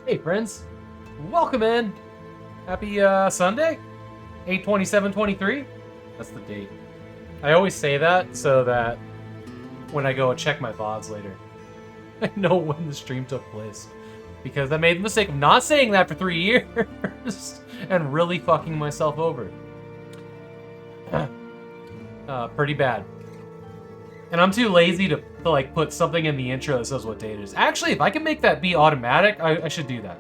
Hey friends, welcome in. Happy Sunday, 8/27/23. That's the date. I always say that so that when I go check my VODs later, I know when the stream took place. Because I made the mistake of not saying that for 3 years and really fucking myself over. Pretty bad. And I'm too lazy to to like put something in the intro that says what date it is. Actually, if I can make that be automatic, I should do that.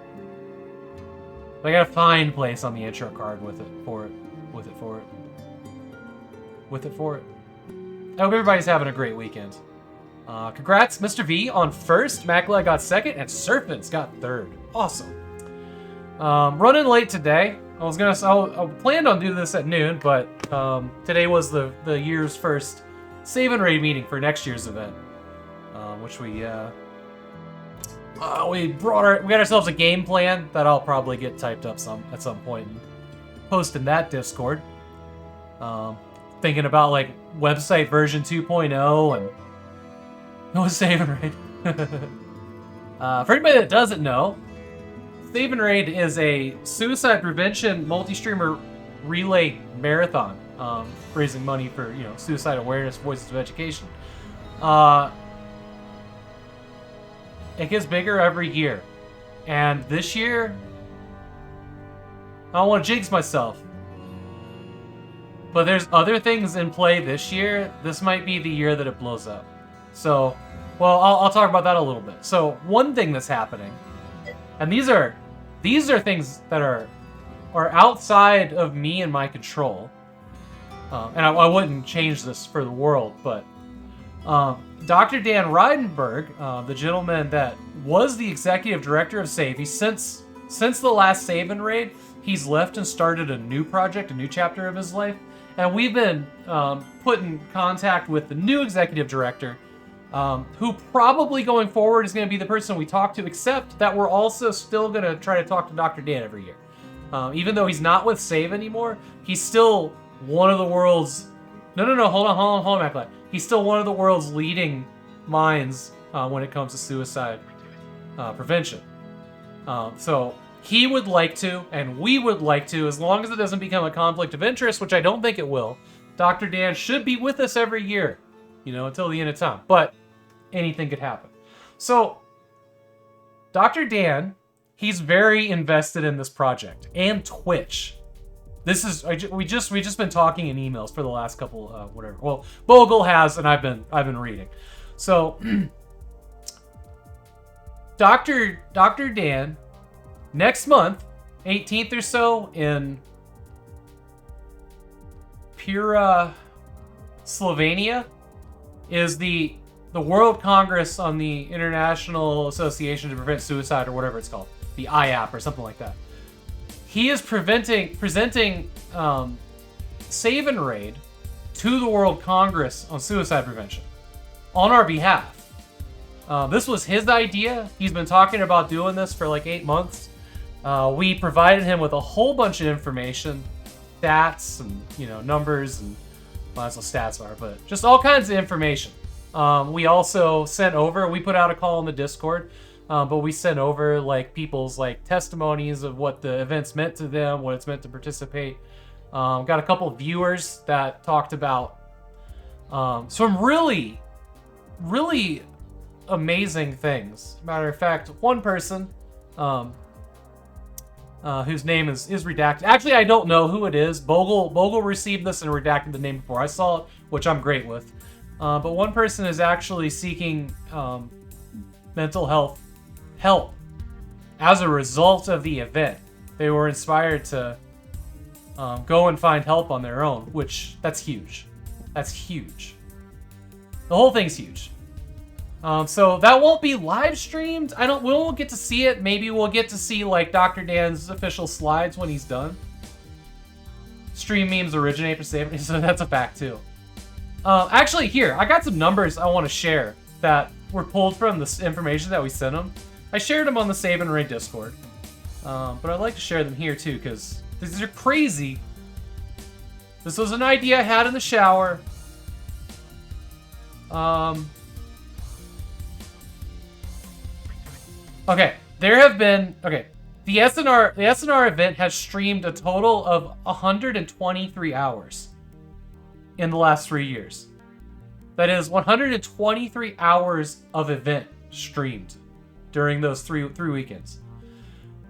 I gotta find place on the intro card with it for it. I hope everybody's having a great weekend. Congrats, Mr. V on first, Macla got second, and Serpents got third. Awesome. Running late today. I planned on doing this at noon, but today was the year's first save and raid meeting for next year's event, which we got ourselves a game plan that I'll probably get typed up at some point and post in that Discord. Thinking about like website version 2.0 and no save and raid. For anybody that doesn't know, Save and Raid is a suicide prevention multi-streamer relay marathon, raising money for suicide awareness, voices of education. It gets bigger every year, and this year, I don't want to jinx myself, but there's other things in play this year. This might be the year that it blows up. So, well, I'll talk about that a little bit. So, one thing that's happening, and these are things that are outside of me and my control, and I wouldn't change this for the world, but Dr. Dan Reidenberg, the gentleman that was the executive director of Save, since the last Save and Raid, he's left and started a new project, a new chapter of his life, and we've been put in contact with the new executive director, who probably going forward is going to be the person we talk to, except that we're also still going to try to talk to Dr. Dan every year. Even though he's not with Save anymore, he's still one of the world's... No, hold on, Mac. He's still one of the world's leading minds when it comes to suicide prevention. So he would like to, and we would like to, as long as it doesn't become a conflict of interest, which I don't think it will, Dr. Dan should be with us every year, until the end of time. But anything could happen. So Dr. Dan, he's very invested in this project and Twitch. This is we just been talking in emails for the last couple whatever. Well, Bogle has, and I've been reading. So Dr. Dan, next month, 18th or so, in Pira, Slovenia, is the World Congress on the International Association to Prevent Suicide, or whatever it's called, the IAP or something like that. He is presenting Save and Raid to the World Congress on suicide prevention on our behalf. This was his idea. He's been talking about doing this for like 8 months. We provided him with a whole bunch of information, stats and numbers, and well, that's what stats are, but just all kinds of information. We also sent over, we put out a call in the Discord, but we sent over like people's like testimonies of what the events meant to them, what it's meant to participate. Got a couple of viewers that talked about some really, really amazing things. Matter of fact, one person whose name is redacted. Actually, I don't know who it is. Bogle received this and redacted the name before I saw it, which I'm great with. But one person is actually seeking mental health help as a result of the event. They were inspired to go and find help on their own, which that's huge. That's huge. The whole thing's huge. So that won't be live streamed. We won't get to see it. Maybe we'll get to see like Dr. Dan's official slides when he's done. Stream memes originate for Save, so that's a fact too. Actually, here, I got some numbers I want to share that were pulled from the information that we sent them. I shared them on the Save and Raid Discord. But I'd like to share them here too, because these are crazy. This was an idea I had in the shower. Okay, the SNR event has streamed a total of 123 hours in the last 3 years. That is 123 hours of event streamed during those three weekends.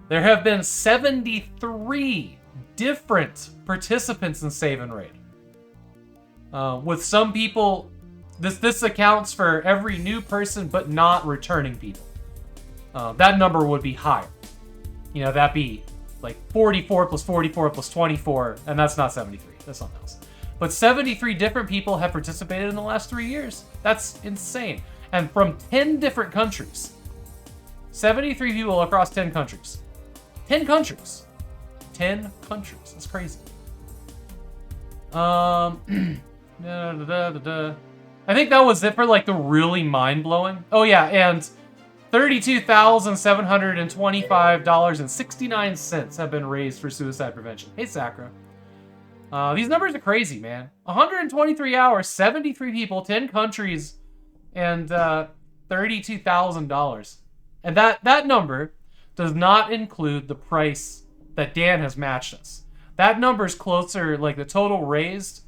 There have been 73 different participants in Save and Raid. With some people This accounts for every new person, but not returning people. That number would be higher. You know, that'd be like 44 plus 44 plus 24, and that's not 73. That's something else. But 73 different people have participated in the last 3 years. That's insane. And from 10 different countries. 73 people across 10 countries. 10 countries. 10 countries. That's crazy. I think that was it for like the really mind-blowing. Oh yeah, and $32,725.69 have been raised for suicide prevention. Hey, Sakura. These numbers are crazy, man. 123 hours, 73 people, 10 countries, and $32,000. And that number does not include the price that Dan has matched us. That number's closer, like the total raised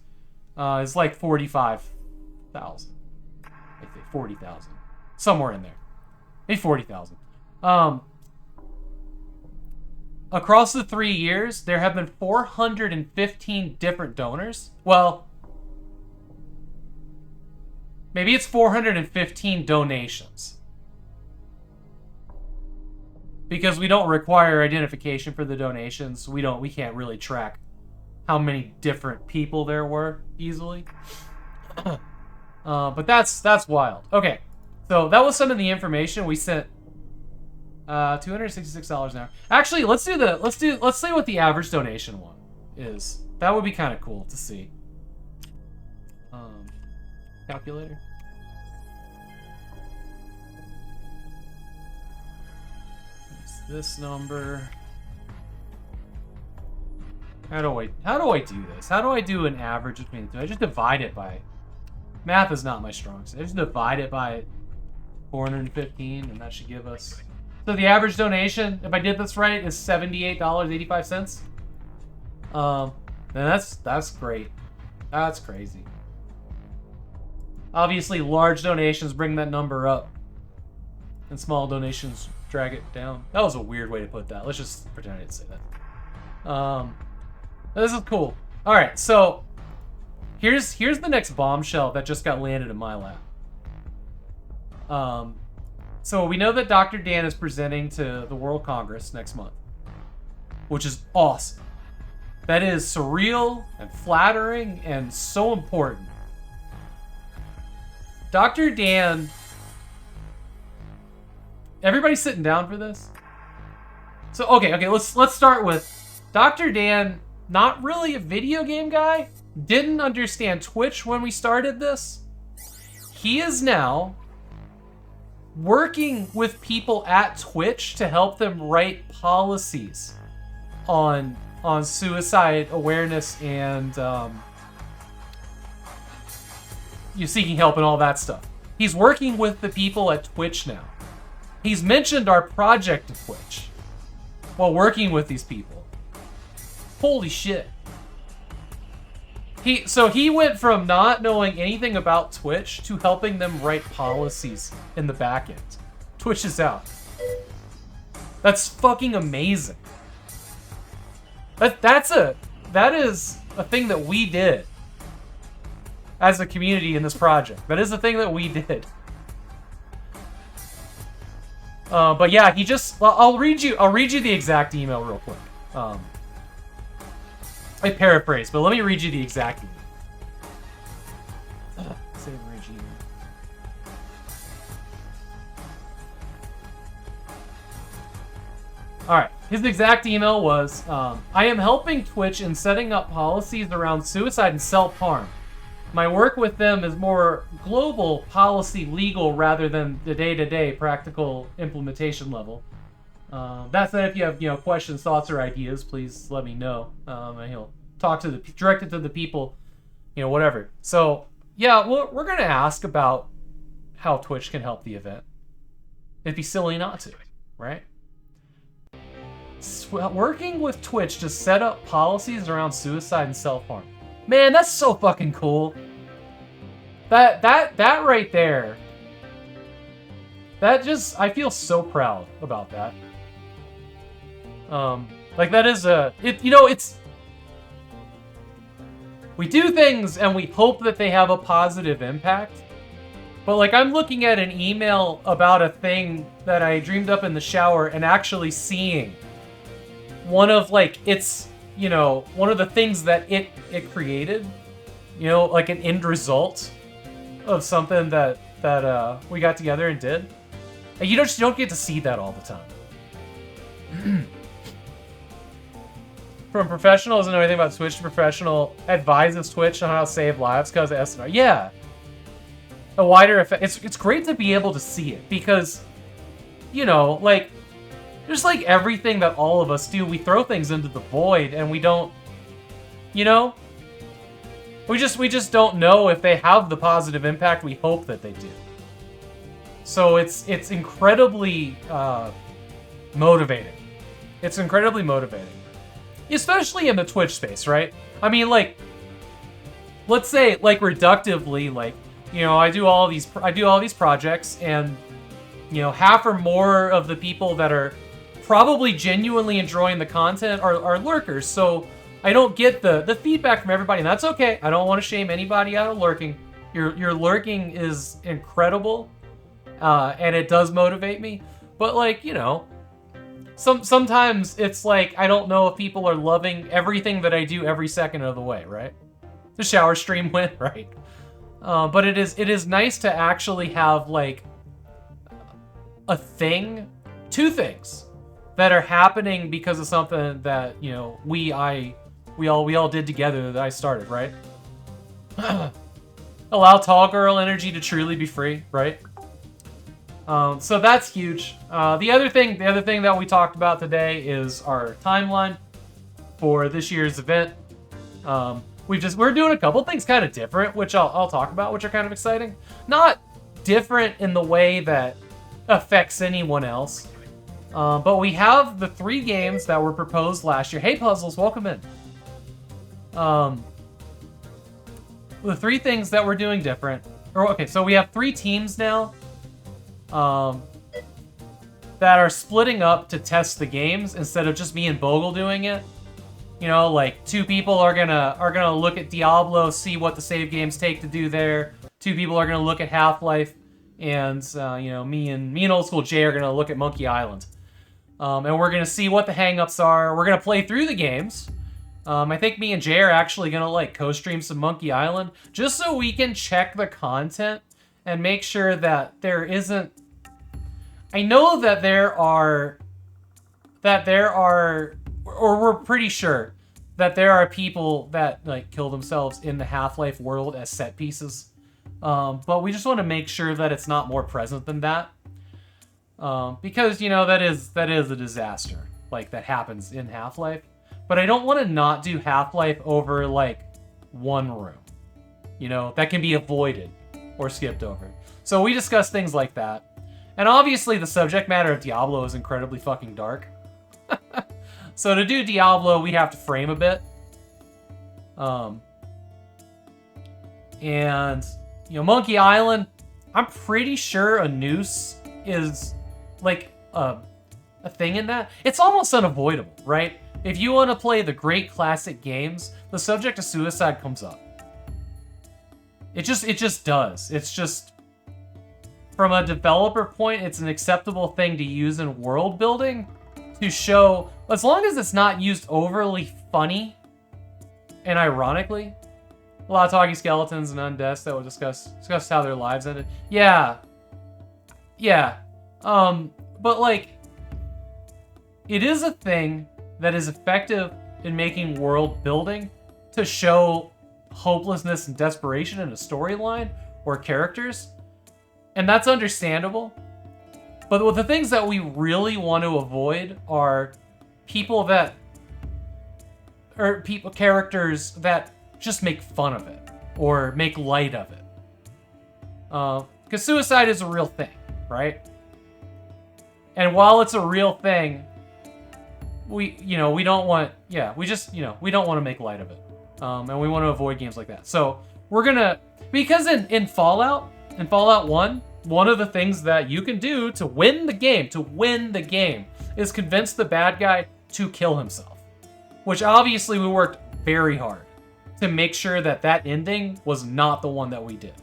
is like 45,000. I think 40,000. Somewhere in there. Maybe 40,000. Across the 3 years, there have been 415 different donors. Well, maybe it's 415 donations. Because we don't require identification for the donations, we can't really track how many different people there were easily. But that's wild. Okay. So that was some of the information we sent. $266 an hour. Actually, let's see what the average donation one is. That would be kind of cool to see. Calculator. There's this number. How do I do this? How do I do an average between the two? I just divide it by. Math is not my strong suit. I just divide it by 415, and that should give us. So the average donation, if I did this right, is $78.85. Then that's great. That's crazy. Obviously, large donations bring that number up, and small donations drag it down. That was a weird way to put that. Let's just pretend I didn't say that. This is cool. All right, so here's the next bombshell that just got landed in my lap. So we know that Dr. Dan is presenting to the World Congress next month, which is awesome. That is surreal and flattering and so important. Dr. Dan, everybody sitting down for this? So okay, let's start with Dr. Dan, not really a video game guy, didn't understand Twitch when we started this. He is now working with people at Twitch to help them write policies on suicide awareness and you seeking help and all that stuff. He's working with the people at Twitch now. He's mentioned our project to Twitch while working with these people. Holy shit. He went from not knowing anything about Twitch to helping them write policies in the back end. Twitch is out. That's fucking amazing. That is a thing that we did as a community in this project. That is a thing that we did. But yeah, he just. I'll read you the exact email real quick. I paraphrase, but let me read you the exact email. Save regime. Alright, his exact email was, I am helping Twitch in setting up policies around suicide and self-harm. My work with them is more global policy legal rather than the day-to-day practical implementation level. That said, if you have questions, thoughts, or ideas, please let me know. And he'll direct it to the people, whatever. So yeah, we're gonna ask about how Twitch can help the event. It'd be silly not to, right? Working with Twitch to set up policies around suicide and self-harm. Man, that's so fucking cool. That right there. I feel so proud about that. That is it's. We do things and we hope that they have a positive impact, But, like, I'm looking at an email about a thing that I dreamed up in the shower and actually seeing one of, like, its, you know, one of the things that it created, you know, like an end result of something that we got together and did. And you don't get to see that all the time. From professional doesn't know anything about Twitch to professional advises Twitch on how to save lives because of SNR. Yeah. A wider effect. It's great to be able to see it because, you know, like, just like everything that all of us do, we throw things into the void and we don't, you know, we just don't know if they have the positive impact we hope that they do. So it's incredibly motivating. It's incredibly motivating, especially in the Twitch space, right? I mean, like, let's say, like, reductively, like, you know, I do all these projects, and, you know, half or more of the people that are probably genuinely enjoying the content are lurkers. So I don't get the feedback from everybody, and that's okay. I don't want to shame anybody out of lurking. Your lurking is incredible, and it does motivate me. But, like, you know, sometimes it's like I don't know if people are loving everything that I do every second of the way, right? The shower stream went, right? But it is nice to actually have, like, a thing, two things that are happening because of something that, you know, we all did together that I started, right? Allow tall girl energy to truly be free, right? So that's huge. The other thing that we talked about today is our timeline for this year's event. We're doing a couple things kind of different, which I'll talk about, which are kind of exciting. Not different in the way that affects anyone else, but we have the 3 games that were proposed last year. Hey, Puzzles, welcome in. The 3 things that we're doing different. Okay, so we have 3 teams now that are splitting up to test the games instead of just me and Bogle doing it. You know, like, 2 people are gonna look at Diablo, see what the save games take to do there. 2 people are gonna look at Half-Life, and you know, me and Old School Jay are gonna look at Monkey Island. And we're gonna see what the hang-ups are. We're gonna play through the games. I think me and Jay are actually gonna, like, co-stream some Monkey Island just so we can check the content and make sure that there isn't. I know that there are, or we're pretty sure that there are people that, like, kill themselves in the Half-Life world as set pieces. But we just want to make sure that it's not more present than that. Because, you know, that is a disaster, like, that happens in Half-Life. But I don't want to not do Half-Life over, like, one room. You know, that can be avoided or skipped over. So we discuss things like that. And obviously the subject matter of Diablo is incredibly fucking dark. So to do Diablo, we have to frame a bit. And, you know, Monkey Island, I'm pretty sure a noose is, like, a thing in that. It's almost unavoidable, right? If you want to play the great classic games, the subject of suicide comes up. It just does. It's just, from a developer point, it's an acceptable thing to use in world building to show, as long as it's not used overly funny and ironically. A lot of talking skeletons and undeaths that will discuss how their lives ended. Yeah. But, like, it is a thing that is effective in making world building to show hopelessness and desperation in a storyline or characters. And that's understandable. But the things that we really want to avoid are characters that just make fun of it or make light of it. Because suicide is a real thing, right? And while it's a real thing, we don't want to make light of it. And we want to avoid games like that. So we're gonna, because in Fallout 1, one of the things that you can do to win the game, is convince the bad guy to kill himself. Which obviously we worked very hard to make sure that ending was not the one that we did.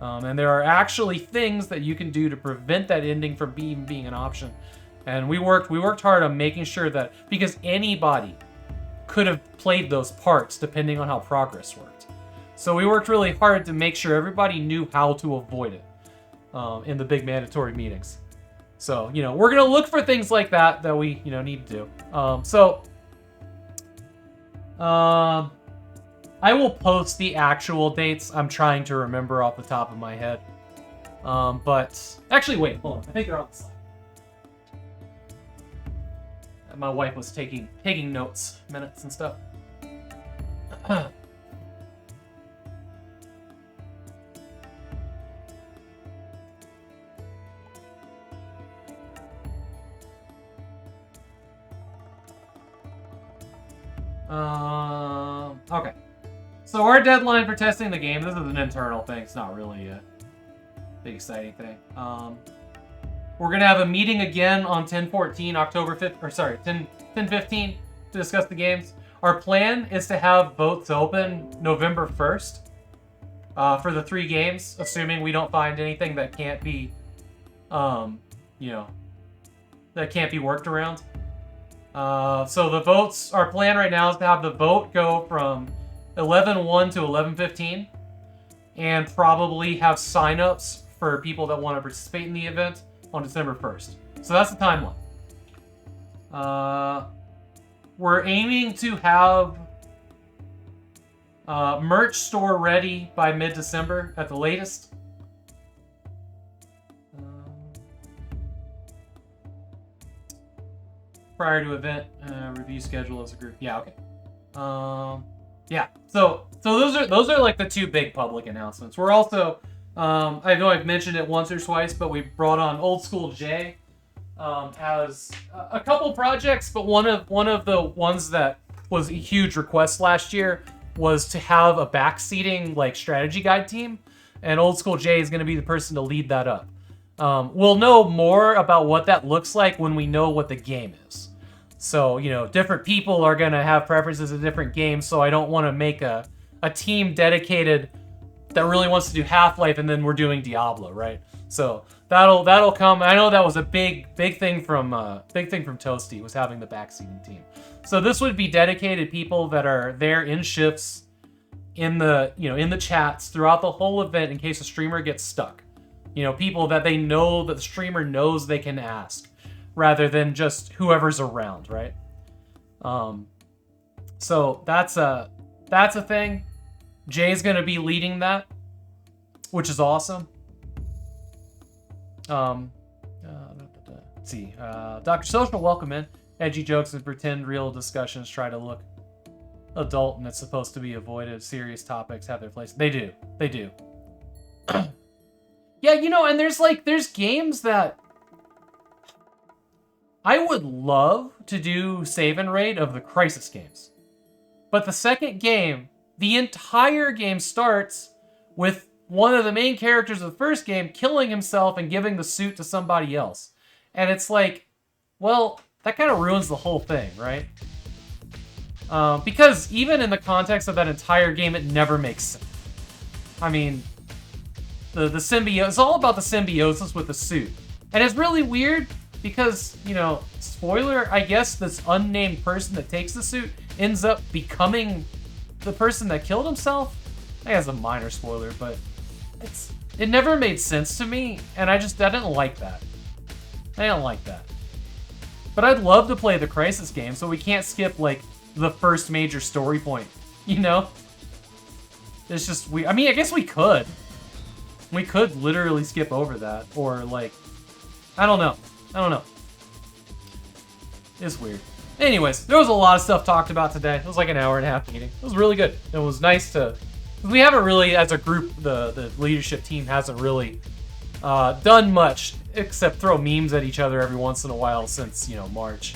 And there are actually things that you can do to prevent that ending from being an option. And we worked hard on making sure that, because anybody could have played those parts depending on how progress worked. So we worked really hard to make sure everybody knew how to avoid it in the big mandatory meetings. So, we're going to look for things like that we, need to do. I will post the actual dates. I'm trying to remember off the top of my head. But actually, wait, hold on. I think they're on the slide. My wife was taking notes, minutes and stuff. Okay. So our deadline for testing the game, this is an internal thing. It's not really a big exciting thing. We're going to have a meeting again on 10/14, October 5th, or sorry, 10/15 to discuss the games. Our plan is to have votes open November 1st for the 3 games, assuming we don't find anything that can't be, that can't be worked around. So the votes, our plan right now is to have the vote go from 11/1 to 11/15, and probably have signups for people that want to participate in the event on December 1st. So that's the timeline. We're aiming to have merch store ready by mid-December at the latest. Prior to event, review schedule as a group. Yeah, okay. Yeah. So those are like the 2 big public announcements. We're also, I know I've mentioned it once or twice, but we brought on Old School J as a couple projects, but one of the ones that was a huge request last year was to have a backseating like strategy guide team, and Old School J is going to be the person to lead that up. We'll know more about what that looks like when we know what the game is. So, different people are going to have preferences in different games, so I don't want to make a team dedicated that really wants to do Half-Life and then we're doing Diablo, right? So that'll come. I know that was a big thing from Toasty, was having the backseating team. So this would be dedicated people that are there in shifts, in the chats throughout the whole event in case a streamer gets stuck. People that they know that the streamer knows they can ask, rather than just whoever's around, right? So that's a thing. Jay's gonna be leading that, which is awesome. Let's see. Dr. Social, welcome in. Edgy jokes and pretend real discussions try to look adult, and it's supposed to be avoided. Serious topics have their place. They do. Yeah, and there's games that I would love to do save and raid of the Crisis games. But the second game, the entire game starts with one of the main characters of the first game killing himself and giving the suit to somebody else. And it's like, well, that kind of ruins the whole thing, right? Because even in the context of that entire game, it never makes sense. I mean, the symbiosis, it's all about the symbiosis with the suit. And it's really weird because, spoiler, I guess this unnamed person that takes the suit ends up becoming the person that killed himself. I think that's a minor spoiler, but it never made sense to me, and I didn't like that. But I'd love to play the Crisis game, so we can't skip, the first major story point, It's just, I guess we could. We could literally skip over that, or, I don't know. It's weird. Anyways, there was a lot of stuff talked about today. It was like an hour-and-a-half meeting. It was really good. It was nice to... We haven't really, as a group, the leadership team hasn't really done much, except throw memes at each other every once in a while since, March.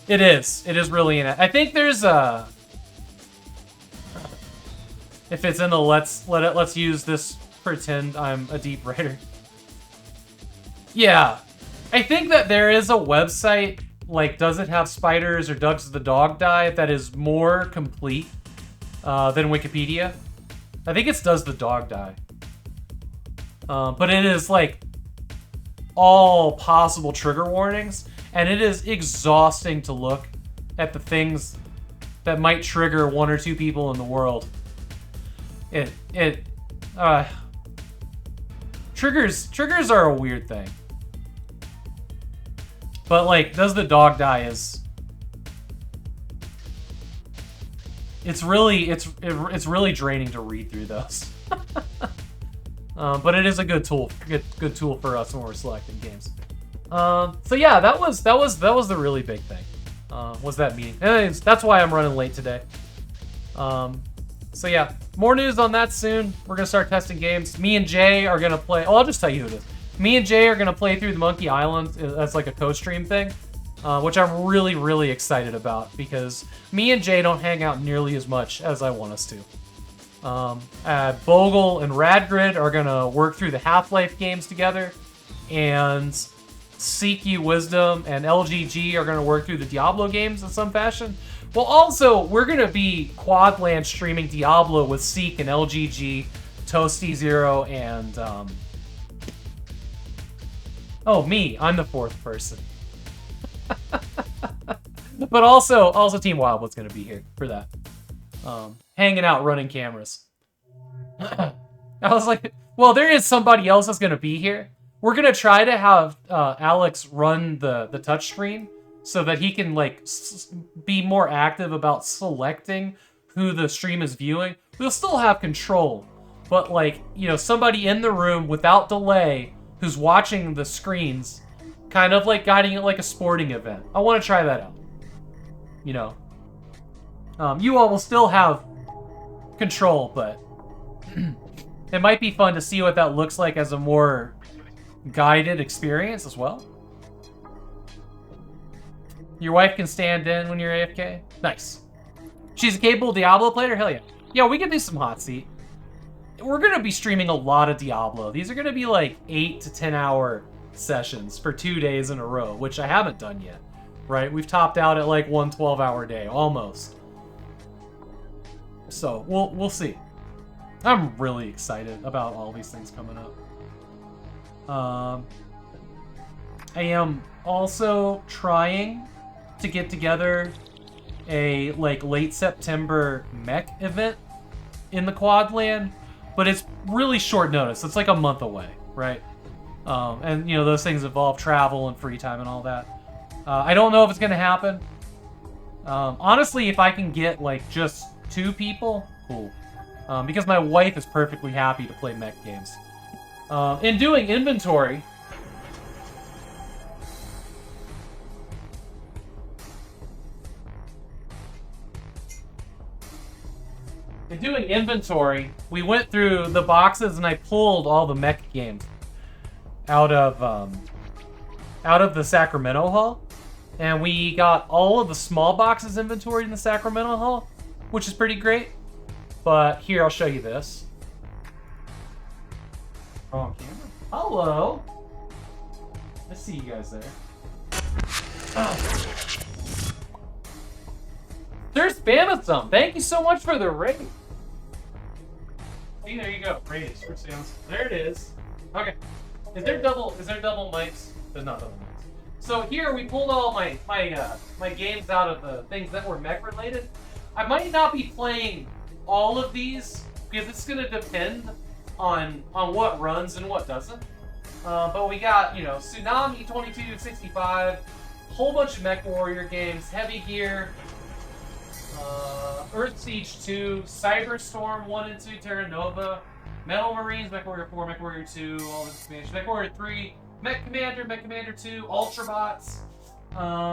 It is. It is really in it. I think there's a... If it's in the let's use this pretend I'm a deep writer. Yeah. I think that there is a website, Does It Have Spiders or Does the Dog Die, that is more complete than Wikipedia. I think it's Does the Dog Die? But it is like all possible trigger warnings, and it is exhausting to look at the things that might trigger one or two people in the world. Triggers are a weird thing. But like, Does the Dog Die is... It's really draining to read through those. But it is a good tool for us when we're selecting games. So yeah, that was the really big thing. Was that meeting? And that's why I'm running late today. So yeah, more news on that soon. We're gonna start testing games. Me and Jay are gonna play. Oh, I'll just tell you who it is. Me and Jay are gonna play through the Monkey Island as like a co-stream thing, which I'm really excited about because me and Jay don't hang out nearly as much as I want us to. Bogle and Radgrid are gonna work through the Half-Life games together, and Seek You Wisdom and LGG are gonna work through the Diablo games in some fashion. Well, also, we're gonna be Quadland streaming Diablo with Seek and LGG, Toasty Zero, and oh, me. I'm the fourth person. But also Team Wildwood's gonna be here for that. Hanging out, running cameras. I was like, well, there is somebody else that's gonna be here. We're gonna try to have Alex run the touchscreen so that he can like be more active about selecting who the stream is viewing. We'll still have control, but like, you know, somebody in the room without delay who's watching the screens, kind of like guiding it like a sporting event. I want to try that out. You know, you all will still have control, but it might be fun to see what that looks like as a more guided experience as well. Your wife can stand in when you're AFK? Nice. She's a capable Diablo player? Hell yeah. Yeah, we can do some hot seat. We're going to be streaming a lot of Diablo. These are going to be like 8 to 10 hour sessions for 2 days in a row, which I haven't done yet, right? We've topped out at like 1 12-hour day, almost. So, we'll see. I'm really excited about all these things coming up. I am also trying to get together a like late September mech event in the Quadland, but it's really short notice. It's like a month away, right? And you know, those things involve travel and free time and all that. I don't know if it's gonna happen. Honestly, if I can get like just 2 people, cool. Because my wife is perfectly happy to play mech games. In doing inventory, we went through the boxes and I pulled all the mech games out of the Sacramento Hall, and we got all of the small boxes inventoried in the Sacramento Hall, which is pretty great. But here, I'll show you this. Wrong camera. Hello. I see you guys there. Oh. There's Bamathum. Thank you so much for the raid. See, there you go. Raid. There it is. Okay. Is there double mics? There's not double mics. So here we pulled all my games out of the things that were mech related. I might not be playing all of these because it's gonna depend on what runs and what doesn't. But we got, you know, Tsunami 2265, whole bunch of Mech Warrior games, Heavy Gear, Earth Siege 2, Cyberstorm 1 and 2, Terra Nova, Metal Marines, Mech Warrior 4, Mech Warrior 2, all this expansion, Mech Warrior 3, Mech Commander 2, Ultrabots,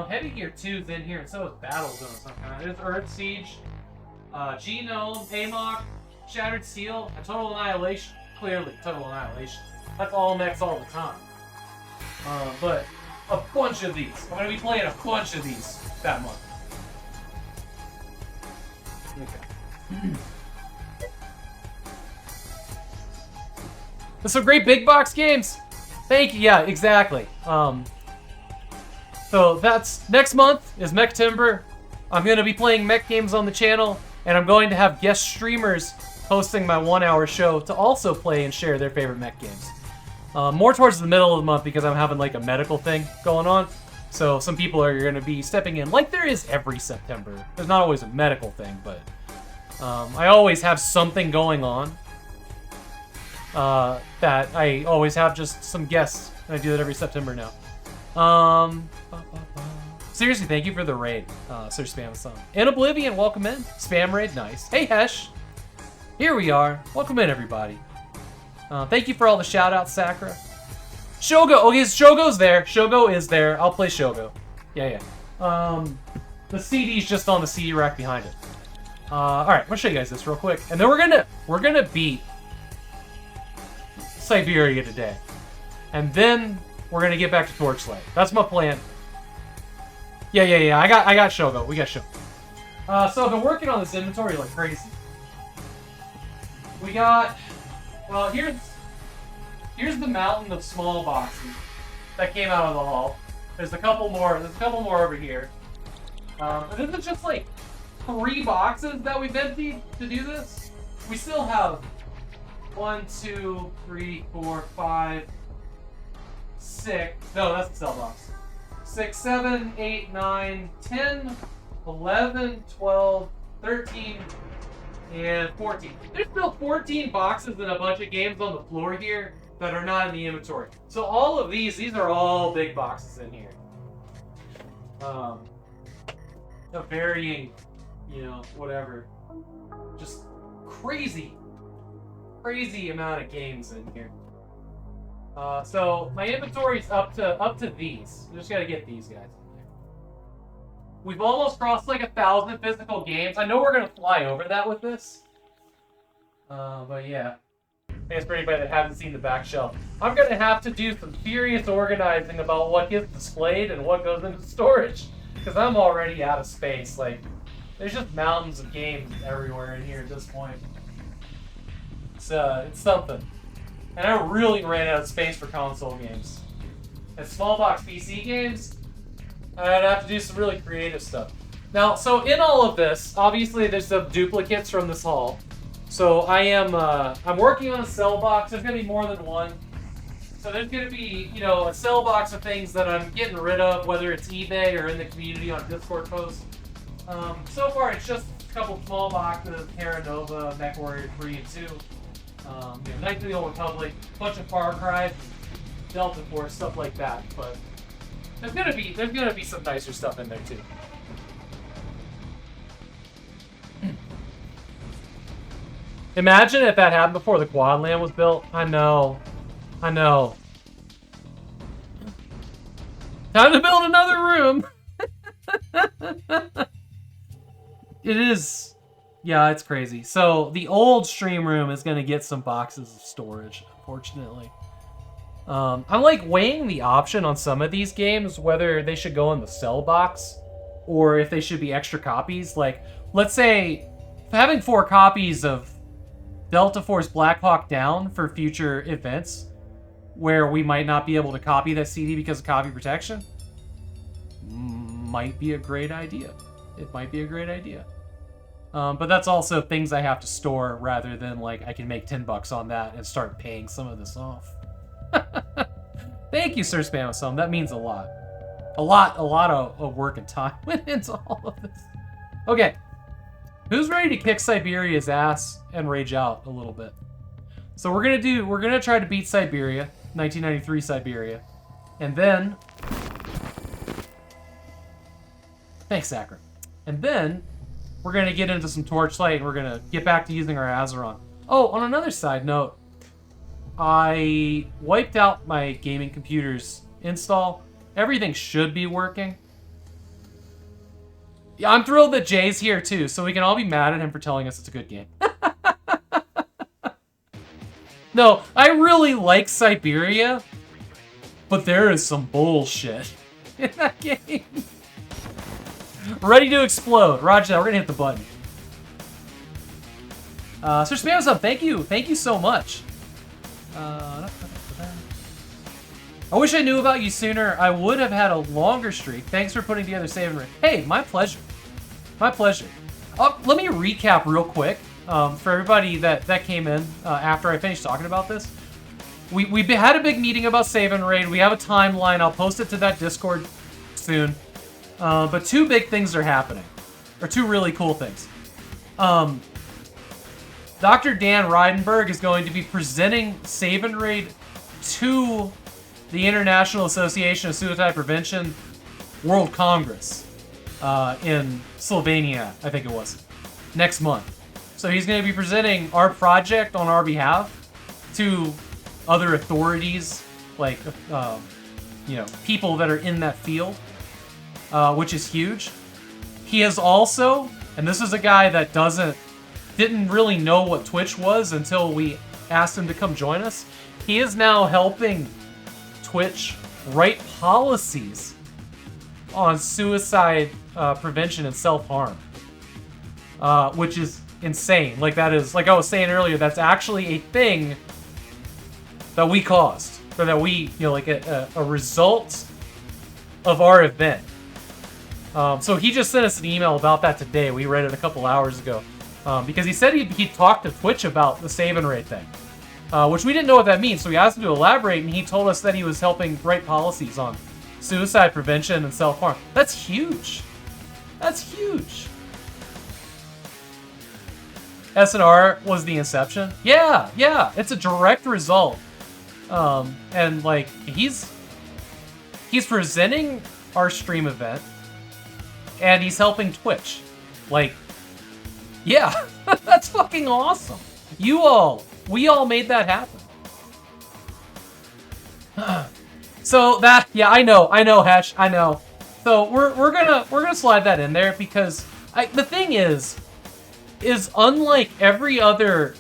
Heavy Gear 2's in here, and so is Battlezone of some kind. There's Earth Siege, Genome, Amok, Shattered Steel, and Total Annihilation. Clearly, Total Annihilation. That's all mechs all the time. But a bunch of these. I'm going to be playing a bunch of these that month. Okay. There's some great big box games. Thank you. Yeah, exactly. So that's next month is Mech Timber. I'm going to be playing mech games on the channel. And I'm going to have guest streamers hosting my 1-hour show to also play and share their favorite mech games. More towards the middle of the month because I'm having like a medical thing going on. So some people are going to be stepping in like there is every September. There's not always a medical thing, but I always have something going on that I always have just some guests. And I do that every September now. Seriously, thank you for the raid, Sir Spam Song. In Oblivion, welcome in. Spam raid, nice. Hey, Hesh. Here we are. Welcome in, everybody. Thank you for all the shout-outs, Sakura. Shogo. Okay, Shogo's there. Shogo is there. I'll play Shogo. Yeah. The CD's just on the CD rack behind it. All right, I'm gonna show you guys this real quick, and then we're gonna beat Cyberia today, and then we're gonna get back to Torchlight. That's my plan. Yeah. I got Shogo. We got Shogo. So I've been working on this inventory like crazy. We got. Well, here's the mountain of small boxes that came out of the hall. There's a couple more. There's a couple more over here. And this is just like 3 boxes that we've emptied to do this. We still have 1, 2, 3, 4, 5, 6. No, that's the cell box. 6, 7, 8, 9, 10, 11, 12, 13, and 14. There's still 14 boxes and a bunch of games on the floor here that are not in the inventory. So all of these are all big boxes in here. A varying, whatever. Just crazy amount of games in here. So my inventory's up to these. I just gotta get these guys in there. We've almost crossed like 1,000 physical games. I know we're gonna fly over that with this. But yeah. Thanks for anybody that hasn't seen the back shelf. I'm gonna have to do some serious organizing about what gets displayed and what goes into storage. Because I'm already out of space. Like, there's just mountains of games everywhere in here at this point. It's something. And I really ran out of space for console games. And small box PC games, I'd have to do some really creative stuff. Now, so in all of this, obviously there's some duplicates from this haul. So I'm working on a cell box. There's gonna be more than one. So there's gonna be, a cell box of things that I'm getting rid of, whether it's eBay or in the community on Discord posts. So far it's just a couple small boxes, Terra Nova, MechWarrior 3 and 2. Knights of the Old Republic, bunch of Far Cry, Delta Force, stuff like that. But there's gonna be some nicer stuff in there too. Imagine if that happened before the Quad Land was built. I know. Time to build another room. It is. Yeah, it's crazy. So the old stream room is going to get some boxes of storage, unfortunately. I'm like weighing the option on some of these games, whether they should go in the cell box or if they should be extra copies. Like, let's say having 4 copies of Delta Force Black Hawk Down for future events where we might not be able to copy that CD because of copy protection might be a great idea. It might be a great idea. But that's also things I have to store rather than like I can make $10 on that and start paying some of this off. Thank you, Sir Spamasum. That means a lot. A lot of work and time went into all of this. Okay. Who's ready to kick Cyberia's ass and rage out a little bit? So we're gonna try to beat Cyberia, 1993 Cyberia. And then thanks, Sakura. And then we're gonna get into some Torchlight and we're gonna get back to using our Azeron. Oh, on another side note, I wiped out my gaming computer's install. Everything should be working. Yeah, I'm thrilled that Jay's here too, so we can all be mad at him for telling us it's a good game. No, I really like Cyberia, but there is some bullshit in that game. Ready to explode. Roger that, we're gonna hit the button. Sir Spamsub, thank you so much. I wish I knew about you sooner. I would have had a longer streak. Thanks for putting together Saving Room. Hey, my pleasure. My pleasure. Let me recap real quick for everybody that came in after I finished talking about this. We had a big meeting about Save and Raid. We have a timeline. I'll post it to that Discord soon. But two big things are happening. Or two really cool things. Dr. Dan Reidenberg is going to be presenting Save and Raid to the International Association of Suicide Prevention World Congress in Slovenia, I think it was, next month. So he's going to be presenting our project on our behalf to other authorities, like, you know, people that are in that field, which is huge. He has also, and this is a guy that didn't really know what Twitch was until we asked him to come join us. He is now helping Twitch write policies on suicide prevention and self-harm, which is insane. Like, that is, like I was saying earlier, that's actually a thing that we caused, or that we, you know, like a result of our event. So he just sent us an email about that today. We read it a couple hours ago. Because he said he talked to Twitch about the Save and Raid thing, which we didn't know what that means, so we asked him to elaborate, and he told us that he was helping write policies on suicide prevention and self-harm. That's huge. That's huge. SNR was the inception. Yeah, it's a direct result. And like, he's presenting our stream event, and he's helping Twitch. Like, yeah, that's fucking awesome. We all made that happen. So that, yeah, I know, Hesh, I know. So we're gonna slide that in there because the thing is unlike every other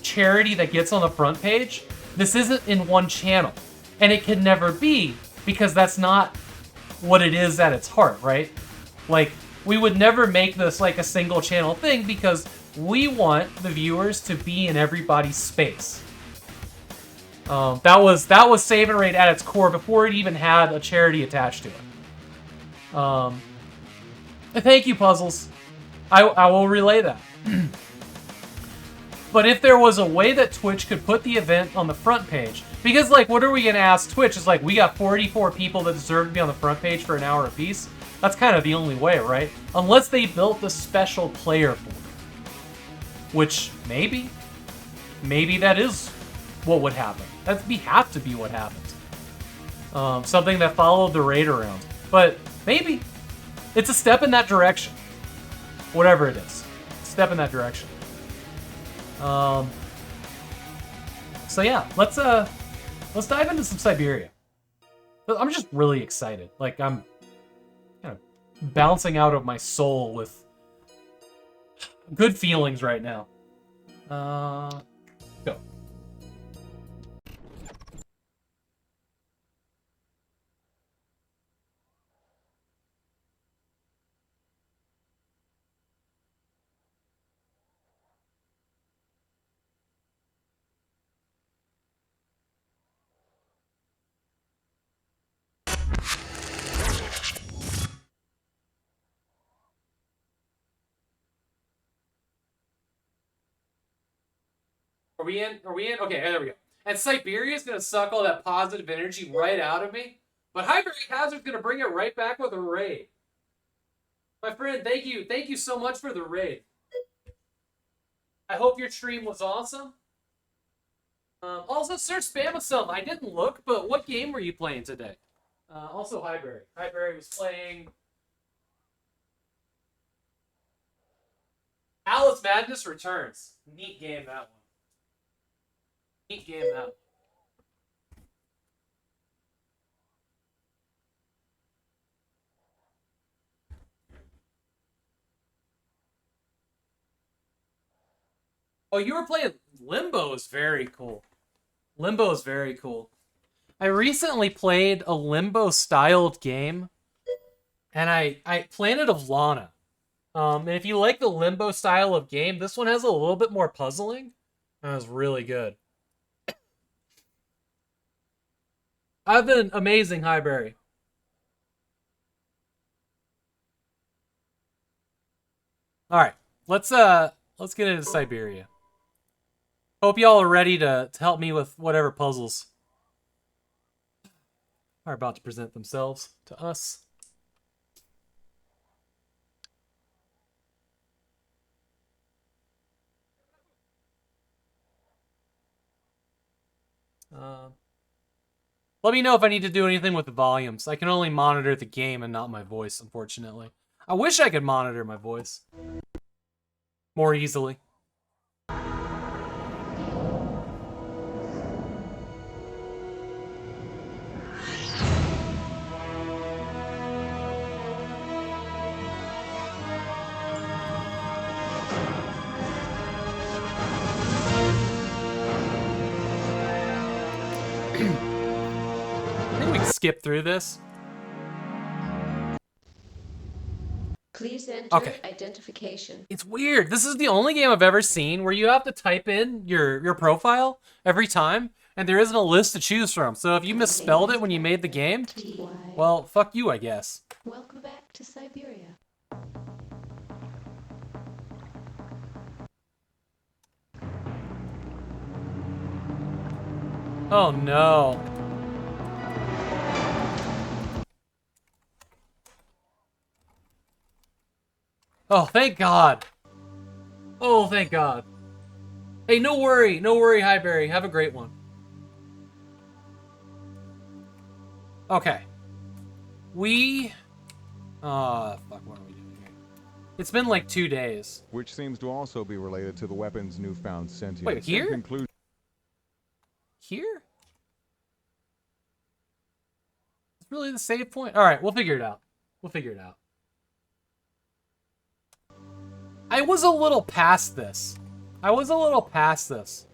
charity that gets on the front page, this isn't in one channel, and it can never be, because that's not what it is at its heart, right? Like, we would never make this like a single channel thing because we want the viewers to be in everybody's space. That was Save and Raid at its core before it even had a charity attached to it. Thank you, Puzzles. I will relay that. But if there was a way that Twitch could put the event on the front page, because like, what are we gonna ask Twitch? It's like, we got 44 people that deserve to be on the front page for an hour apiece. That's kind of the only way, right? Unless they built a special player for it. Which, maybe that is what would happen. That'd have to be what happens. Something that followed the raid around. But, maybe. It's a step in that direction. Whatever it is. Step in that direction. So yeah, let's dive into some Cyberia. I'm just really excited. Like, I'm kind of bouncing out of my soul with good feelings right now. Go. Are we in? Okay, there we go. And Cyberia is going to suck all that positive energy right out of me. But Hybrid Hazard's going to bring it right back with a raid. My friend, thank you. Thank you so much for the raid. I hope your stream was awesome. Also, search spam some. I didn't look, but what game were you playing today? Also, Highberry. Highberry was playing Alice Madness Returns. Neat game, that one. Neat game, that one. Oh, you were playing Limbo is very cool. Limbo is very cool. I recently played a Limbo-styled game, and I Planet of Lana. And if you like the Limbo style of game, this one has a little bit more puzzling. That was really good. I've been amazing, Highberry. All right. let's get into Cyberia. Hope y'all are ready to help me with whatever puzzles are about to present themselves to us. Let me know if I need to do anything with the volumes. I can only monitor the game and not my voice, unfortunately. I wish I could monitor my voice more easily. I think we can skip through this. Please enter identification. It's weird. This is the only game I've ever seen where you have to type in your profile every time, and there isn't a list to choose from. So if you misspelled it when you made the game, well, fuck you, I guess. Welcome back to Cyberia. Oh no. Oh, thank God. Oh, thank God. Hey, no worry. No worry, Highberry. Have a great one. Okay. Fuck, what are we doing here? It's been like 2 days. Which seems to also be related to the weapon's newfound sentience. Wait, here? Here? It's really the save point? Alright, we'll figure it out. We'll figure it out. I was a little past this.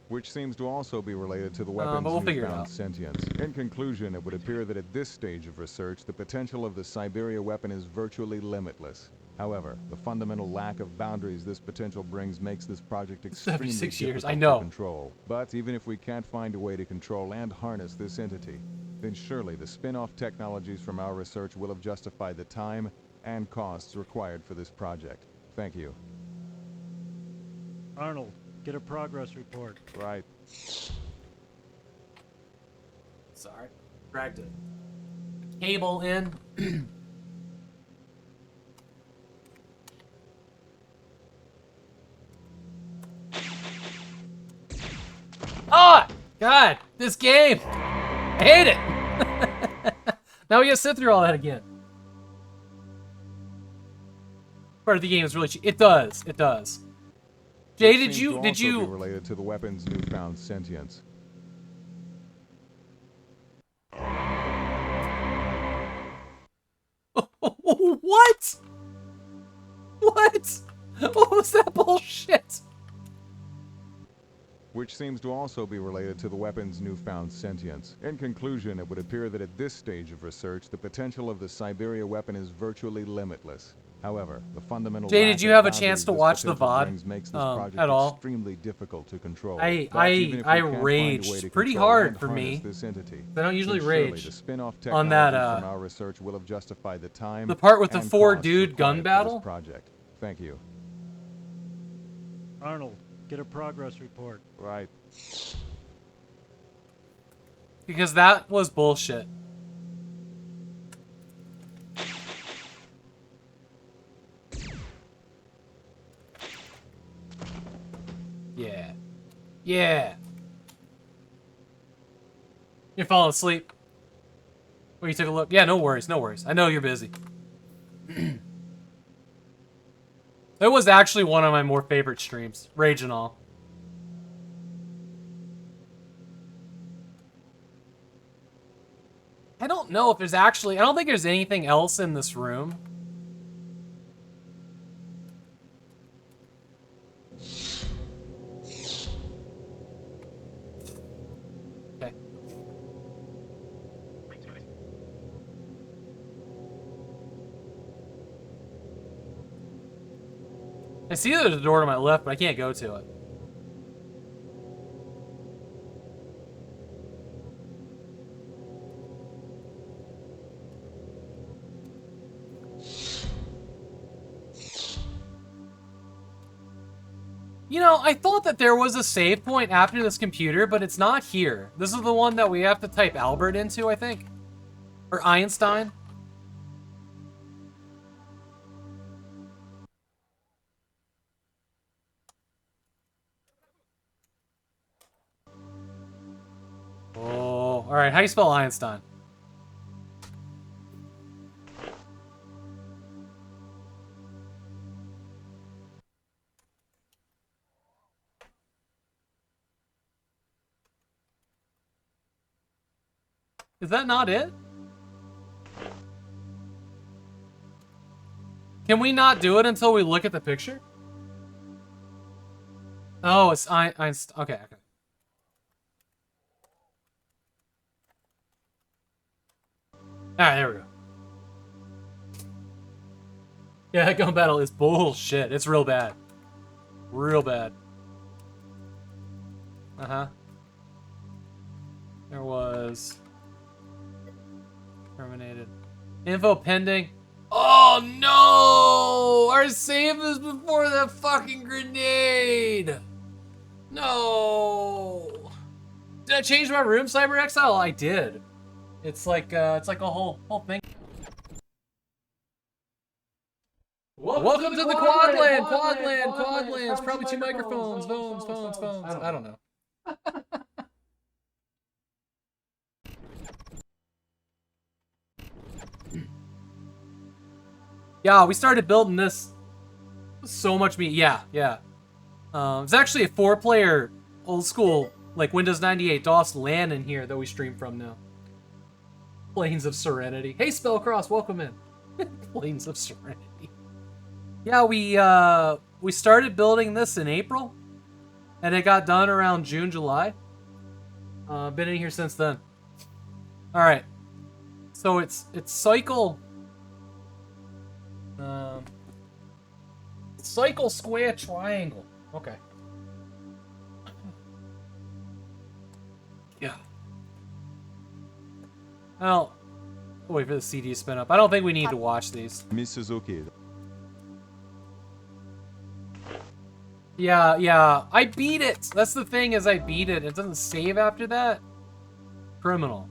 Which seems to also be related to the weapon's newfound sentience. In conclusion, it would appear that at this stage of research, the potential of the Cyberia weapon is virtually limitless. However, the fundamental lack of boundaries this potential brings makes this project extremely difficult to control. But even if we can't find a way to control and harness this entity, then surely the spin-off technologies from our research will have justified the time and costs required for this project. Thank you. Arnold, get a progress report. Right. Sorry. Dragged it. Cable in. Oh, God, this game. I hate it. Now we gotta sit through all that again. Part of the game is really cheap. It does. Jay, did you be related to the weapon's newfound sentience? What? What was that bullshit? Which seems to also be related to the weapon's newfound sentience. In conclusion, it would appear that at this stage of research, the potential of the Cyberia weapon is virtually limitless. However, the fundamental Jay, did you have a chance to watch the VOD at all? Extremely difficult to control. I raged pretty hard for me. I don't usually rage on that from our research will have justified the time. The part with the 4-dude gun battle. Project. Thank you. Arnold, get a progress report. Right. Because that was bullshit. Yeah. You're falling asleep. Well, you took a look. Yeah, no worries. I know you're busy. It was actually one of my more favorite streams. Rage and all. I don't know if there's actually... I don't think there's anything else in this room. Okay. I see there's a door to my left, but I can't go to it. You know, I thought that there was a save point after this computer, but it's not here. This is the one that we have to type Albert into, I think. Or Einstein. Oh, alright, how do you spell Einstein? Is that not it? Can we not do it until we look at the picture? Oh, it's Einstein. Okay, okay. Alright, there we go. Yeah, that gun battle is bullshit. It's real bad. Real bad. Uh-huh. There was... Terminated. Info pending. Oh no! Our save is before that fucking grenade! No! Did I change my room, Cyber Exile? I did. It's like a whole thing. Welcome to the Quadland! Quadlands! Probably two microphones. Phones. I don't know. Yeah, we started building this. So much meat. Yeah. It's actually a 4-player old school, like Windows 98 DOS LAN in here that we stream from now. Plains of Serenity. Hey, Spellcross, welcome in. Plains of Serenity. Yeah, we started building this in April, and it got done around June, July. Been in here since then. All right, so it's cycle. Cycle square triangle. Okay. Yeah. Well, I'll wait for the CD to spin up. I don't think we need to watch these. Mrs. Okay. Yeah. I beat it. That's the thing, is I beat it. It doesn't save after that. Criminal.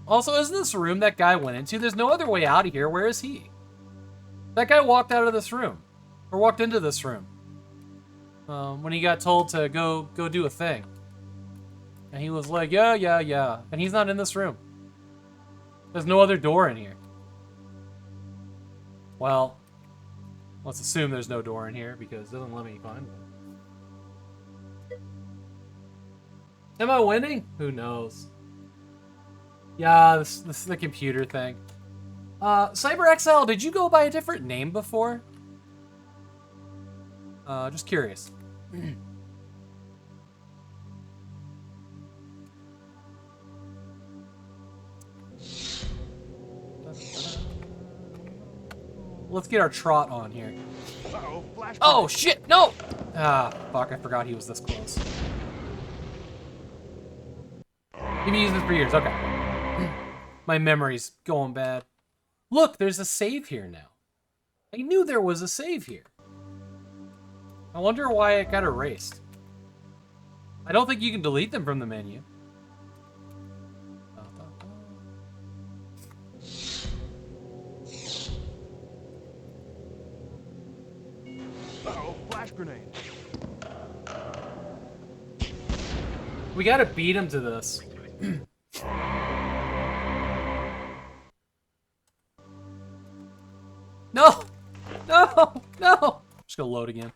Also, isn't this room that guy went into? There's no other way out of here. Where is he? That guy walked out of this room. Or walked into this room. When he got told to go do a thing. And he was like, yeah. And he's not in this room. There's no other door in here. Well, let's assume there's no door in here because it doesn't let me find one. Am I winning? Who knows? Yeah, this is the computer thing. CyberXL, did you go by a different name before? Just curious. Let's get our trot on here. Oh shit, no! Ah, fuck, I forgot he was this close. You've been using this for years, okay. My memory's going bad. Look, there's a save here now. I knew there was a save here. I wonder why it got erased. I don't think you can delete them from the menu. Uh-oh, flash grenade. We gotta beat him to this. No! Just gonna load again.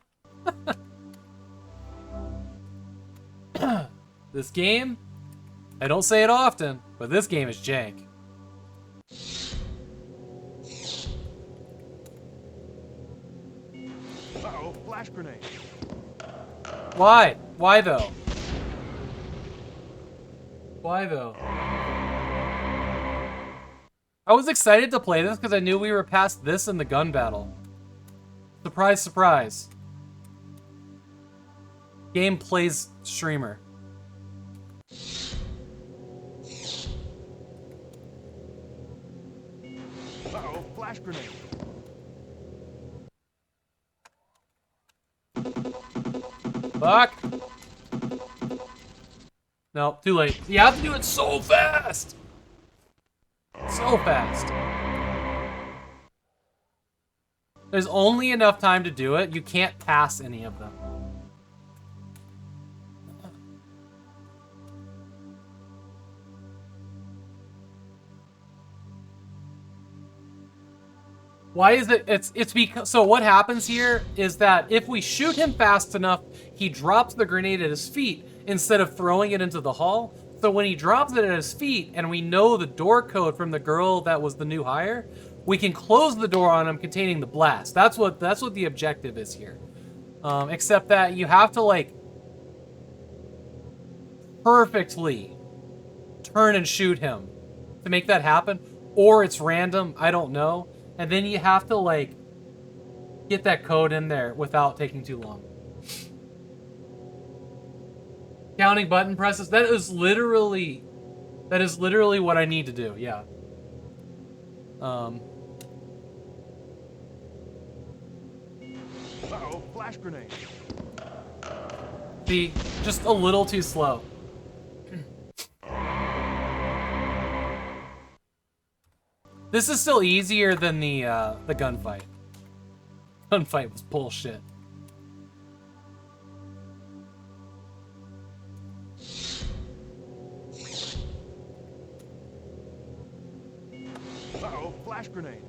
This game, I don't say it often, but this game is jank. Uh-oh, flash grenade. Why? Why though? Why though? I was excited to play this because I knew we were past this in the gun battle. Surprise, surprise. Game plays streamer. Uh-oh, flash grenade. Fuck. No, too late. You have to do it so fast. So fast. There's only enough time to do it. You can't pass any of them. Why is it? It's because, so what happens here is that if we shoot him fast enough, he drops the grenade at his feet instead of throwing it into the hall. So when he drops it at his feet and we know the door code from the girl that was the new hire, we can close the door on him containing the blast. That's what the objective is here. Except that you have to like perfectly turn and shoot him to make that happen, or it's random, I don't know. And then you have to like get that code in there without taking too long. Counting button presses, that is literally what I need to do, yeah. Uh-oh, flash grenade. See, just a little too slow. This is still easier than the gunfight. Gunfight was bullshit. Uh-oh, flash grenade.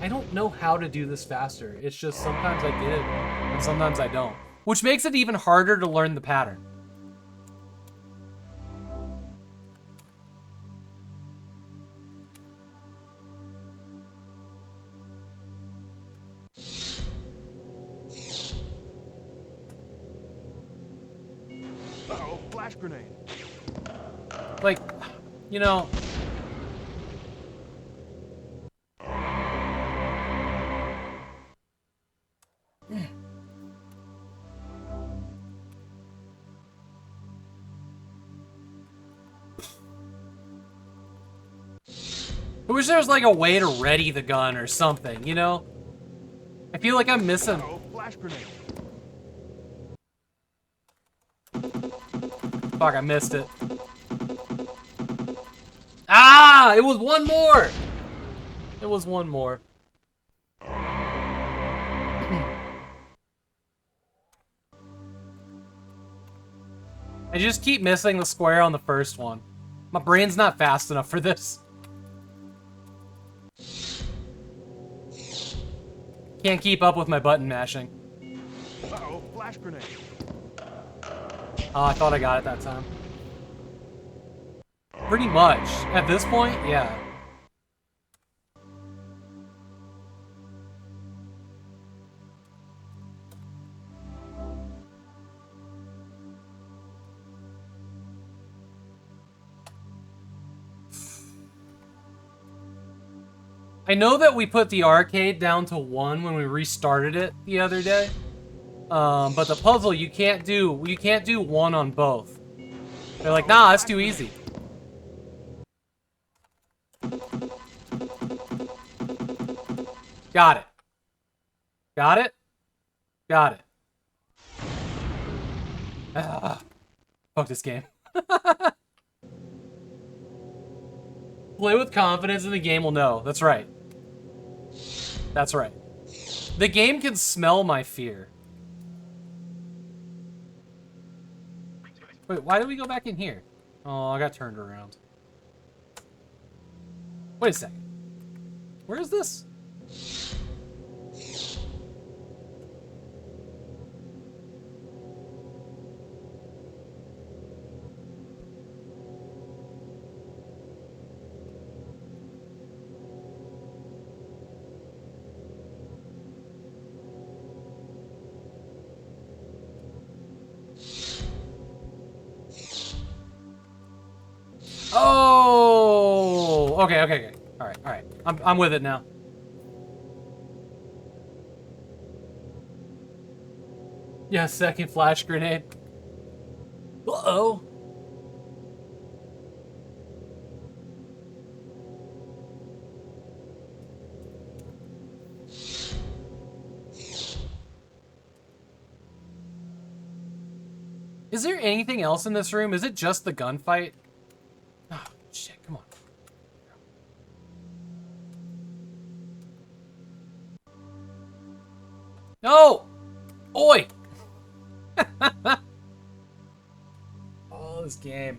I don't know how to do this faster. It's just sometimes I get it and sometimes I don't. Which makes it even harder to learn the pattern. Uh-oh, flash grenade. Like, you know... I wish there was like a way to ready the gun or something, you know? I feel like I'm missing... Uh-oh, flash grenade. Fuck, I missed it. Ah! It was one more! It was one more. I just keep missing the square on the first one. My brain's not fast enough for this. Can't keep up with my button mashing. Uh-oh, flash grenade. Oh, I thought I got it that time. Pretty much. At this point, yeah. I know that we put the arcade down to 1 when we restarted it the other day. But the puzzle, you can't do 1 on both. They're like, nah, that's too easy. Got it. Got it? Got it. Fuck this game. Play with confidence and the game will know. That's right. That's right. The game can smell my fear. Wait, why did we go back in here? Oh, I got turned around. Wait a second. Where is this? Oh, okay. All right. I'm with it now. Yeah, second flash grenade. Uh-oh. Is there anything else in this room? Is it just the gunfight? Oh, shit, come on. No! Oi! Oh, this game.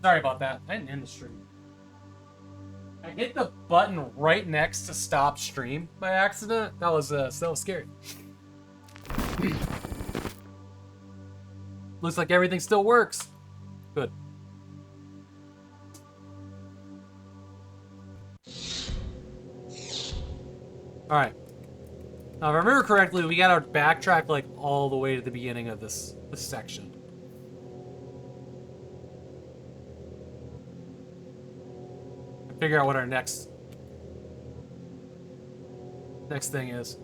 Sorry about that. I didn't end the stream. I hit the button right next to stop stream by accident. That was so scary. Looks like everything still works. Good. All right. Now, if I remember correctly, we gotta backtrack like all the way to the beginning of this section. Figure out what our next thing is.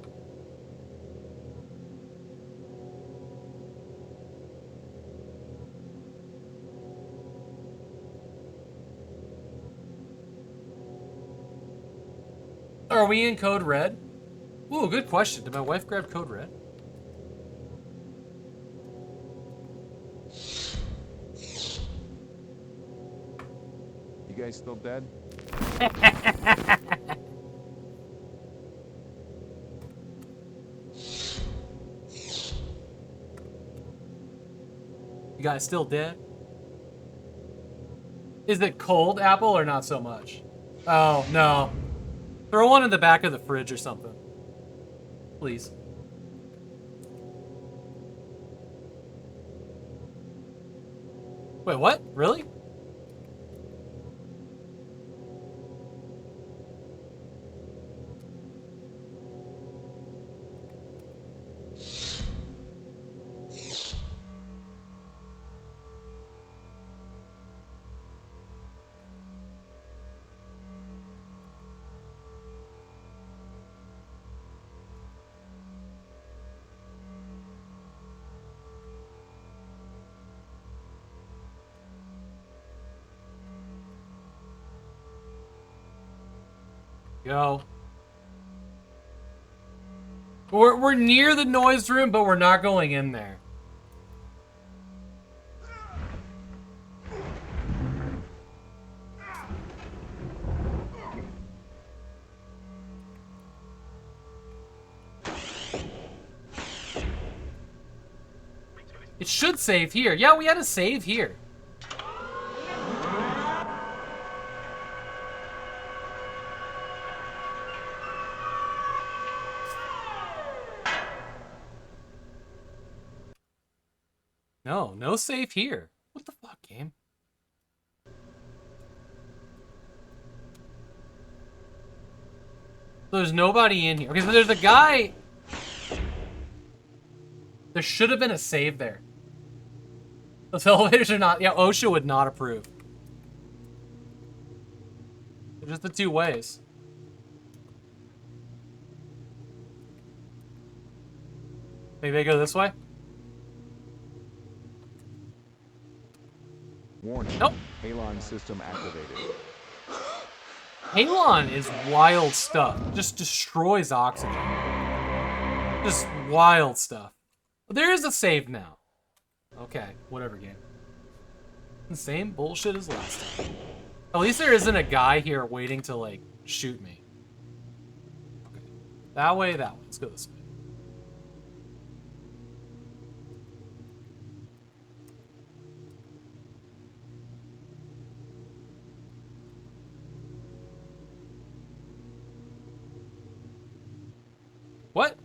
Are we in code red? Ooh, good question. Did my wife grab code red? You guys still dead? You guys still dead? Is it cold apple or not so much? Oh, no. Throw one in the back of the fridge or something. Please. Wait, what? Really? Go. We're near the noise room, but we're not going in there. It should save here. Yeah, we had to save here. No, no save here. What the fuck, game? There's nobody in here. Okay, so there's a guy. There should have been a save there. Those elevators are not... Yeah, OSHA would not approve. They're just the two ways. Maybe they go this way? Warning. Nope. Halon system activated. Halon is wild stuff. Just destroys oxygen. Just wild stuff. There is a save now. Okay, whatever, game. The same bullshit as last time. At least there isn't a guy here waiting to, like, shoot me. Okay. That way, that way. Let's go this way. What?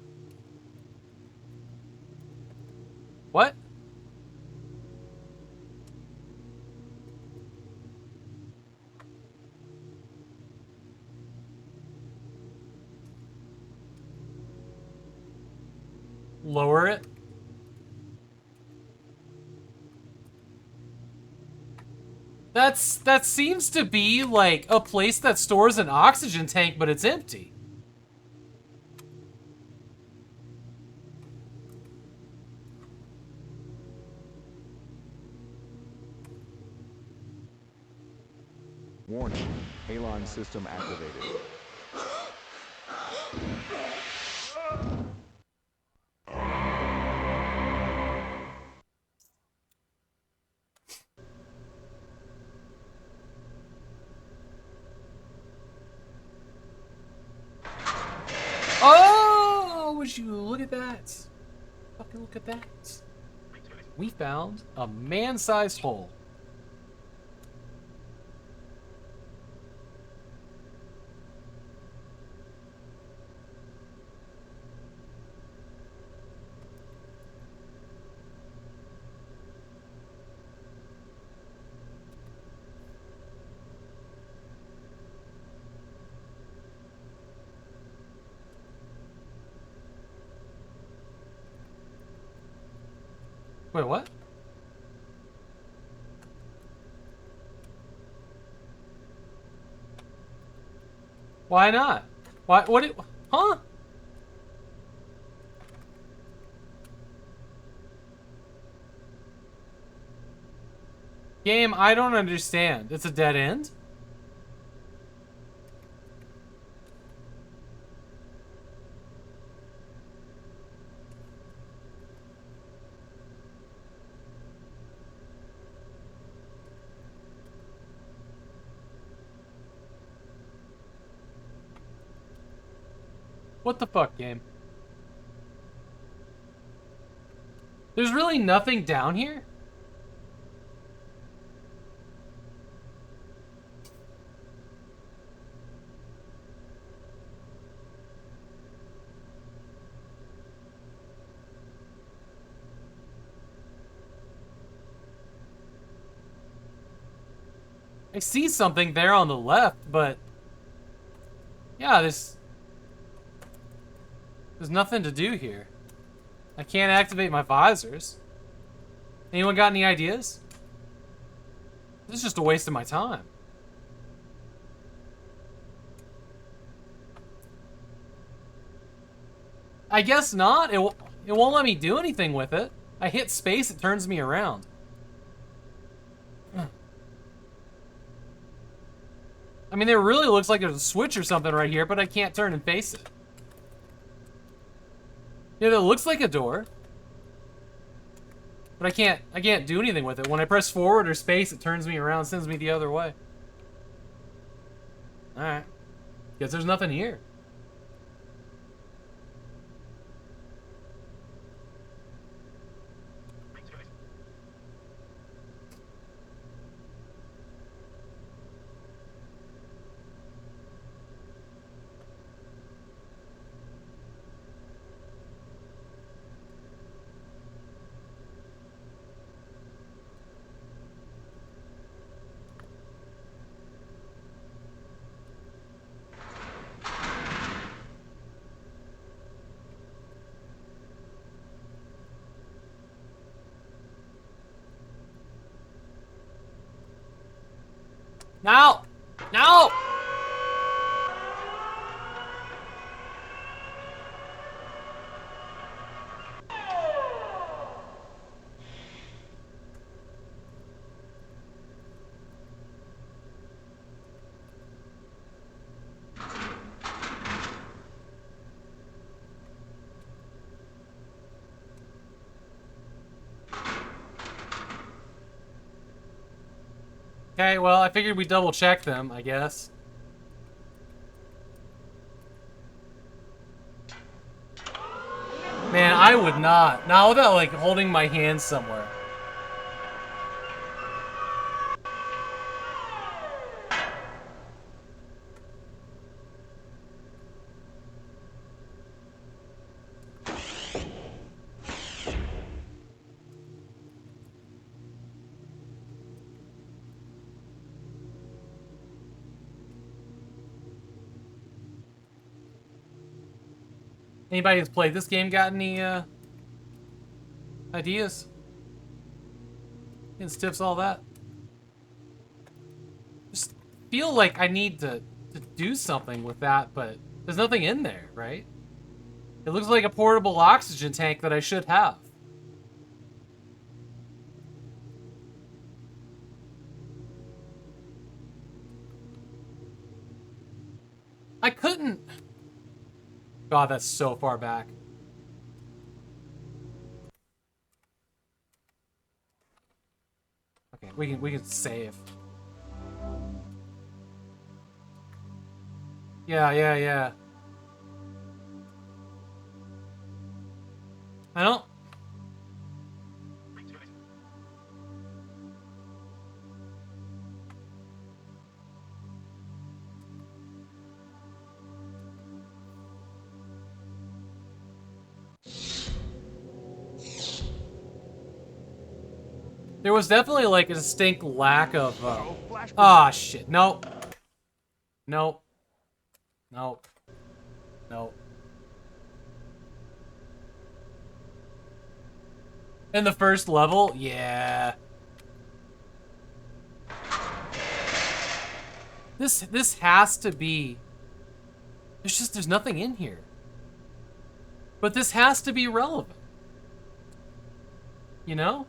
What? Lower it. That seems to be like a place that stores an oxygen tank, but it's empty. Warning, Halon system activated. Oh, would you look at that? Fucking look at that. We found a man-sized hole. Wait, what? Why not? Why? What? Huh? Game, I don't understand. It's a dead end? What the fuck, game? There's really nothing down here? I see something there on the left, but... yeah, there's nothing to do here. I can't activate my visors. Anyone got any ideas? This is just a waste of my time. I guess not. It won't let me do anything with it. I hit space, it turns me around. I mean, there really looks like there's a switch or something right here, but I can't turn and face it. Yeah, that looks like a door. But I can't do anything with it. When I press forward or space, it turns me around, sends me the other way. Alright. Guess there's nothing here. No! No! Okay, well, I figured we'd double check them, I guess. Man, I would not. Not without, like, holding my hand somewhere. Anybody who's played this game got any ideas? And stiffs all that? Just feel like I need to do something with that, but there's nothing in there, right? It looks like a portable oxygen tank that I should have. I couldn't. God, that's so far back. Okay, we can save. Yeah. I don't. There was definitely like a distinct lack of. Ah, shit. Nope. Nope. Nope. Nope. In the first level? Yeah. This has to be. There's nothing in here. But this has to be relevant. You know?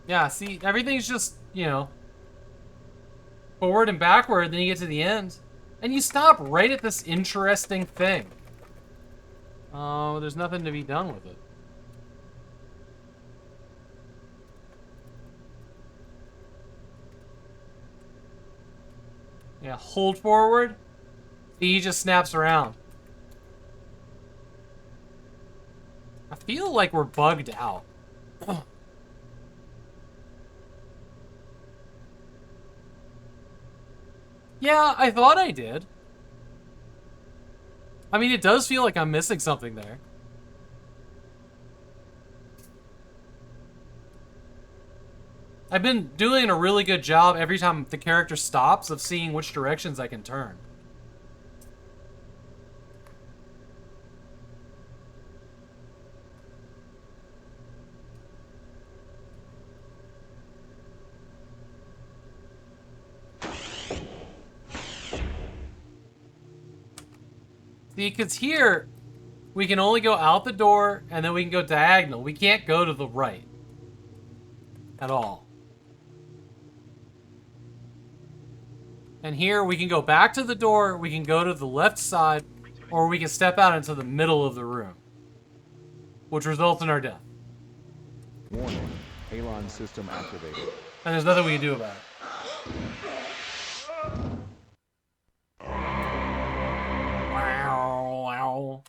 Yeah, see, everything's just, you know, forward and backward, then you get to the end. And you stop right at this interesting thing. Oh, there's nothing to be done with it. Yeah, hold forward. He just snaps around. I feel like we're bugged out. Yeah, I thought I did. I mean, it does feel like I'm missing something there. I've been doing a really good job every time the character stops of seeing which directions I can turn. See, because here, we can only go out the door, and then we can go diagonal. We can't go to the right. At all. And here, we can go back to the door, we can go to the left side, or we can step out into the middle of the room. Which results in our death. Warning. Halon system activated. And there's nothing we can do about it. Wow.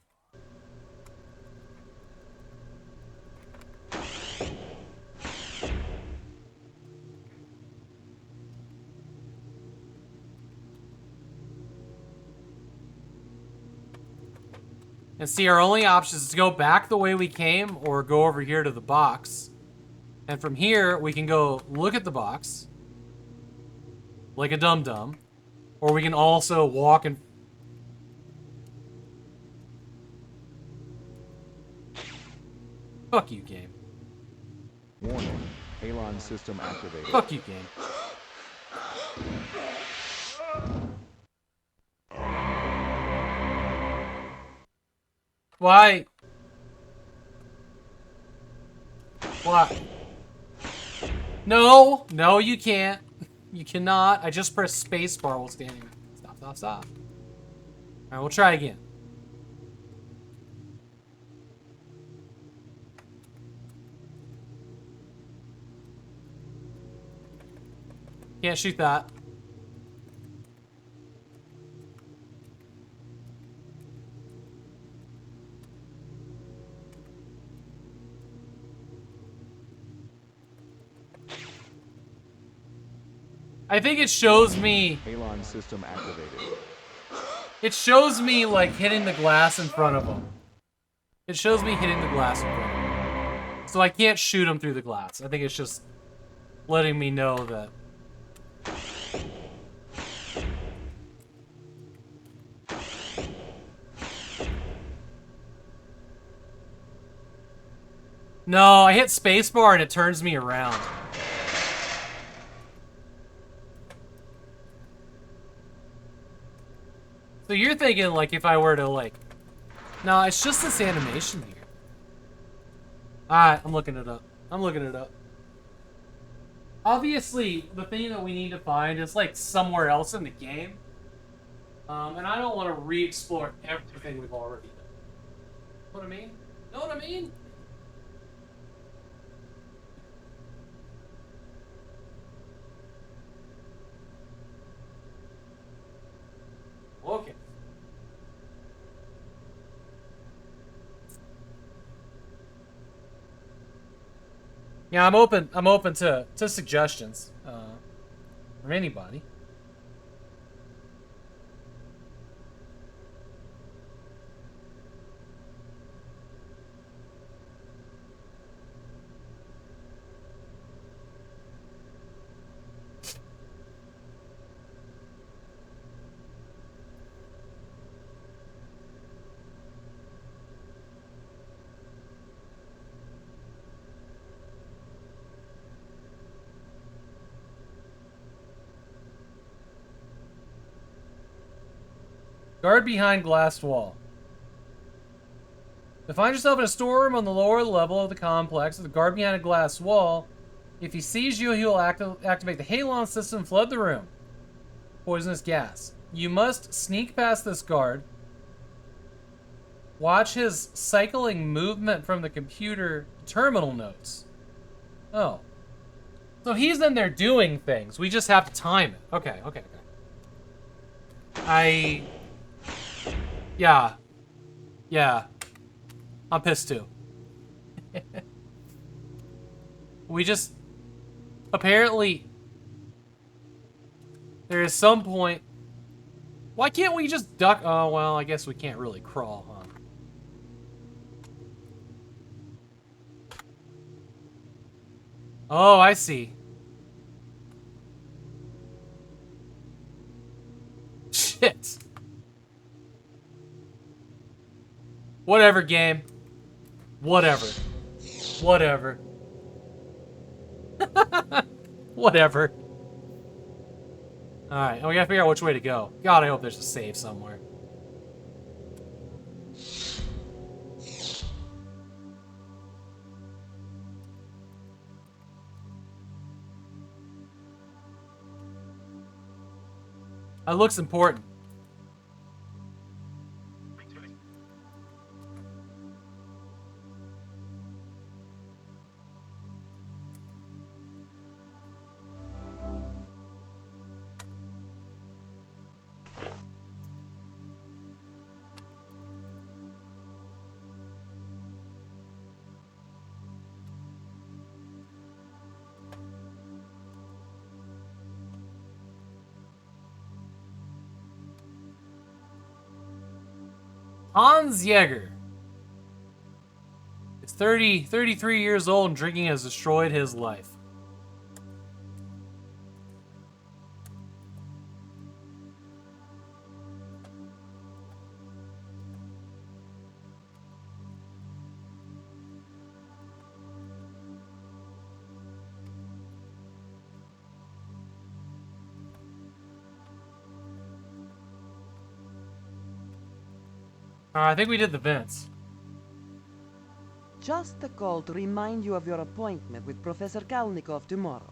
And see, our only option is to go back the way we came or go over here to the box. And from here, we can go look at the box. Like a dum-dum. Or we can also walk and... Fuck you, game. Warning. Halon system activated. Fuck you, game. Why? Why? No! No, you can't. You cannot. I just pressed spacebar while standing. Stop. Alright, we'll try again. Can't shoot that. I think it shows me... Halon system activated. It shows me, like, hitting the glass in front of him. It shows me hitting the glass in front of him. So I can't shoot him through the glass. I think it's just letting me know that... No, I hit spacebar and it turns me around. So you're thinking, like, if I were to, like... No, it's just this animation here. Alright, I'm looking it up. Obviously, the thing that we need to find is, like, somewhere else in the game. And I don't want to re-explore everything we've already done. Know what I mean? Know what I mean? Okay. Yeah, I'm open to suggestions from anybody. Guard behind glass wall. To find yourself in a storeroom on the lower level of the complex with a guard behind a glass wall. If he sees you, he will activate the halon system and flood the room. Poisonous gas. You must sneak past this guard. Watch his cycling movement from the computer terminal notes. Oh. So he's in there doing things. We just have to time it. Okay. Yeah. I'm pissed too. We just... Apparently... There is some point... Why can't we just duck... Oh, well, I guess we can't really crawl, huh? Oh, I see. Shit. Whatever, game. Whatever. Whatever. Whatever. Alright, and we gotta figure out which way to go. God, I hope there's a save somewhere. That looks important. Hans Jäger is 33 years old and drinking has destroyed his life. I think we did the vents. Just a call to remind you of your appointment with Professor Kalnikov tomorrow.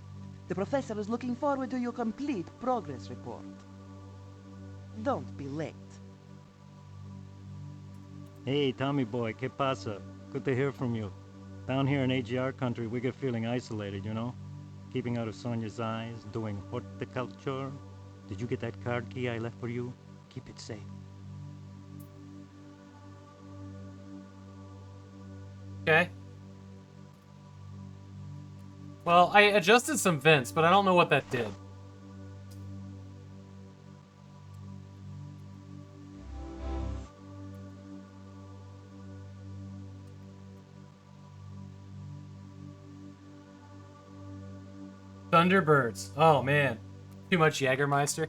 The professor is looking forward to your complete progress report. Don't be late. Hey, Tommy boy, ¿qué pasa? Good to hear from you. Down here in AGR country, we get feeling isolated, you know? Keeping out of Sonia's eyes, doing horticulture. Did you get that card key I left for you? Keep it safe. Okay. Well, I adjusted some vents, but I don't know what that did. Thunderbirds. Oh, man. Too much Jägermeister.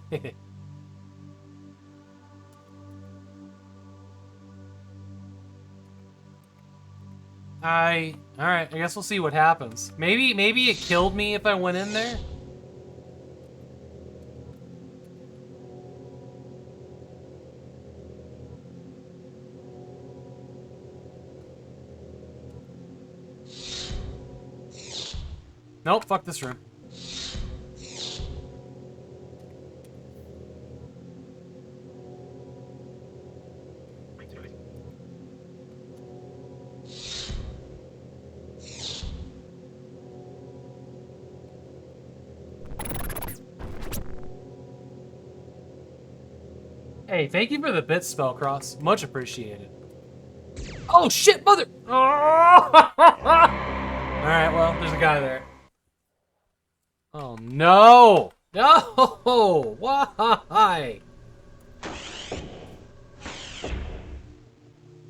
Alright, I guess we'll see what happens. Maybe it killed me if I went in there? Nope, fuck this room. Hey, thank you for the bit, Spellcross. Much appreciated. Oh shit, mother! Oh! Alright, well, there's a guy there. Oh no! No! Why?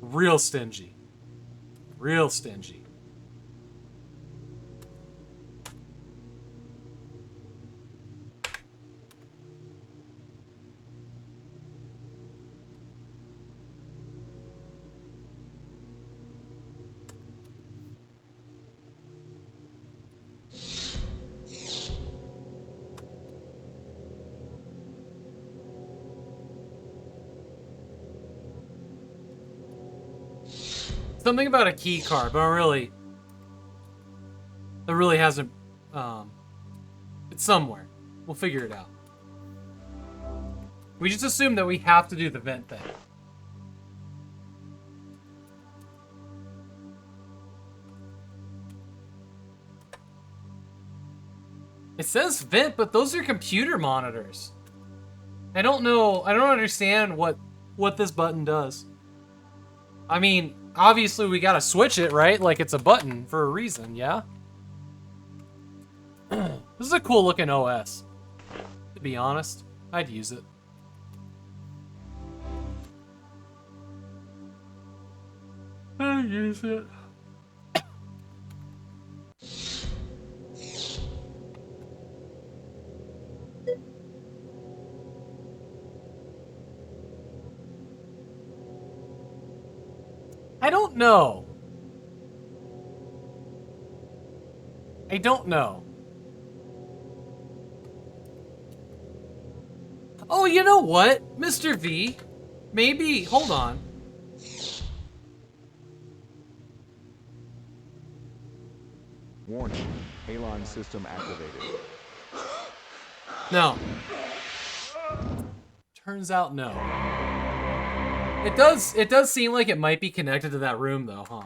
Real stingy. Real stingy. Something about a key card, but it really hasn't, it's somewhere. We'll figure it out. We just assume that we have to do the vent thing. It says vent, but those are computer monitors. I don't know, I don't understand what this button does. I mean, obviously we gotta switch it, right? Like it's a button for a reason, yeah? This is a cool looking OS. To be honest, I'd use it. I'd use it. I don't know. I don't know. Oh, you know what? Mr. V, maybe, hold on. Warning, Halon system activated. No. Turns out no. It does seem like it might be connected to that room though, huh?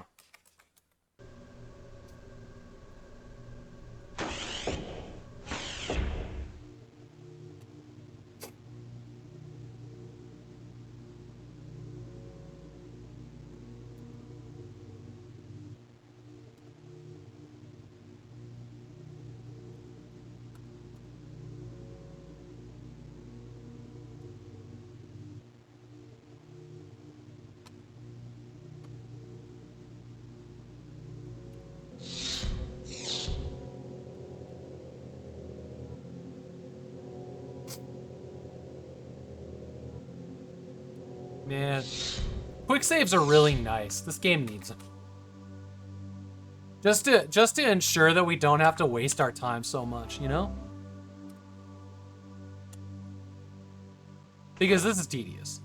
Man, quick saves are really nice. This game needs them. Just to ensure that we don't have to waste our time so much, you know? Because this is tedious.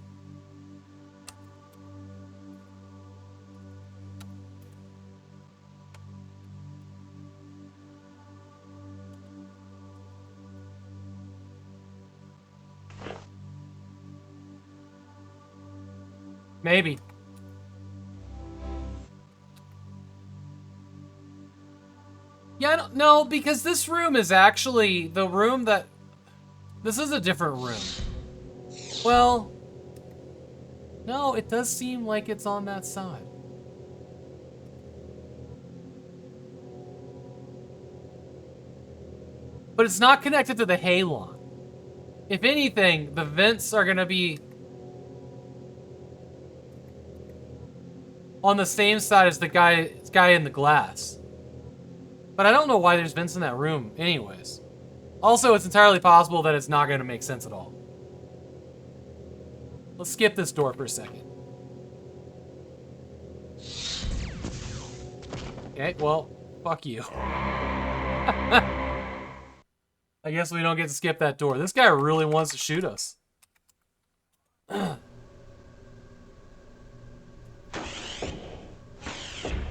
Maybe. Yeah, I don't know, because this room is actually the room that... This is a different room. Well... No, it does seem like it's on that side. But it's not connected to the Halon. If anything, the vents are gonna be... on the same side as the guy in the glass. But I don't know why there's vents in that room anyways. Also, it's entirely possible that it's not going to make sense at all. Let's skip this door for a second. Okay, well, fuck you. I guess we don't get to skip that door. This guy really wants to shoot us.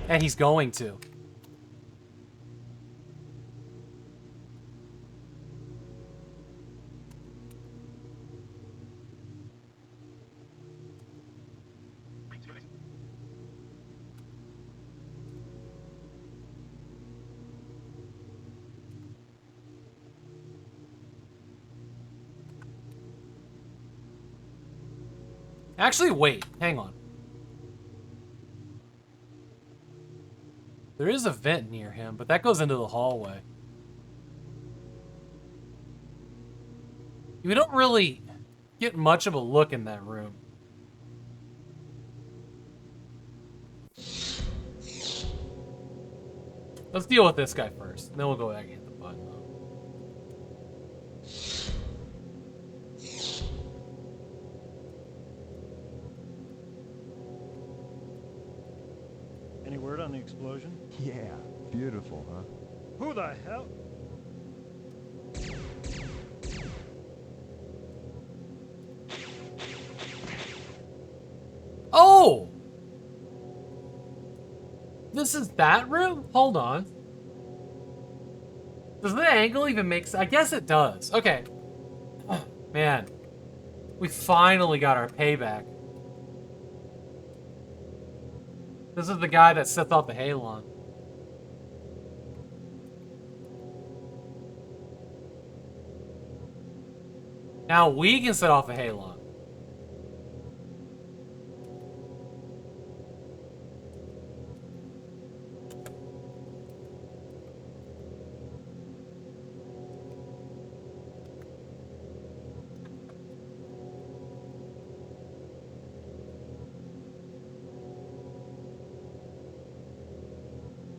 And he's going to. Actually, wait. Hang on. There is a vent near him, but that goes into the hallway. We don't really get much of a look in that room. Let's deal with this guy first, and then we'll go back and hit the button. Any word on the explosion? Yeah, beautiful, huh? Who the hell? Oh! This is that room? Hold on. Does the angle even make sense? I guess it does. Okay. Oh, man. We finally got our payback. This is the guy that sets off the halon. Now we can set off a halon.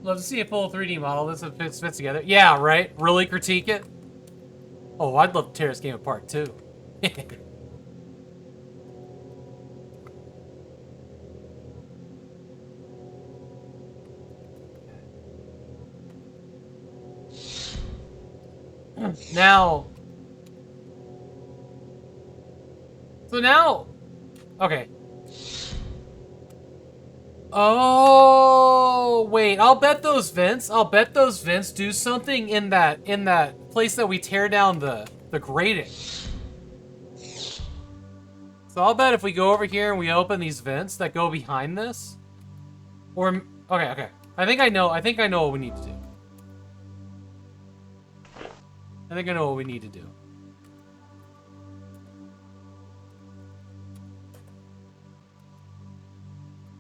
Love to see a full 3D model. This fits together. Yeah, right? Really critique it? Oh, I'd love to tear this game apart, too. Now... So now... Okay. Oh, wait. I'll bet those vents do something in that place that we tear down the grating. So I'll bet if we go over here and we open these vents that go behind this, or okay. I think I know what we need to do. I think I know what we need to do.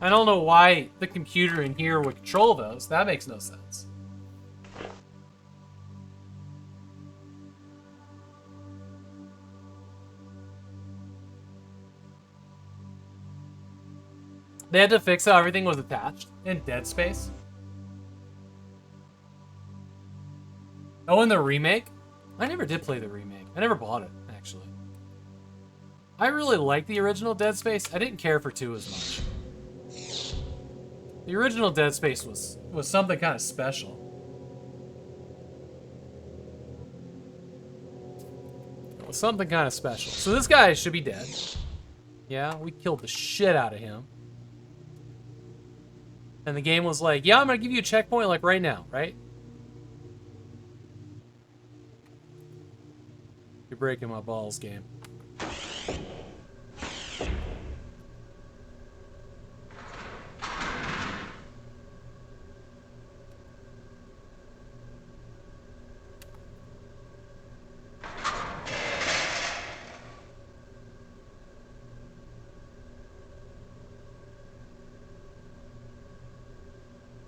I don't know why the computer in here would control those. That makes no sense. They had to fix how everything was attached in Dead Space. Oh, in the remake? I never did play the remake. I never bought it, actually. I really liked the original Dead Space. I didn't care for 2 as much. The original Dead Space was something kind of special. It was something kind of special. So this guy should be dead. Yeah, we killed the shit out of him. And the game was like, yeah, I'm gonna give you a checkpoint like right now, right? You're breaking my balls, game.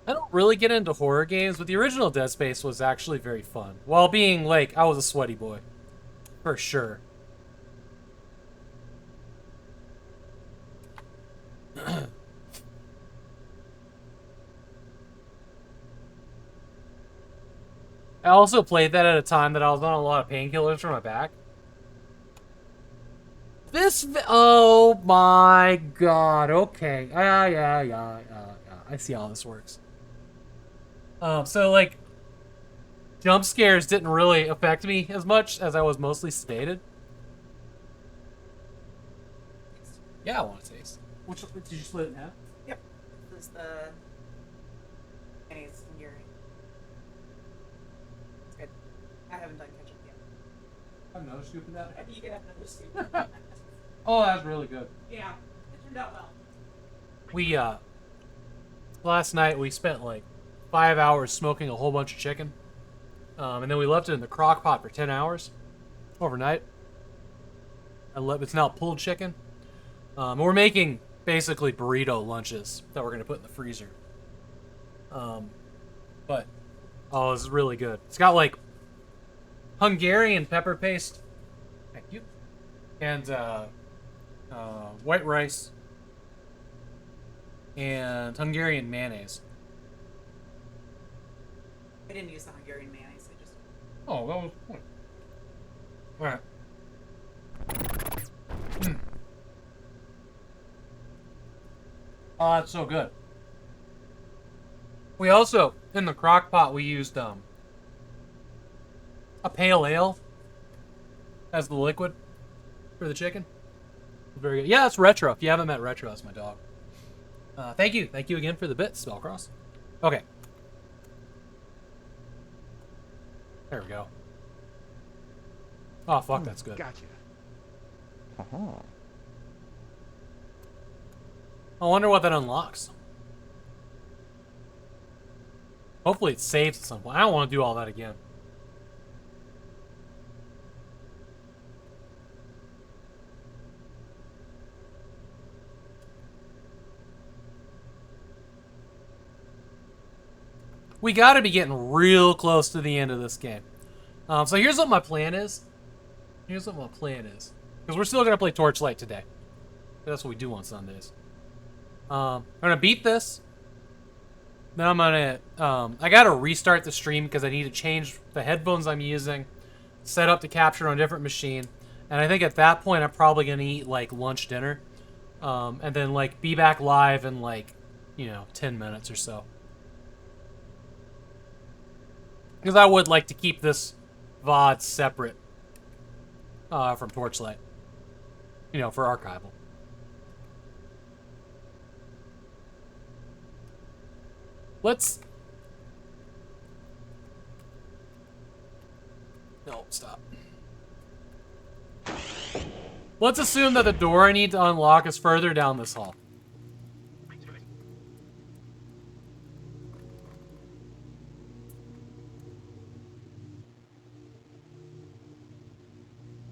I don't really get into horror games, but the original Dead Space was actually very fun. While being, like, I was a sweaty boy. For sure. I also played that at a time that I was on a lot of painkillers for my back. Oh my god, okay. Yeah. I see how this works. So, like, jump scares didn't really affect me as much as I was mostly sedated. Yeah, I want to taste. Which did you split it in half? Yep. This is the mayonnaise and your. It's good. I haven't done ketchup yet. Have another scoop of that? You can have another scoop. Oh, that's really good. Yeah, it turned out well. We, last night we spent like 5 hours smoking a whole bunch of chicken. And then we left it in the crock pot for 10 hours overnight. It's now pulled chicken. We're making basically burrito lunches that we're gonna put in the freezer. But oh, this is really good. It's got like Hungarian pepper paste. Thank you. And white rice and Hungarian mayonnaise. I didn't use the Hungarian mayonnaise. I just. Oh, that was point. All right. Oh, that's so good. We also, in the crock pot, we used a pale ale as the liquid for the chicken. Very good. Yeah, it's Retro. If you haven't met Retro, that's my dog. Thank you. Thank you again for the bits, Spellcross. Okay. There we go. Oh, fuck, that's good. Gotcha. Uh-huh. I wonder what that unlocks. Hopefully it saves at some point. I don't want to do all that again. We gotta be getting real close to the end of this game. So here's what my plan is. Because we're still gonna play Torchlight today. That's what we do on Sundays. I'm gonna beat this. Then I'm gonna, I gotta restart the stream because I need to change the headphones I'm using, set up to capture on a different machine, and I think at that point I'm probably gonna eat like lunch, dinner, and then like be back live in like, 10 minutes or so. Because I would like to keep this VOD separate from Torchlight, for archival. No, stop. Let's assume that the door I need to unlock is further down this hall.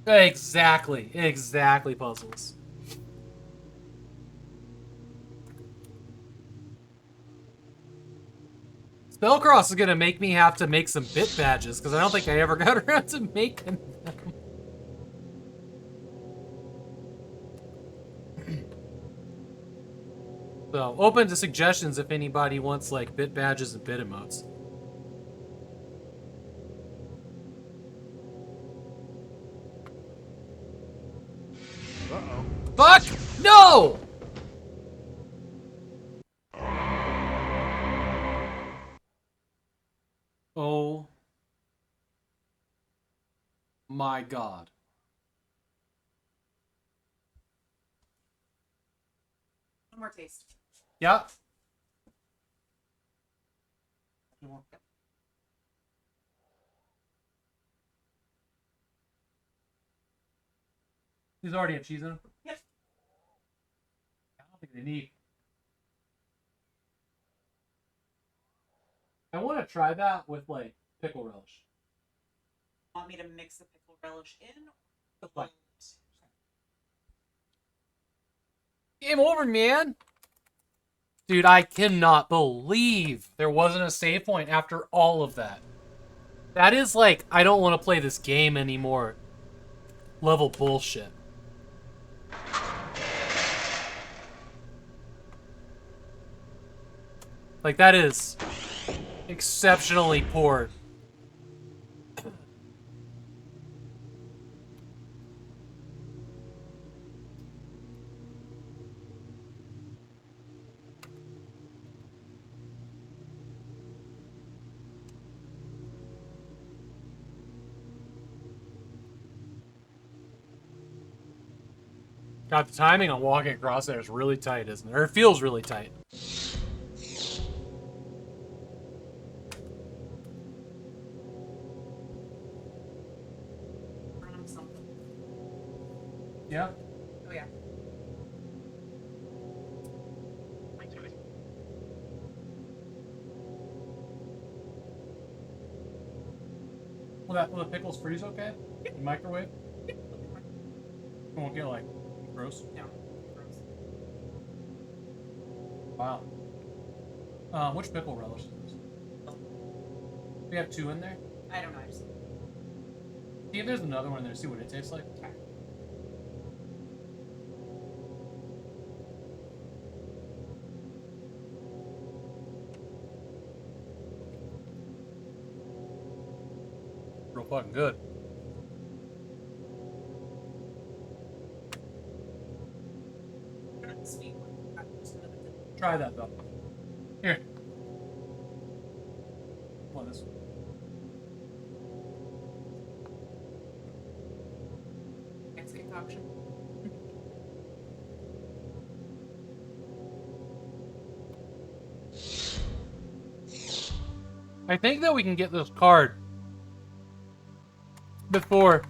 Exactly, puzzles. Spellcross is gonna make me have to make some bit badges, because I don't think I ever got around to making them. So, open to suggestions if anybody wants, like, bit badges and bit emotes. Uh-oh. Fuck! No! Oh my god. One more taste. Yeah. These already have cheese in them? Yep. I don't think they need. I want to try that with, like, pickle relish. Want me to mix the pickle relish in? Like, game over, man. Dude, I cannot believe there wasn't a save point after all of that. That is like, I don't want to play this game anymore level bullshit. Like, that is exceptionally poor. God, the timing on walking across there is really tight, isn't it? Or it feels really tight. Something. Yeah. Oh yeah. Will the pickles freeze okay? In microwave? It won't get like gross. No. Gross. Wow. Which pickle relish is this? We have 2 in there? I don't know. I just. See if there's another one in there, see what it tastes like. Real fucking good. Sweet one. Just another dip. Try that though. Here. What this? Next concoction. I think that we can get this card before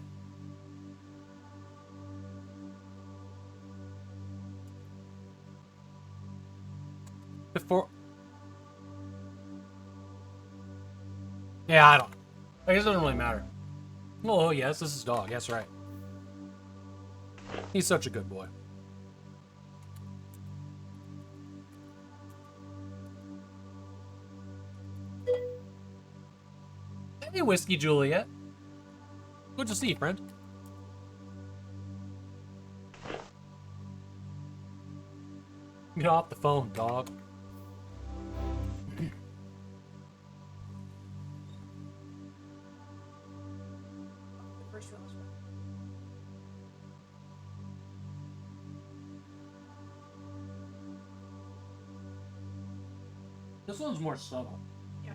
yeah, I don't know. I guess it doesn't really matter. Oh yes, this is dog. That's right. He's such a good boy. Hey, Whiskey Juliet. Good to see you, friend. Get off the phone, dog. The first relish. This one's more subtle. Yeah.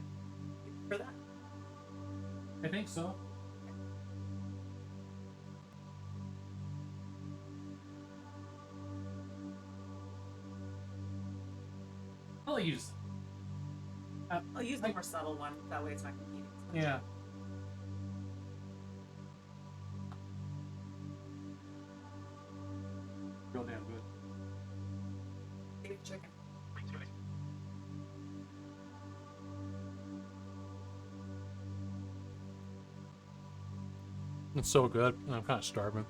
For that. I think so. I'll use. I'll use the more subtle one. That way it's not competing. So much. Yeah. Real damn good. Maybe chicken. It's so good. I'm kind of starving.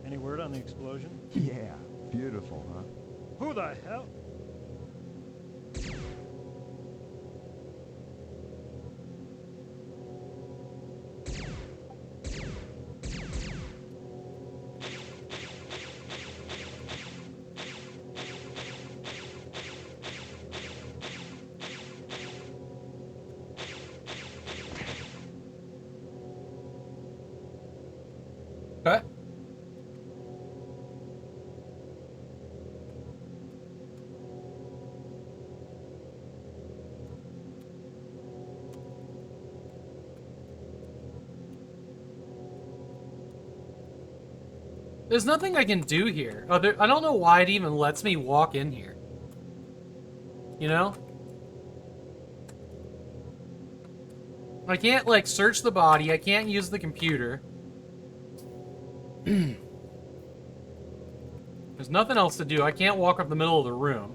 Any word on the explosion? Yeah, beautiful, huh? Who the hell? Okay. There's nothing I can do here. Oh, I don't know why it even lets me walk in here. You know? I can't, like, search the body. I can't use the computer. There's nothing else to do. I can't walk up the middle of the room.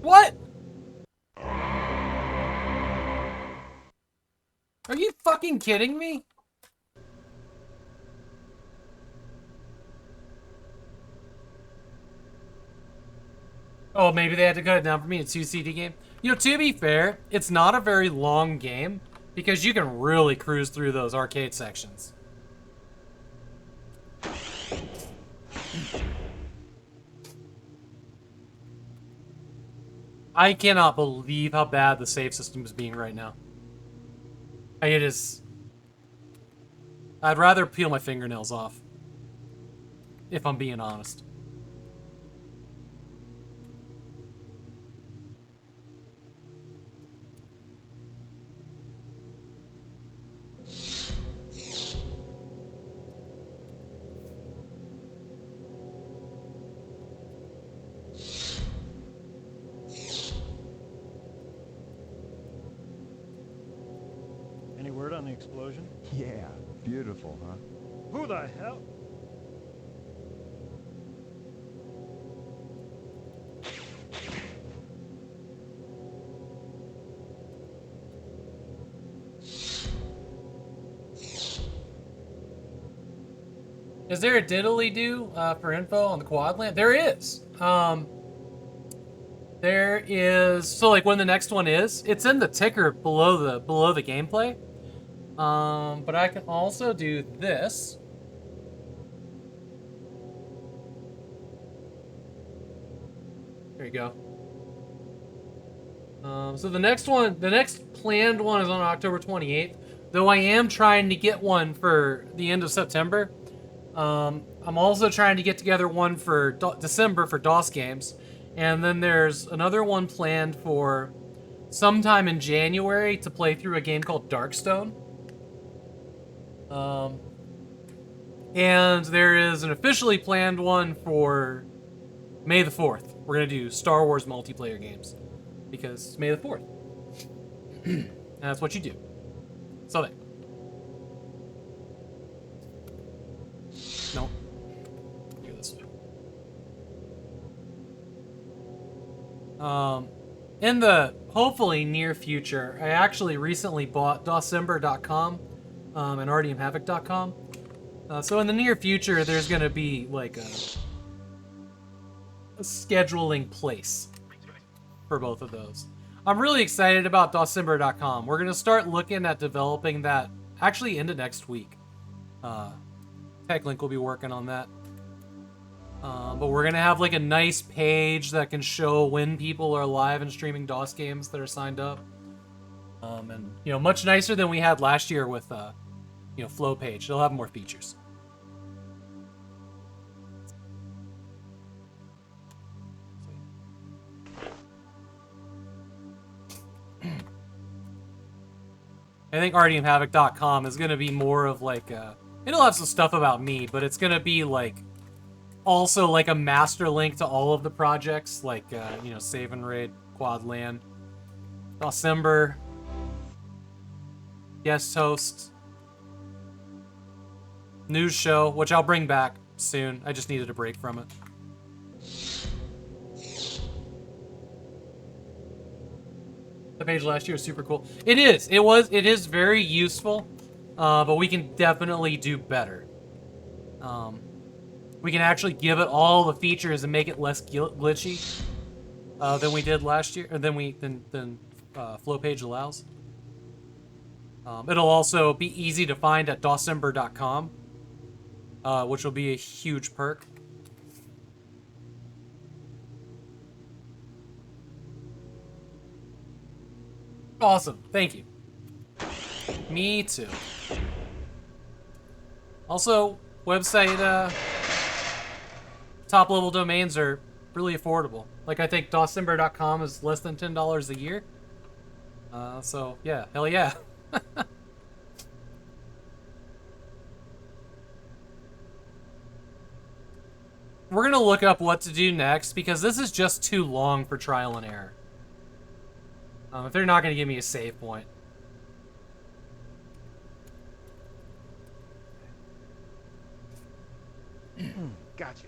What? Are you fucking kidding me? Oh, maybe they had to cut it down for me. It's a 2 CD game. You know, to be fair, it's not a very long game because you can really cruise through those arcade sections. I cannot believe how bad the save system is being right now. It is... I'd rather peel my fingernails off. If I'm being honest. Any word on the explosion? Yeah, beautiful, huh? Who the hell? Is there a diddly-do for info on the Quadland? There is. There is. So like when the next one is, it's in the ticker below the gameplay. But I can also do this. There you go. So the next planned one is on October 28th. Though I am trying to get one for the end of September. I'm also trying to get together one for December for DOS games. And then there's another one planned for sometime in January to play through a game called Darkstone. And there is an officially planned one for May the 4th. We're going to do Star Wars multiplayer games. Because it's May the 4th. And that's what you do. So there. No. Go this way. In the hopefully near future, I actually recently bought December.com and ArtyomHavok.com. So in the near future, there's going to be like a scheduling place for both of those. I'm really excited about December.com. We're going to start looking at developing that actually into next week. TechLink will be working on that. But we're going to have like a nice page that can show when people are live and streaming DOS games that are signed up. And, you know, much nicer than we had last year with, you know, Flow page. They'll have more features. I think ArtyomHavok.com is going to be more of like it'll have some stuff about me, but it's going to be like also like a master link to all of the projects, like you know, Save and Raid, Quadland, December, guest host, news show, which I'll bring back soon. I just needed a break from it. The page last year was super cool. It is. It is very useful, but we can definitely do better. We can actually give it all the features and make it less glitchy than we did last year, or than Flow page allows. It'll also be easy to find at December.com, which will be a huge perk. Awesome. Thank you. Me too. Also, website top level domains are really affordable. Like I think December.com is less than $10 a year. So yeah, hell yeah. We're gonna look up what to do next because this is just too long for trial and error. If they're not going to give me a save point. Gotcha.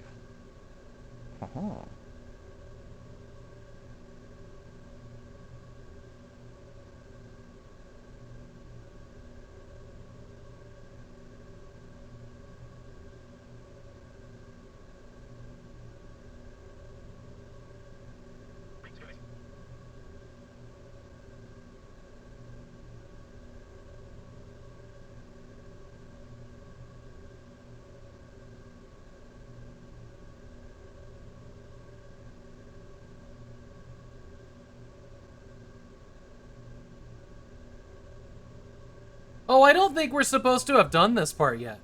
Uh-huh. Oh, I don't think we're supposed to have done this part yet.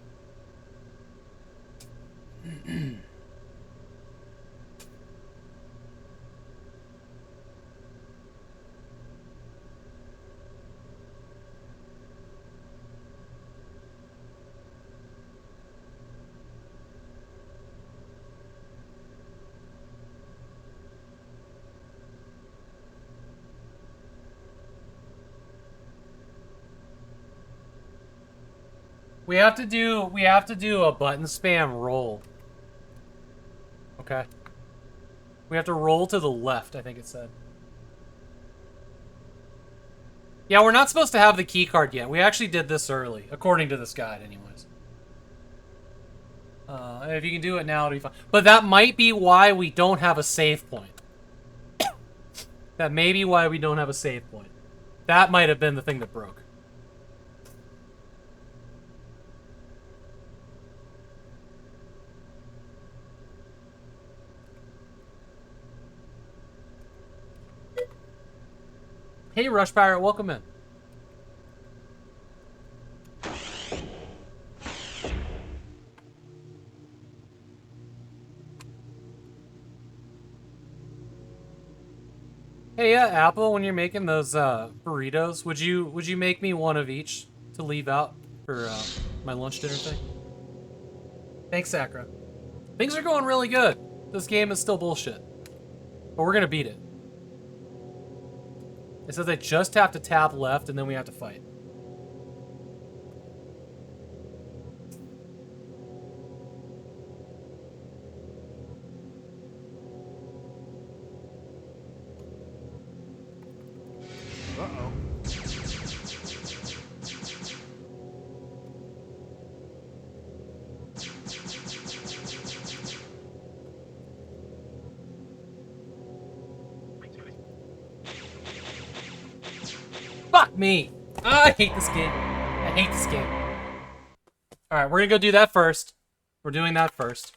We have to do a button spam roll. Okay. We have to roll to the left, I think it said. Yeah, we're not supposed to have the key card yet. We actually did this early, according to this guide anyways. If you can do it now, it'll be fine. But that might be why we don't have a save point. That may be why we don't have a save point. That might have been the thing that broke. Hey, Rush Pirate, welcome in. Hey, Apple, when you're making those burritos, would you make me one of each to leave out for my lunch dinner thing? Thanks, Sakura. Things are going really good. This game is still bullshit, but we're gonna beat it. It says I just have to tap left and then we have to fight. Uh-oh. Fuck me! I hate this game. I hate this game. Alright, we're gonna go do that first. We're doing that first.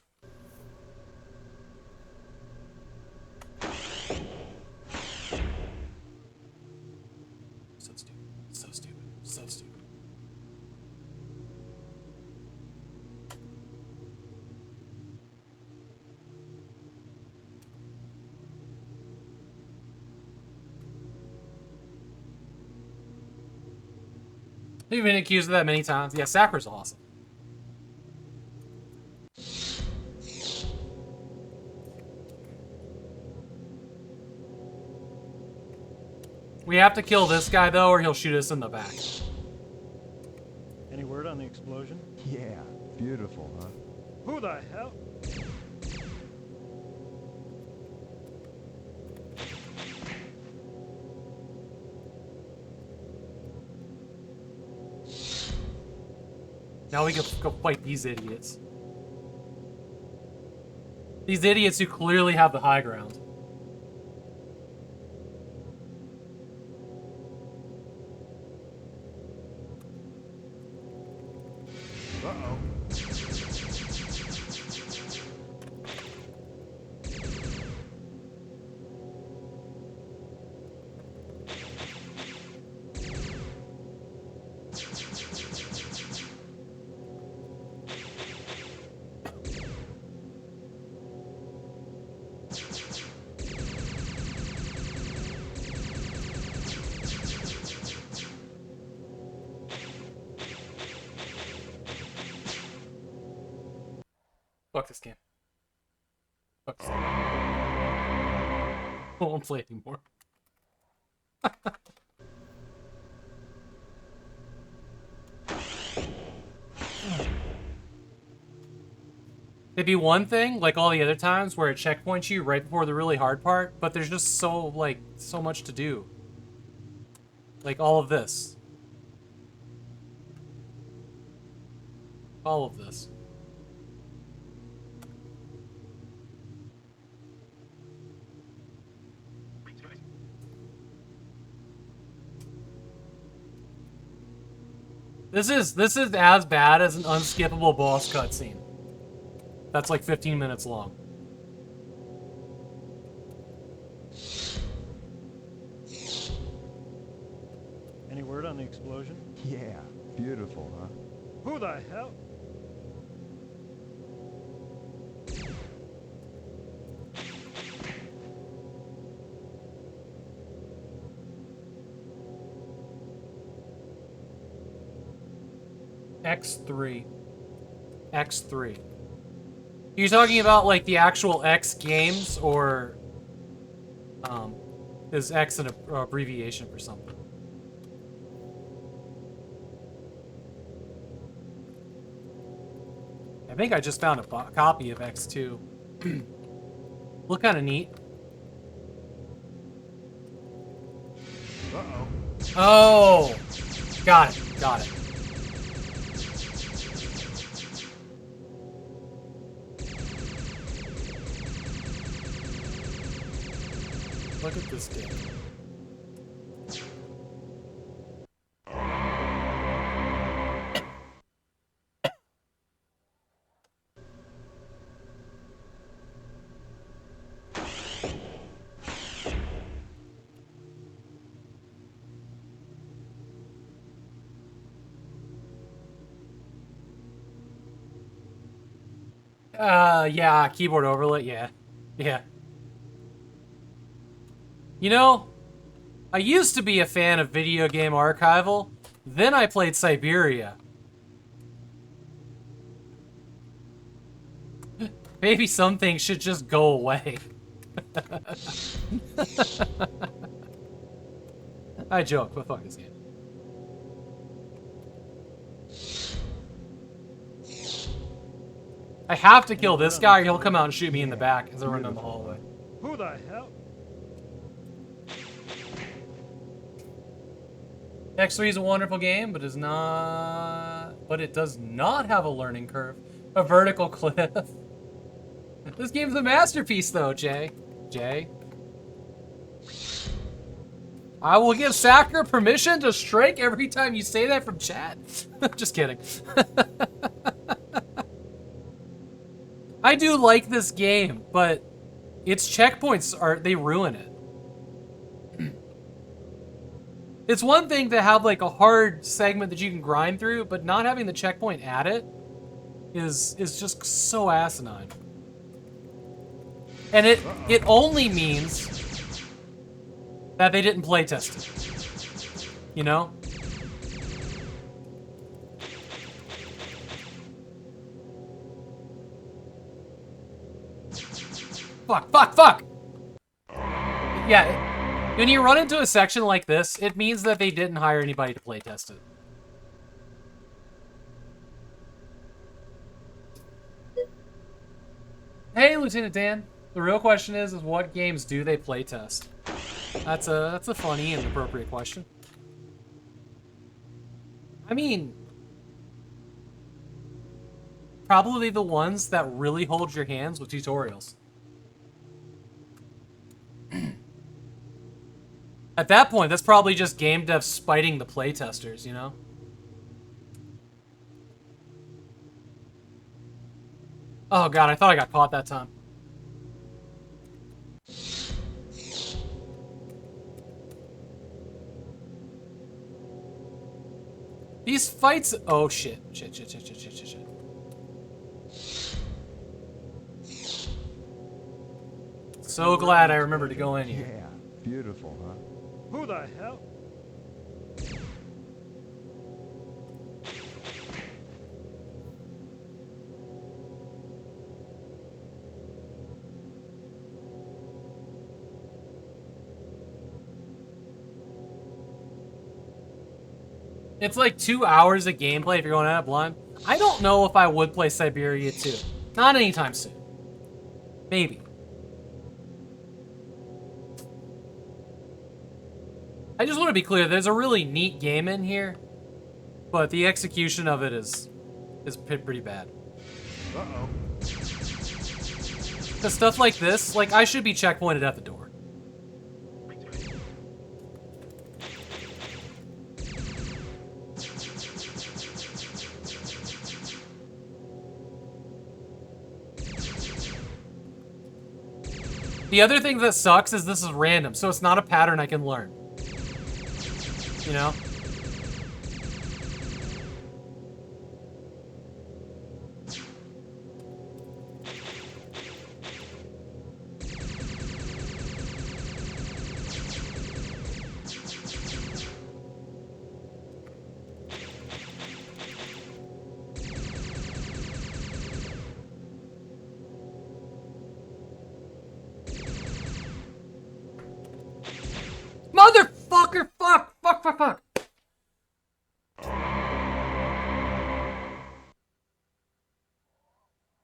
So stupid. So stupid. So stupid. You've been accused of that many times. Yeah, Sakura's awesome. We have to kill this guy, though, or he'll shoot us in the back. Any word on the explosion? Yeah, beautiful, huh? Who the hell? Now we can go fight these idiots. These idiots who clearly have the high ground. Uh-oh. Fuck this game. Fuck this game. I won't play anymore. It'd be one thing, like all the other times, where it checkpoints you right before the really hard part, but there's just so much to do. Like all of this. All of this. This is as bad as an unskippable boss cutscene. That's like 15 minutes long. Any word on the explosion? Yeah, Beautiful, huh? Who the hell? X3. X3. You're talking about like the actual X games, or is X an abbreviation for something? I think I just found a copy of X2. Look kind of neat. Uh-oh. Oh! Got it. Got it. Look at this game. Yeah, keyboard overlay, yeah. Yeah. You know, I used to be a fan of video game archival, then I played Cyberia. Maybe some things should just go away. I joke, but fuck this game. I have to kill this guy or he'll come out and shoot me in the back as I run down the hallway. Who the hell? X3 is a wonderful game, but it does not have a learning curve. A vertical cliff. This game's a masterpiece though, Jay. I will give Sacker permission to strike every time you say that from chat. Just kidding. I do like this game, but its checkpoints they ruin it. It's one thing to have like a hard segment that you can grind through, but not having the checkpoint at it is just so asinine. And it only means that they didn't play test it. You know? Fuck! Yeah, when you run into a section like this, it means that they didn't hire anybody to play test it. Hey, Lieutenant Dan. The real question is what games do they play test? That's a funny and appropriate question. I mean, probably the ones that really hold your hands with tutorials. At that point, that's probably just game devs spiting the playtesters, you know? Oh god, I thought I got caught that time. These fights... Oh shit. Shit. So glad I remembered to go in here. Yeah, beautiful, huh? Who the hell? It's like 2 hours of gameplay if you're going at it blind. I don't know if I would play Cyberia 2. Not anytime soon. Maybe. I just want to be clear, there's a really neat game in here, but the execution of it is pretty bad. Uh-oh. Because stuff like this, like, I should be checkpointed at the door. The other thing that sucks is this is random, so it's not a pattern I can learn. You know?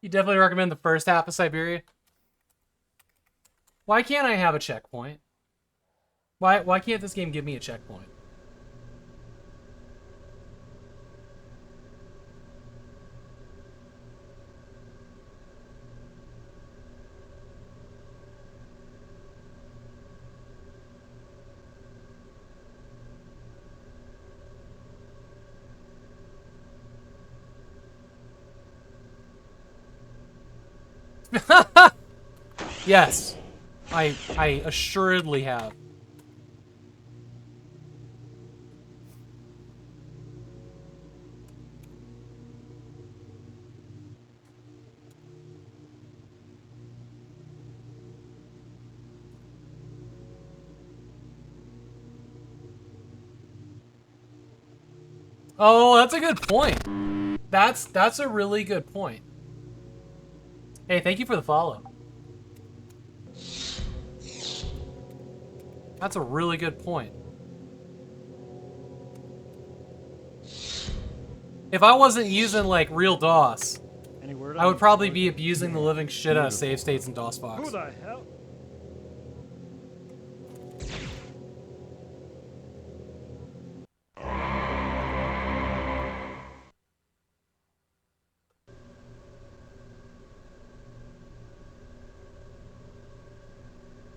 You definitely recommend the first half of Cyberia? Why can't I have a checkpoint? Why can't this game give me a checkpoint? Yes, I assuredly have. Oh, that's a good point. That's a really good point. Hey, thank you for the follow. That's a really good point. If I wasn't using like real DOS, I would probably be abusing the living shit out of save states in DOSBox. Who the hell?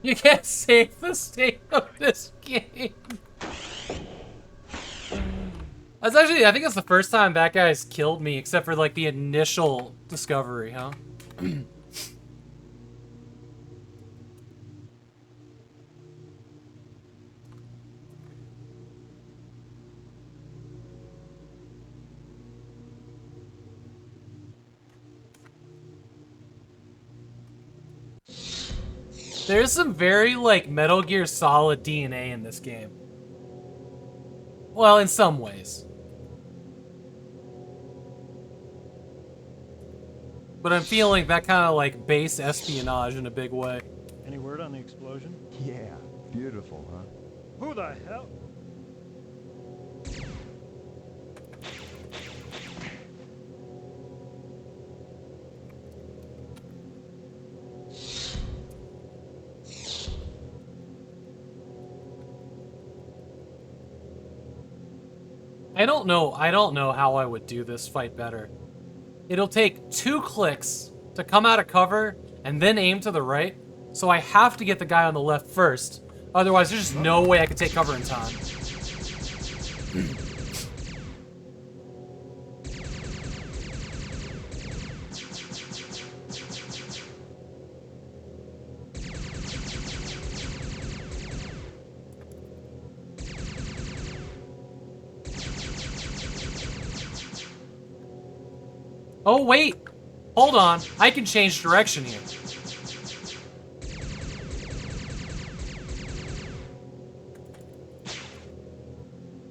You can't save the state of this game. That's actually, I think that's the first time that guy's killed me, except for like the initial discovery, huh? There's some very, like, Metal Gear Solid DNA in this game. Well, in some ways. But I'm feeling that kind of, like, base espionage in a big way. Any word on the explosion? Yeah, beautiful, huh? Who the hell? I don't know how I would do this fight better. It'll take 2 clicks to come out of cover and then aim to the right, so I have to get the guy on the left first. Otherwise, there's just no way I could take cover in time. Oh, wait! Hold on. I can change direction here.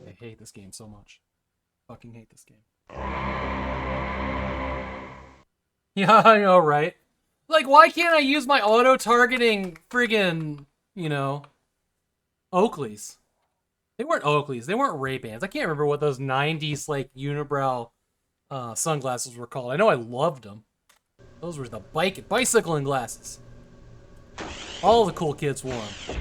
I hate this game so much. Fucking hate this game. Yeah, I know, right? Like, why can't I use my auto-targeting friggin', you know, Oakleys? They weren't Oakleys. They weren't Ray-Bans. I can't remember what those 90s, like, unibrow sunglasses were called. I know I loved them. Those were the bicycling glasses. All the cool kids wore them.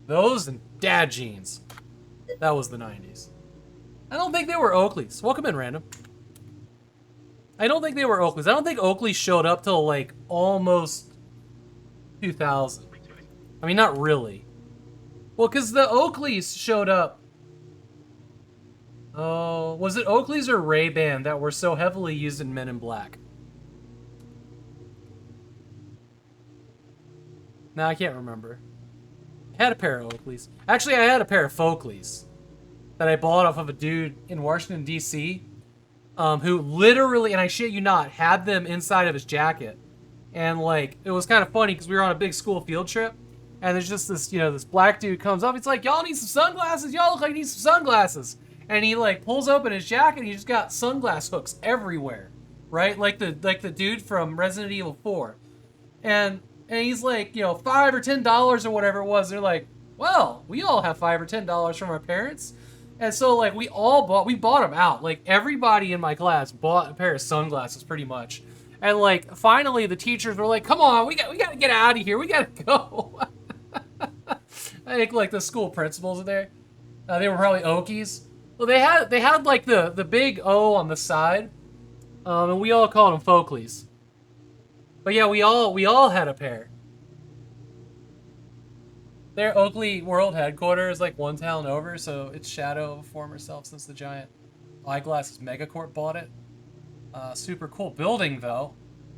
Those and dad jeans. That was the 90s. I don't think they were Oakleys. Welcome in, random. I don't think they were Oakleys. I don't think Oakley showed up till like almost 2000. I mean, not really. Well, because the Oakleys showed up. Oh, was it Oakleys or Ray-Ban that were so heavily used in Men in Black? No, I can't remember. I had a pair of Oakleys. Actually, I had a pair of Folkleys that I bought off of a dude in Washington, D.C. Who literally, and I shit you not, had them inside of his jacket. And, like, it was kind of funny because we were on a big school field trip. And there's just this, you know, this black dude comes up. He's like, y'all need some sunglasses? Y'all look like you need some sunglasses. And he, like, pulls open his jacket and he just got sunglass hooks everywhere. Right? Like the dude from Resident Evil 4. And he's like, you know, $5 or $10 or whatever it was. They're like, well, we all have $5 or $10 from our parents. And so, like, we bought them out. Like, everybody in my class bought a pair of sunglasses, pretty much. And, like, finally the teachers were like, come on, we gotta get out of here. We gotta go. I think, like, the school principals are there. They were probably Okies. Well, they had like, the big O on the side. And we all called them Folkleys. But yeah, we all had a pair. Their Oakley World headquarters, like, one town over, so it's shadow of a former self since the giant eyeglasses Megacorp bought it. Super cool building, though.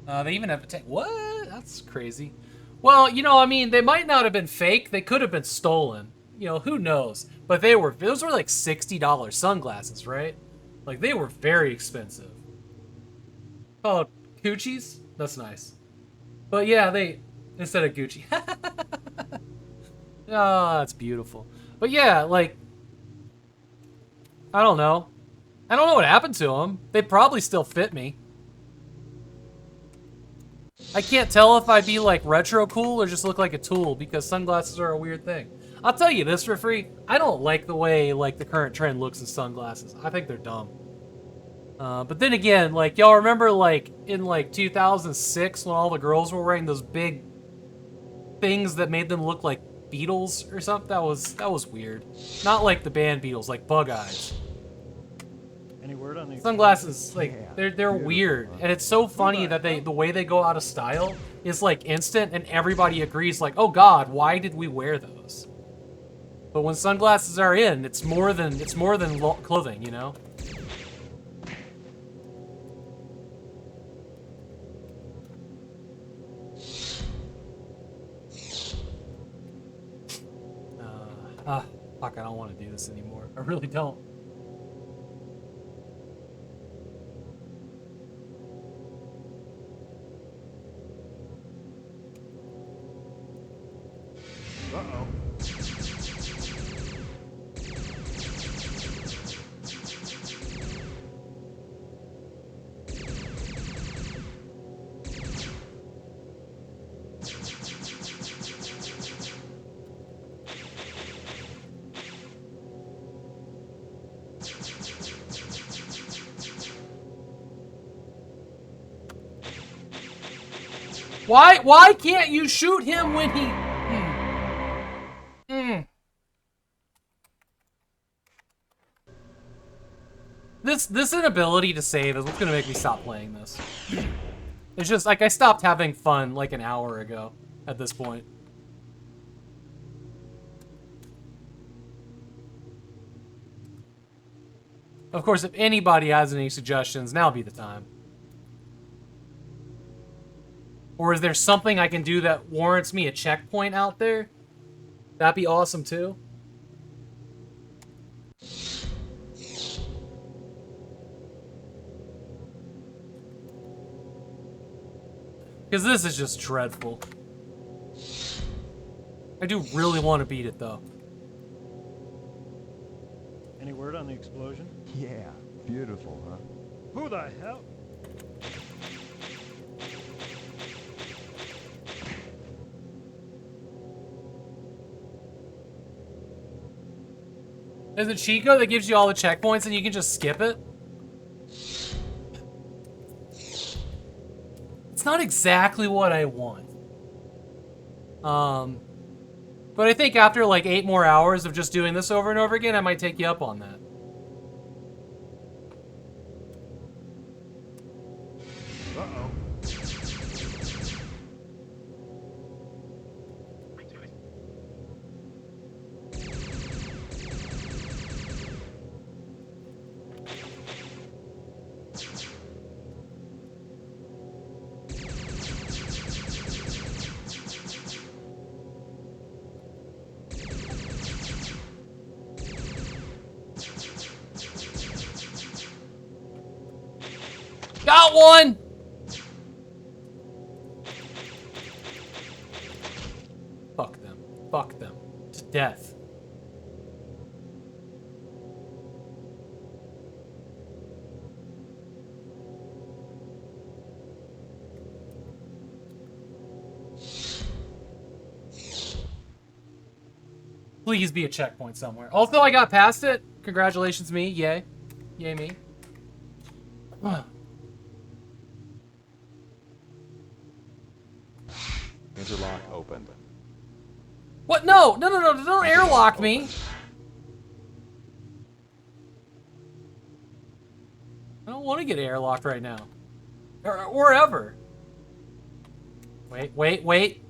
They even have a tank. What? That's crazy. Well, you know, I mean, they might not have been fake. They could have been stolen. You know, who knows? But those were like $60 sunglasses, right? Like, they were very expensive. Oh, Gucci's? That's nice. But yeah, instead of Gucci. Oh, that's beautiful. But yeah, like, I don't know. I don't know what happened to them. They probably still fit me. I can't tell if I'd be, like, retro cool or just look like a tool, because sunglasses are a weird thing. I'll tell you this for free. I don't like the way, like, the current trend looks in sunglasses. I think they're dumb. But then again, like, y'all remember, like, in, like, 2006 when all the girls were wearing those big things that made them look like Beatles or something? That was weird. Not like the band Beatles, like Bug Eyes. Any word on these sunglasses? Like, they're weird, and it's so funny that the way they go out of style is like instant, and everybody agrees like, oh God, why did we wear those? But when sunglasses are in, it's more than clothing, you know. Fuck, I don't want to do this anymore. I really don't. Uh-oh. Why can't you shoot him when he... This inability to save is what's gonna make me stop playing this. It's just, like, I stopped having fun, like, an hour ago at this point. Of course, if anybody has any suggestions, now'd be the time. Or is there something I can do that warrants me a checkpoint out there? That'd be awesome, too. Because this is just dreadful. I do really want to beat it, though. Any word on the explosion? Yeah, beautiful, huh? Who the hell? There's a cheat code that gives you all the checkpoints and you can just skip it. It's not exactly what I want. But I think after like 8 more hours of just doing this over and over again, I might take you up on that. Uh-oh. Got one! Fuck them. Fuck them. To death. Please be a checkpoint somewhere. Although I got past it, Congratulations, me. Yay. Yay, me. Interlock opened. What? No! No, no, no! Don't airlock me! I don't want to get airlocked right now. Or ever. Wait, wait, wait.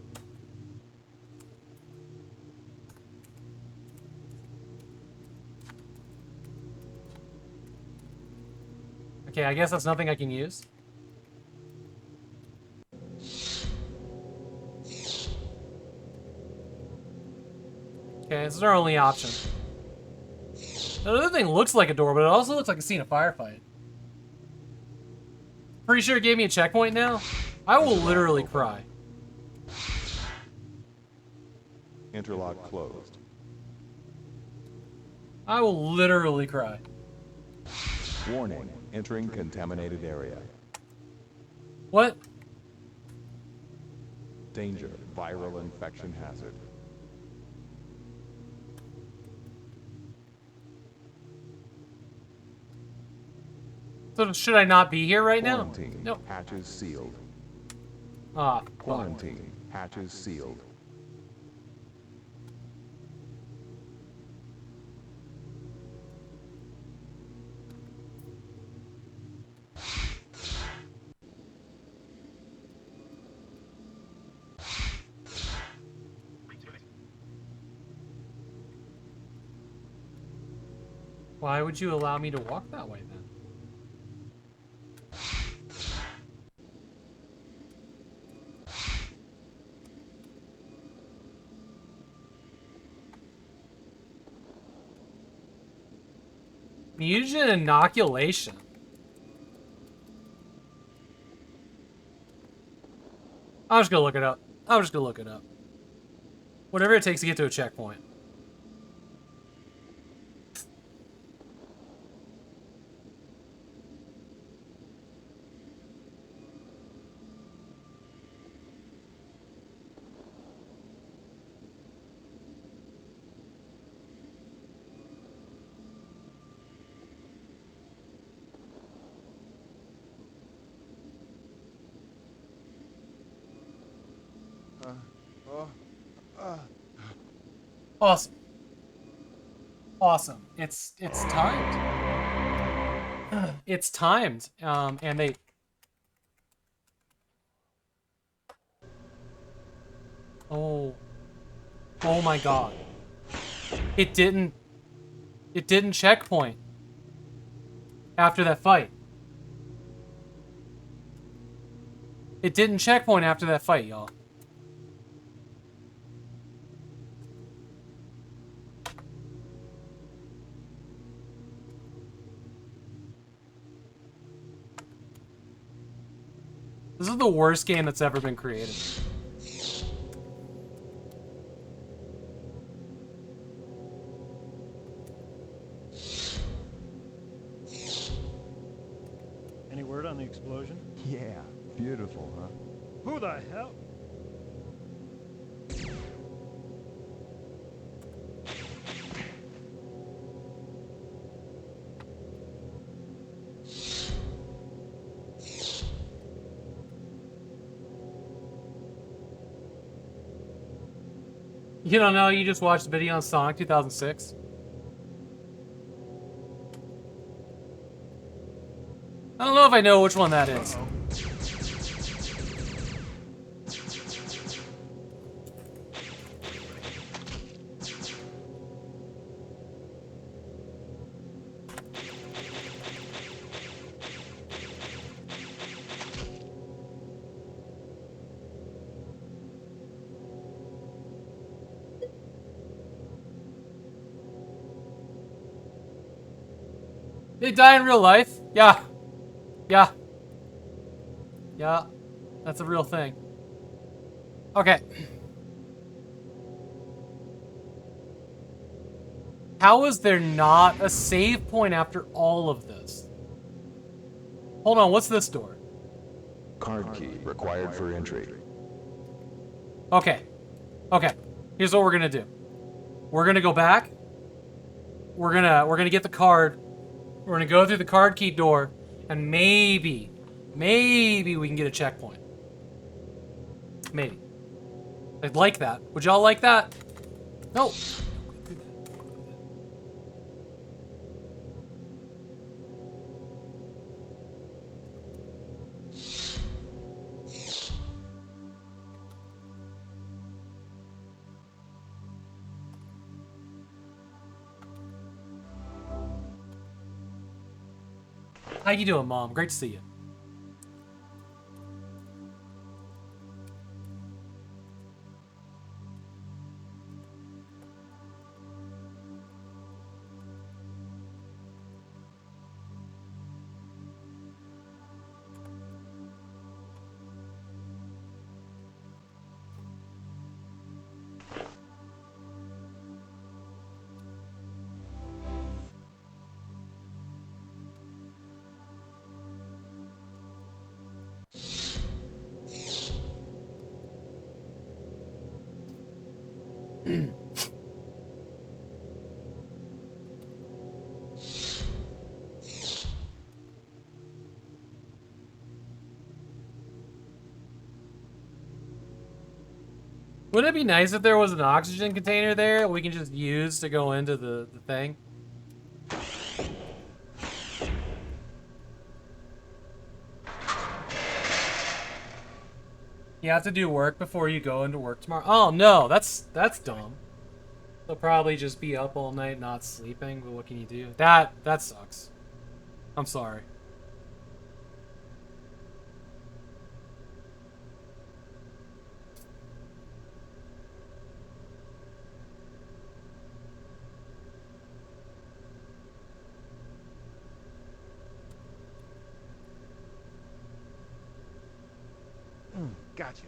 Okay, I guess that's nothing I can use. Okay, this is our only option. The other thing looks like a door, but it also looks like a scene of firefight. Pretty sure it gave me a checkpoint now? I will literally cry. Interlock closed. I will literally cry. Warning, entering contaminated area. What? Danger, viral infection hazard. So should I not be here right now? Quarantine, No. hatches sealed. Ah, fuck. Quarantine, hatches sealed. Why would you allow me to walk that way then? Mutagen inoculation. I'm just gonna look it up. I'm just gonna look it up. Whatever it takes to get to a checkpoint. Awesome. Awesome. It's timed. It's timed. And they. Oh. Oh my god. It didn't checkpoint after that fight. It didn't checkpoint after that fight, y'all. This is the worst game that's ever been created. Any word on the explosion? Yeah, beautiful, huh? Who the hell? You don't know, you just watched the video on Sonic 2006. I don't know if I know which one that is. They die in real life? Yeah. Yeah. Yeah. That's a real thing. Okay. How is there not a save point after all of this? Hold on, what's this door? Card key required for entry. Okay. Okay. Here's what we're gonna do. We're gonna go back. we're gonna get the card. We're gonna go through the card key door, and maybe we can get a checkpoint. Maybe. I'd like that. Would y'all like that? No. How you doing, Mom? Great to see you. Wouldn't it be nice if there was an oxygen container there that we can just use to go into the thing? You have to do work before you go into work tomorrow. Oh no, that's dumb. They'll probably just be up all night not sleeping, but what can you do? That sucks. I'm sorry. Gotcha.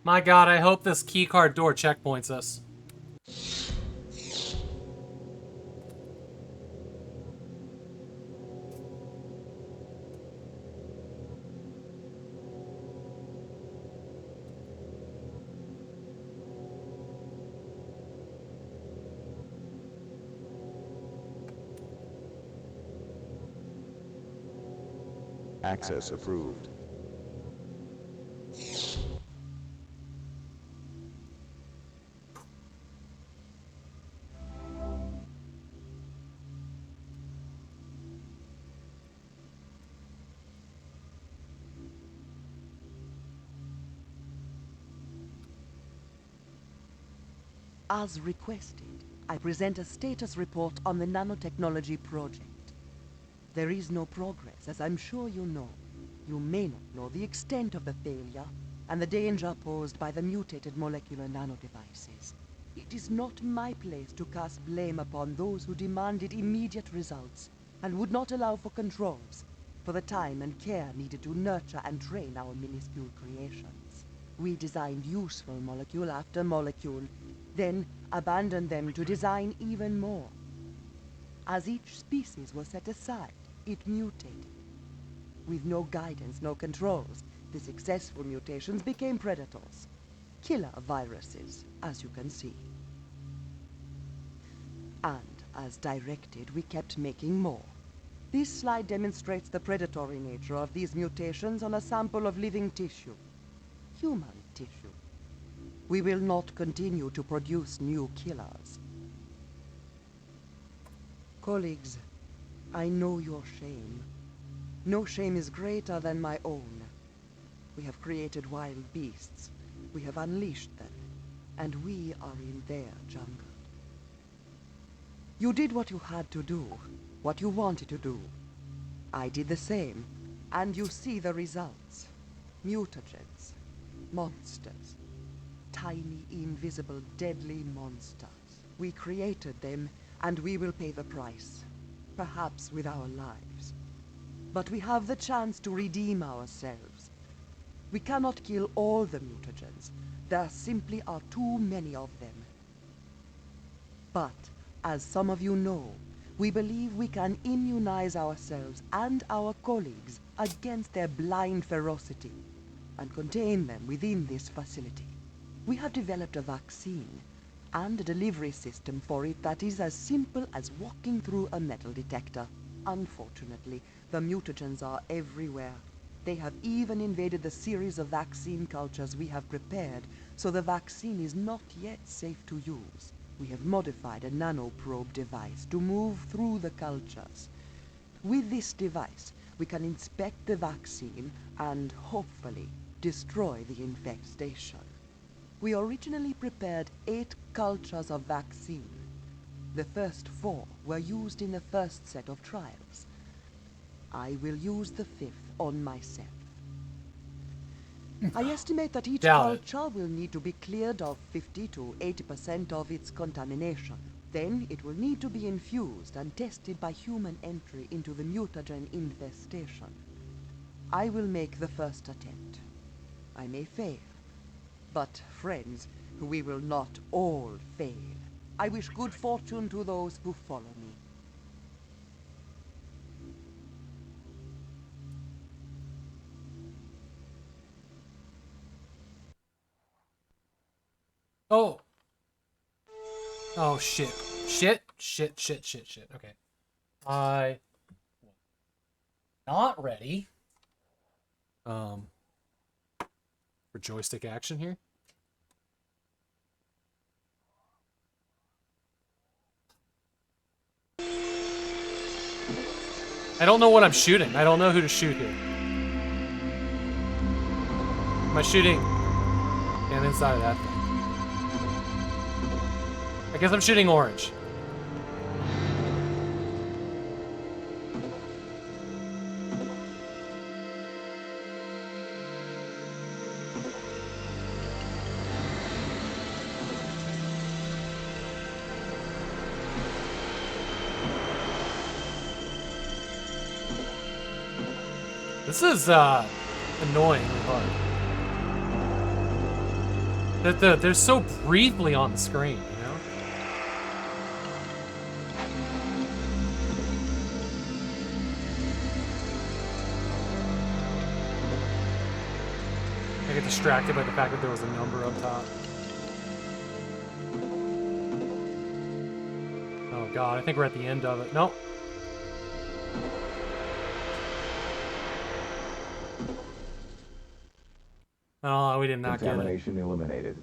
My god, I hope this keycard door checkpoints us. Access approved. As requested, I present a status report on the nanotechnology project. There is no progress, as I'm sure you know. You may not know the extent of the failure and the danger posed by the mutated molecular nanodevices. It is not my place to cast blame upon those who demanded immediate results and would not allow for controls, for the time and care needed to nurture and train our minuscule creations. We designed useful molecule after molecule, then abandoned them to design even more. As each species was set aside, it mutated. With no guidance, no controls, the successful mutations became predators. Killer viruses, as you can see. And, as directed, we kept making more. This slide demonstrates the predatory nature of these mutations on a sample of living tissue. Human tissue. We will not continue to produce new killers. Colleagues, I know your shame. No shame is greater than my own. We have created wild beasts. We have unleashed them. And we are in their jungle. You did what you had to do. what you wanted to do. I did the same, and you see the results. Mutagens. Monsters. Tiny, invisible, deadly monsters. We created them, and we will pay the price. Perhaps with our lives. But we have the chance to redeem ourselves. We cannot kill all the mutagens. There simply are too many of them. But, as some of you know, we believe we can immunize ourselves and our colleagues against their blind ferocity and contain them within this facility. We have developed a vaccine and a delivery system for it that is as simple as walking through a metal detector. Unfortunately, the mutagens are everywhere. They have even invaded the series of vaccine cultures we have prepared, so the vaccine is not yet safe to use. We have modified a nanoprobe device to move through the cultures. With this device, we can inspect the vaccine and, hopefully, destroy the infestation. We originally prepared 8 cultures of vaccine. The first 4 were used in the first set of trials. I will use the 5th on myself. I estimate that each culture will need to be cleared of 50 to 80% of its contamination. Then it will need to be infused and tested by human entry into the mutagen infestation. I will make the first attempt. I may fail. But, friends, we will not all fail. I wish good fortune to those who follow me. Oh. Oh, shit. Shit. Okay. Not ready. For joystick action here. I don't know what I'm shooting. I don't know who to shoot here. Am I shooting? And inside of that thing. I guess I'm shooting orange. This is annoyingly hard. They're so briefly on the screen, you know? I get distracted by the fact that there was a number up top. Oh god, I think we're at the end of it. Nope. Oh, we did not get it. Contamination eliminated.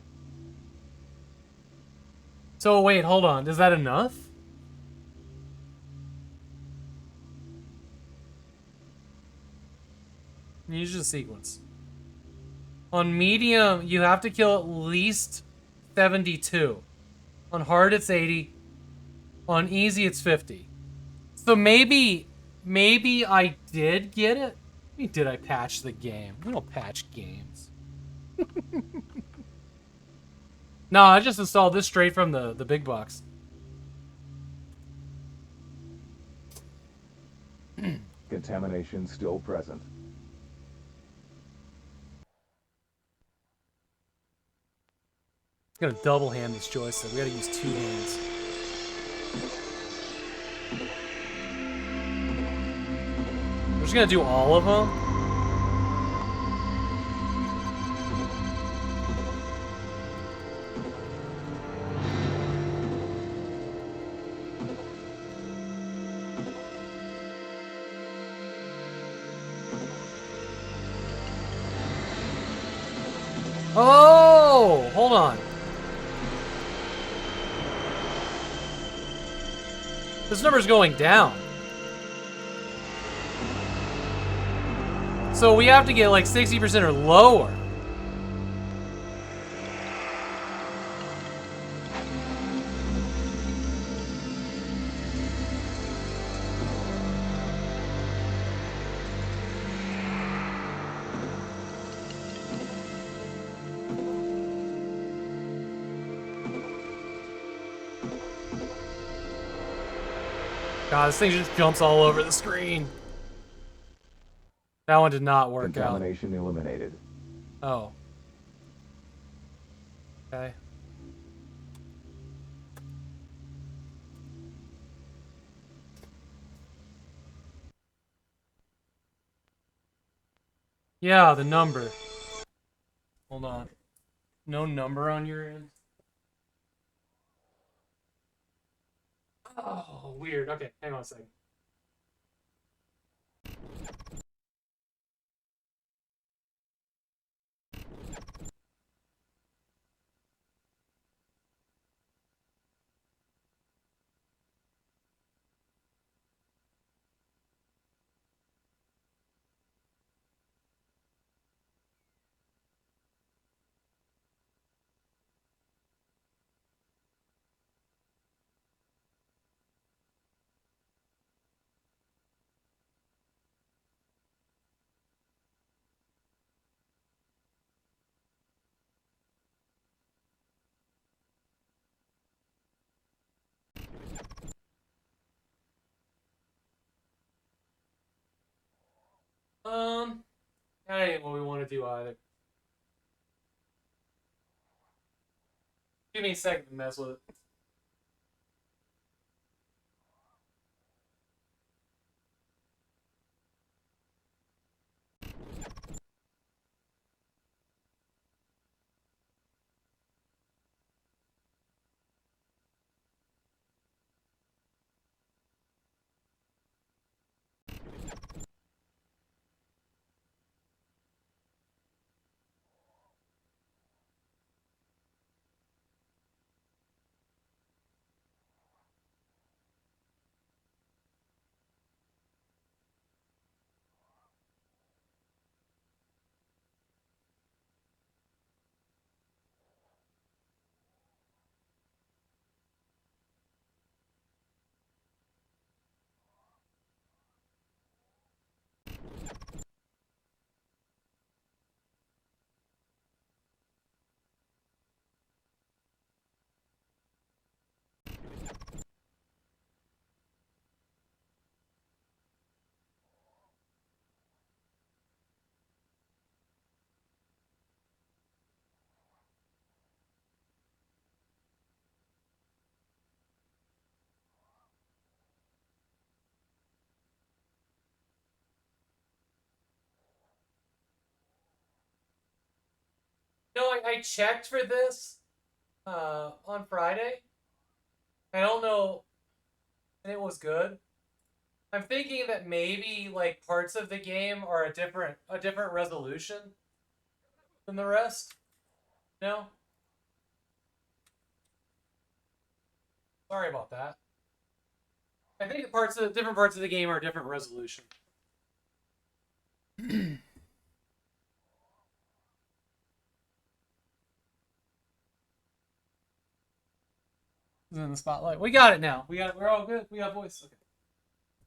So wait, hold on. Is that enough? Use the sequence. On medium, you have to kill at least 72. On hard, it's 80. On easy, it's 50. So maybe I did get it. Did I patch the game? We don't patch games. No, I just installed this straight from the big box. Contamination still present. Gotta double hand this joystick. We gotta use 2 hands. We're just gonna do all of them. Oh, hold on. This number's going down. So we have to get like 60% or lower. God, this thing just jumps all over the screen. That one did not work out. Contamination eliminated. Oh. Okay. Yeah, the number. Hold on. No number on your end? Oh, weird. Okay, hang on a second. That ain't what we want to do either. Give me a second to mess with it. No, I checked for this on Friday. I don't know, and it was good. I'm thinking that maybe like parts of the game are a different resolution than the rest. No? Sorry about that. I think different parts of the game are a different resolution. Is in the spotlight. We got it now. We're all good. We got voice. Okay.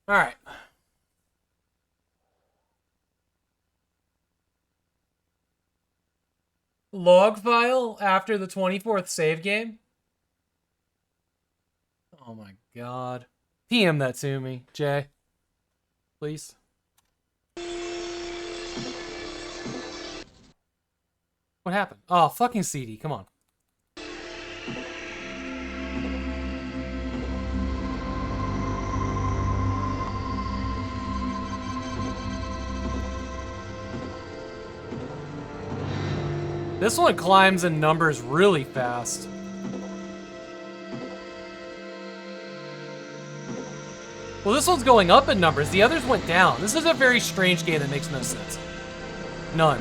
All right. Log file after the 24th save game. Oh my god. PM that to me, Jay. Please. What happened? Oh, fucking CD. Come on. This one climbs in numbers really fast. Well, this one's going up in numbers. The others went down. This is a very strange game that makes no sense. None.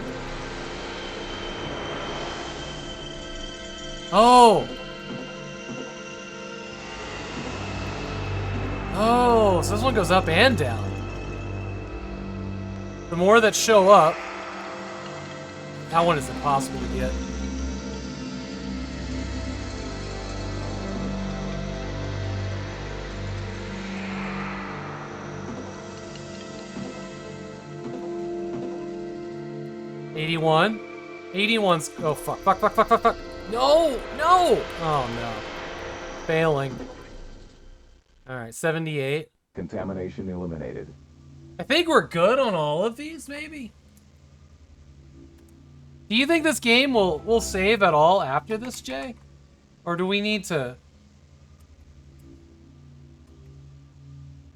Oh. Oh, so this one goes up and down. The more that show up, that one is impossible to get. $81. 81's. Oh, fuck. Fuck, fuck, fuck, fuck, fuck. No! No! Oh, no. Failing. Alright, 78. Contamination eliminated. I think we're good on all of these, maybe? Do you think this game will save at all after this, Jay? Or do we need to...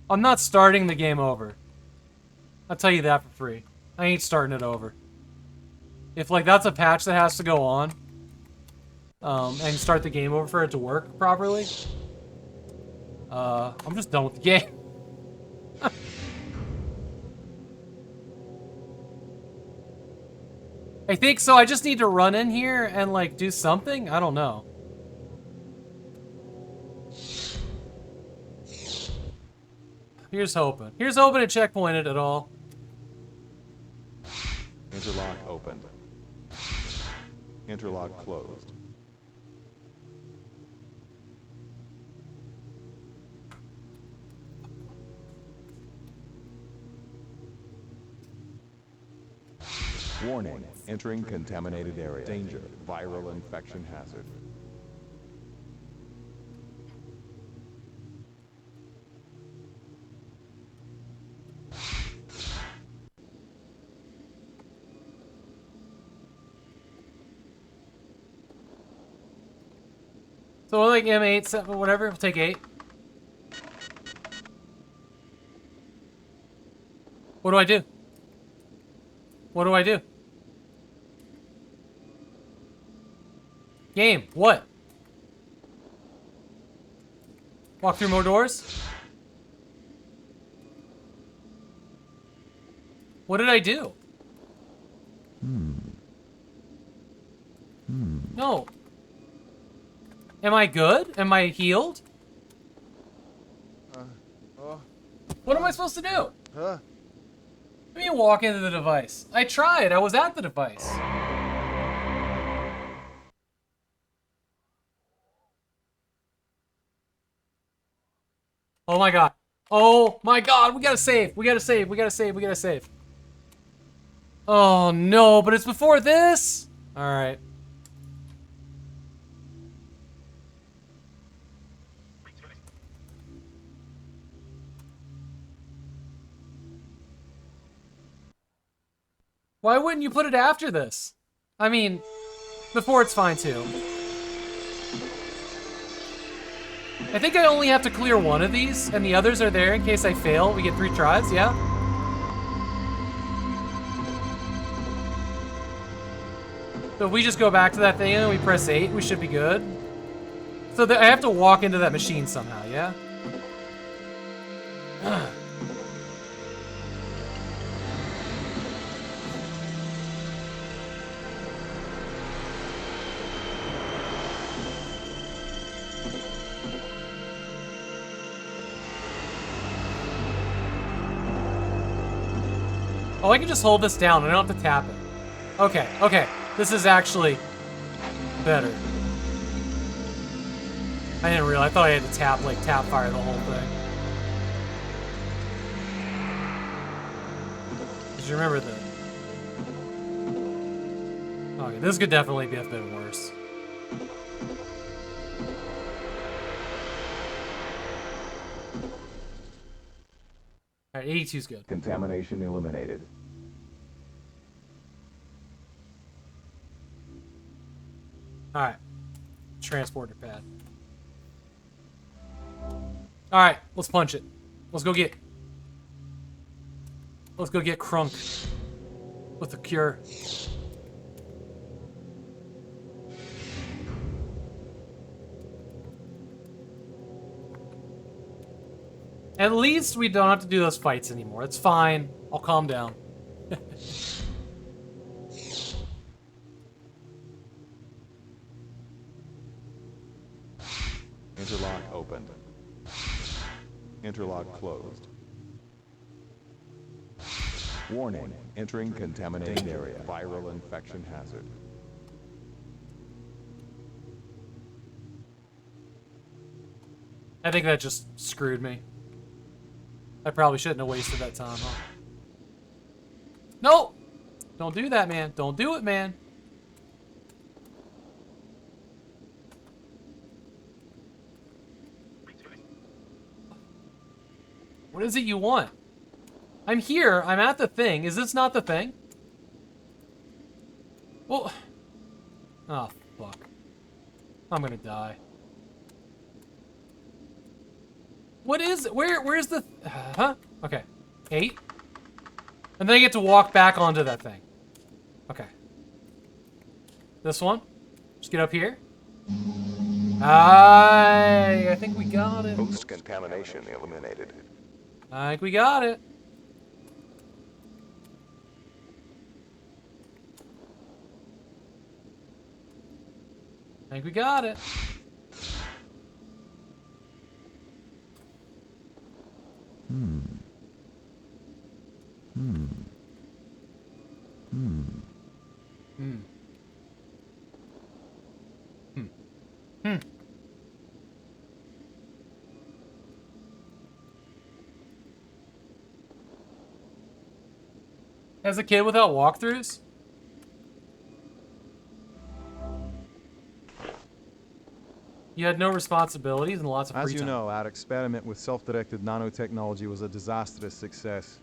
I'm not starting the game over. I'll tell you that for free. I ain't starting it over. If, like, that's a patch that has to go on, and start the game over for it to work properly, I'm just done with the game. I think so. I just need to run in here and, like, do something? I don't know. Here's hoping. Here's hoping it checkpointed at all. Interlock opened. Interlock closed. Warning, entering contaminated area. Danger, viral infection hazard. So like M8, 7, whatever, we'll take 8. What do I do? What do I do? Game, what? Walk through more doors? What did I do? No. Am I good? Am I healed? What am I supposed to do? What do you mean walk into the device? I tried. I was at the device. Oh my god. Oh my god. We gotta save. We gotta save. We gotta save. We gotta save. Oh no, but it's before this? Alright. Why wouldn't you put it after this? I mean, before it's fine too. I think I only have to clear one of these, and the others are there in case I fail. We get 3 tries, yeah? So if we just go back to that thing and we press 8, we should be good. So I have to walk into that machine somehow, yeah? Oh, I can just hold this down. I don't have to tap it. Okay, okay. This is actually better. I didn't realize. I thought I had to tap, like, tap fire the whole thing. Did you remember that? Okay, this could definitely be a bit worse. Alright, 82 is good. Contamination eliminated. Alright. Transporter pad. Alright, let's punch it. Let's go get Crunk with the cure. At least we don't have to do those fights anymore. It's fine. I'll calm down. Interlock opened. Interlock closed. Warning, entering contaminated area. Viral infection hazard. I think that just screwed me. I probably shouldn't have wasted that time, huh? No! Don't do that, man. Don't do it, man. What is it you want? I'm here. I'm at the thing. Is this not the thing? Well... Oh, fuck. I'm gonna die. What is... Where's the... Huh? Okay. 8. And then I get to walk back onto that thing. Okay. This one. Just get up here. I think we got it. Post-contamination eliminated. I think we got it. I think we got it. Hmm. As a kid without walkthroughs? You had no responsibilities and lots of free time. As you know, our experiment with self-directed nanotechnology was a disastrous success.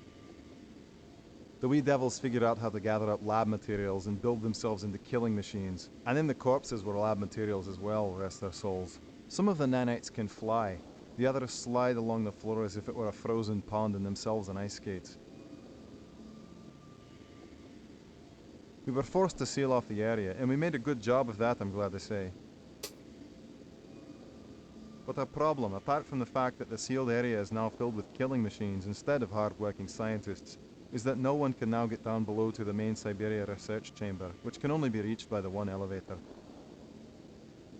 The wee devils figured out how to gather up lab materials and build themselves into killing machines. And then the corpses were lab materials as well, rest their souls. Some of the nanites can fly. The others slide along the floor as if it were a frozen pond and themselves on ice skates. We were forced to seal off the area, and we made a good job of that, I'm glad to say. But our problem, apart from the fact that the sealed area is now filled with killing machines instead of hard-working scientists, is that no one can now get down below to the main Cyberia research chamber, which can only be reached by the one elevator.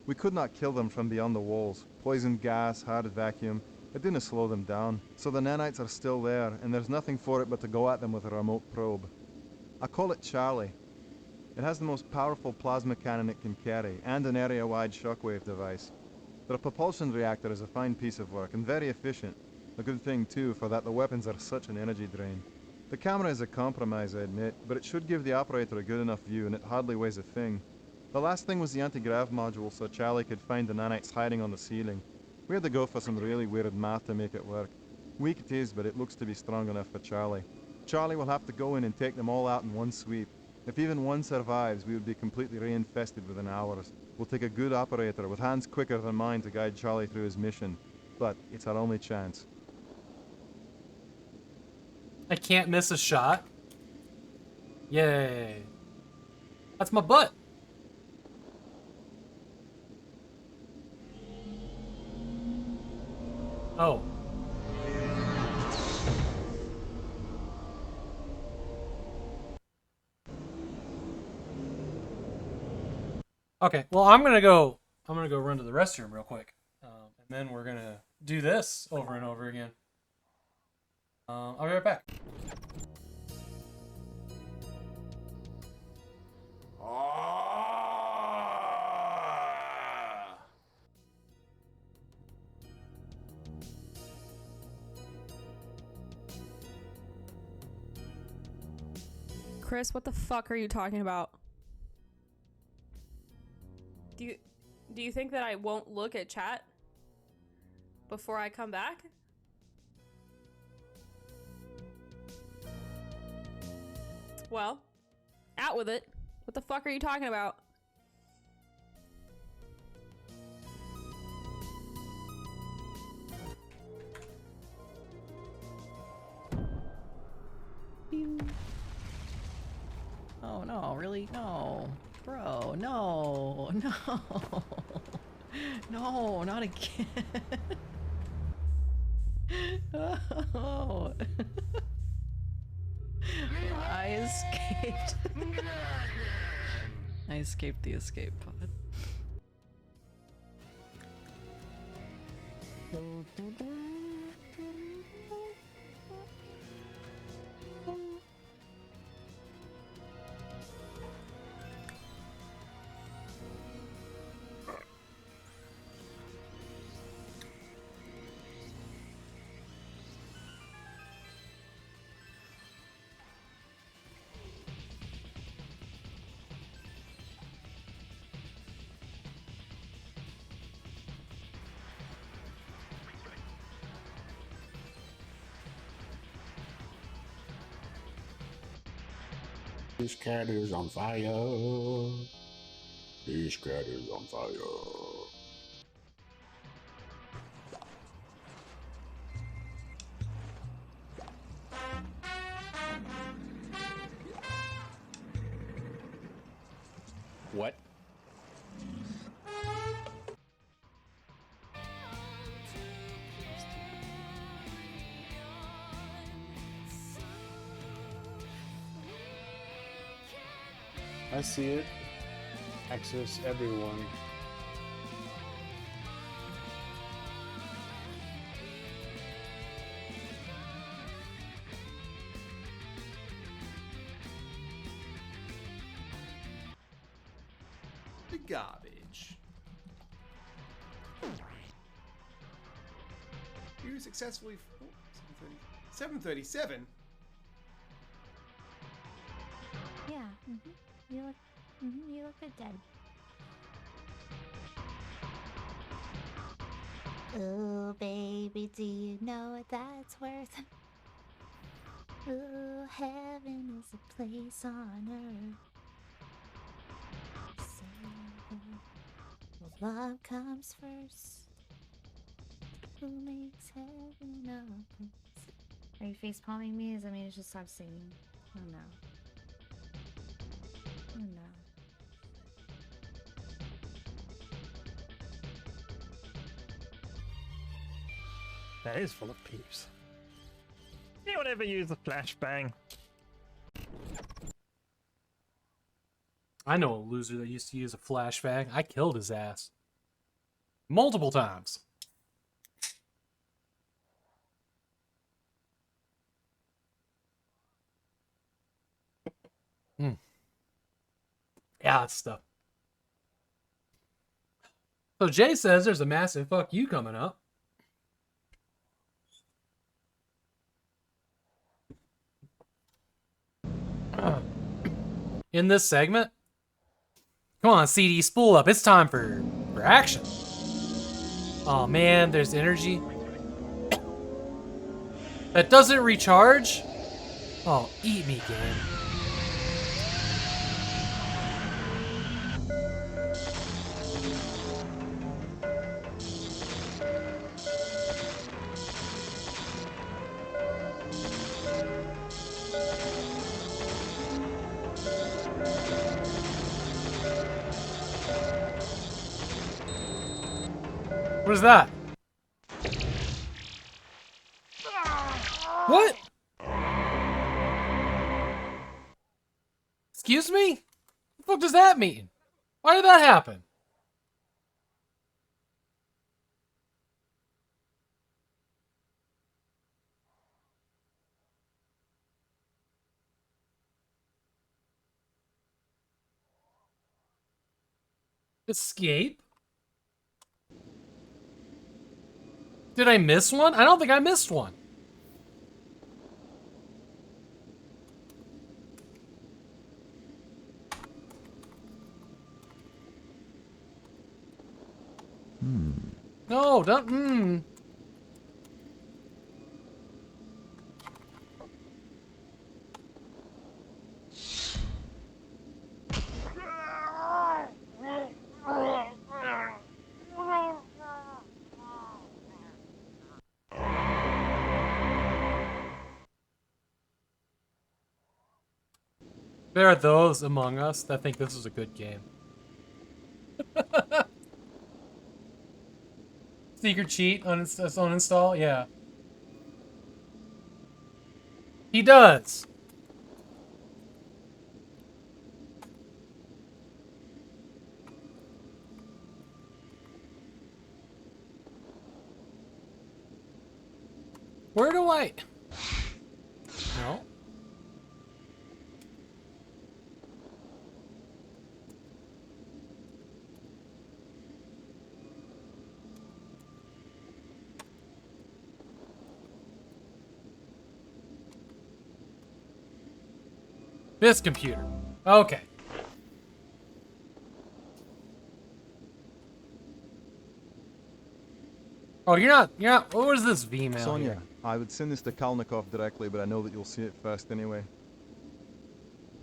We could not kill them from beyond the walls. Poison gas, hard vacuum, it didn't slow them down. So the nanites are still there, and there's nothing for it but to go at them with a remote probe. I call it Charlie. It has the most powerful plasma cannon it can carry, and an area-wide shockwave device. The propulsion reactor is a fine piece of work, and very efficient. A good thing too, for that the weapons are such an energy drain. The camera is a compromise, I admit, but it should give the operator a good enough view, and it hardly weighs a thing. The last thing was the anti-grav module, so Charlie could find the nanites hiding on the ceiling. We had to go for some really weird math to make it work. Weak it is, but it looks to be strong enough for Charlie. Charlie will have to go in and take them all out in one sweep. If even one survives, we would be completely reinfested within hours. We'll take a good operator with hands quicker than mine to guide Charlie through his mission. But it's our only chance. I can't miss a shot. Yay. That's my butt. Oh. Okay, well, I'm gonna go run to the restroom real quick, and then we're gonna do this over and over again. I'll be right back. Chris, what the fuck are you talking about? Do you think that I won't look at chat before I come back? Well, out with it. What the fuck are you talking about? Oh no, really? No. Bro, no. No. No, not again. Oh. I escaped. I escaped the escape pod. This cat is on fire. This cat is on fire. What? I see it. Access everyone. The garbage. You successfully. Oh, 737. Yeah. You look good dead. Ooh, baby, do you know what that's worth? Ooh, heaven is a place on earth. So, love comes first. Who makes heaven a place? Are you face palming me? Does that mean I should stop singing? Oh no. Oh no. That is full of peeps. Anyone ever use a flashbang? I know a loser that used to use a flashbang. I killed his ass. Multiple times. Yeah, that's stuff. So Jay says there's a massive fuck you coming up. In this segment, come on, CD, spool up. It's time for action. Oh man, there's energy that doesn't recharge. Oh, eat me, game. What is that? What? Excuse me? What the fuck does that mean? Why did that happen? Escape? Did I miss one? I don't think I missed one. No, don't. There are those among us that think this is a good game. Secret cheat, uninstall, yeah. He does. Where do I... No. This computer. Okay. Oh, you're not, what is this V-mail Sonia, here? I would send this to Kalnikov directly, but I know that you'll see it first anyway.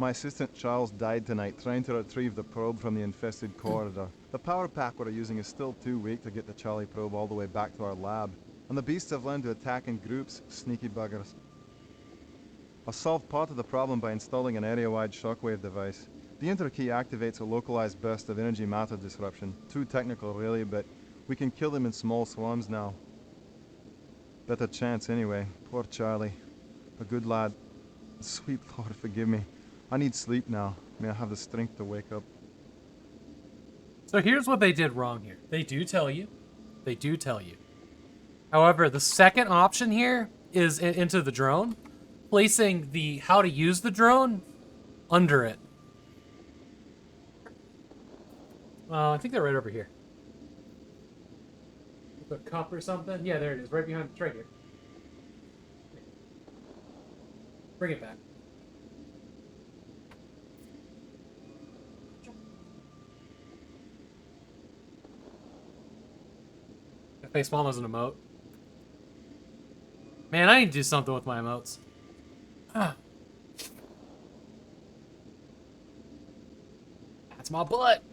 My assistant Charles died tonight trying to retrieve the probe from the infested corridor. The power pack we're using is still too weak to get the Charlie probe all the way back to our lab. And the beasts have learned to attack in groups, sneaky buggers. I'll solve part of the problem by installing an area-wide shockwave device. The interkey activates a localized burst of energy matter disruption. Too technical really, but we can kill them in small swarms now. Better chance anyway. Poor Charlie. A good lad. Sweet Lord, forgive me. I need sleep now. May I have the strength to wake up. So here's what they did wrong here. They do tell you. They do tell you. However, the second option here is into the drone, placing the how to use the drone under it. I think they're right over here. The cup or something? Yeah, there it is. Right behind. It's right here. Bring it back. Face palm as an emote. Man, I need to do something with my emotes. That's my butt.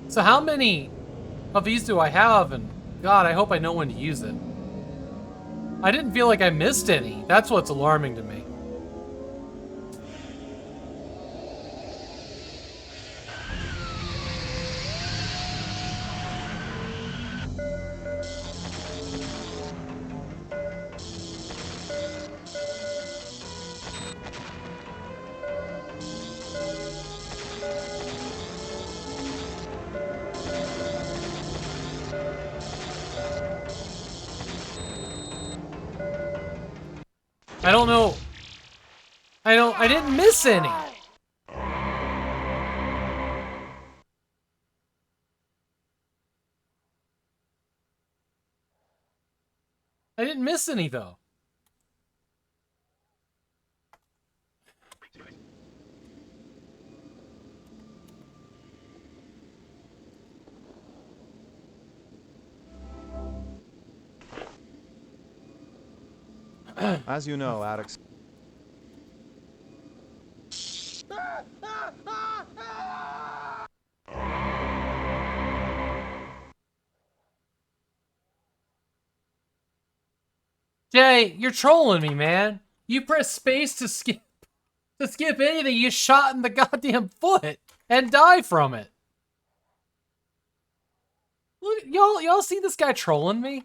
So how many of these do I have? And God, I hope I know when to use it. I didn't feel like I missed any. That's what's alarming to me. I don't know. I didn't miss any. I didn't miss any though. As you know, addicts... Jay, you're trolling me, man. You press space to skip anything, you shot in the goddamn foot and die from it. Look, y'all see this guy trolling me?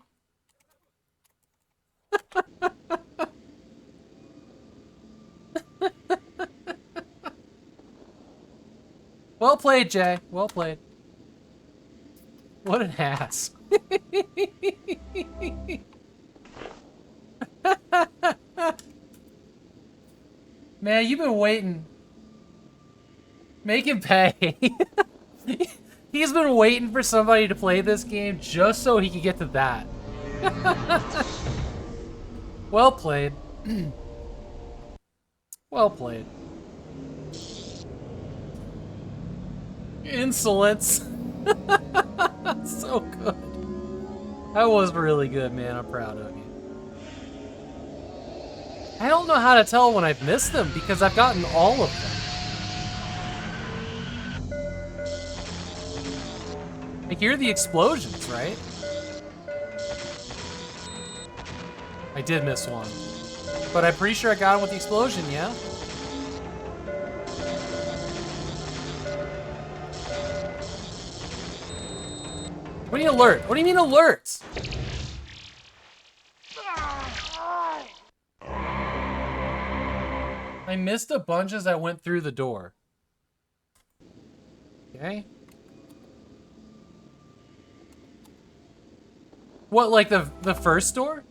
Well played, Jay. Well played. What an ass. Man, you've been waiting. Make him pay. He's been waiting for somebody to play this game just so he could get to that. Well played. Well played. Insolence. So good. That was really good, man. I'm proud of you. I don't know how to tell when I've missed them because I've gotten all of them. I hear the explosions, right? I did miss one. But I'm pretty sure I got him with the explosion, yeah? What do you alert? What do you mean alerts? I missed a bunch as I went through the door. Okay. What, like the first door?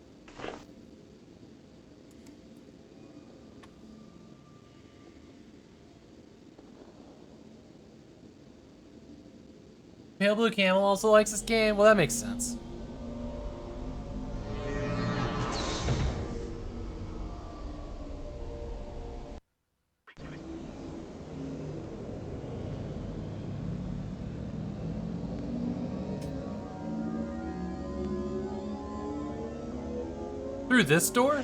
Pale Blue Camel also likes this game? Well, that makes sense. Through this door?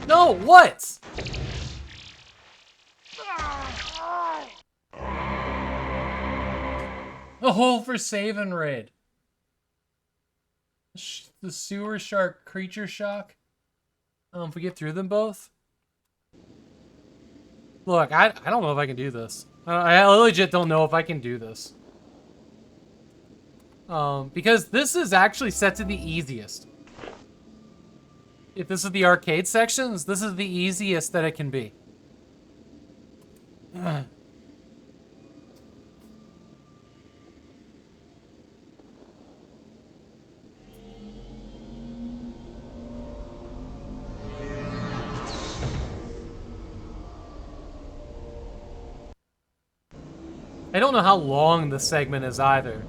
No, what? The hole for save and raid. The sewer shark creature shock. If we get through them both. Look, I don't know if I can do this. I legit don't know if I can do this. Because this is actually set to the easiest. If this is the arcade sections, this is the easiest that it can be. I don't know how long this segment is either.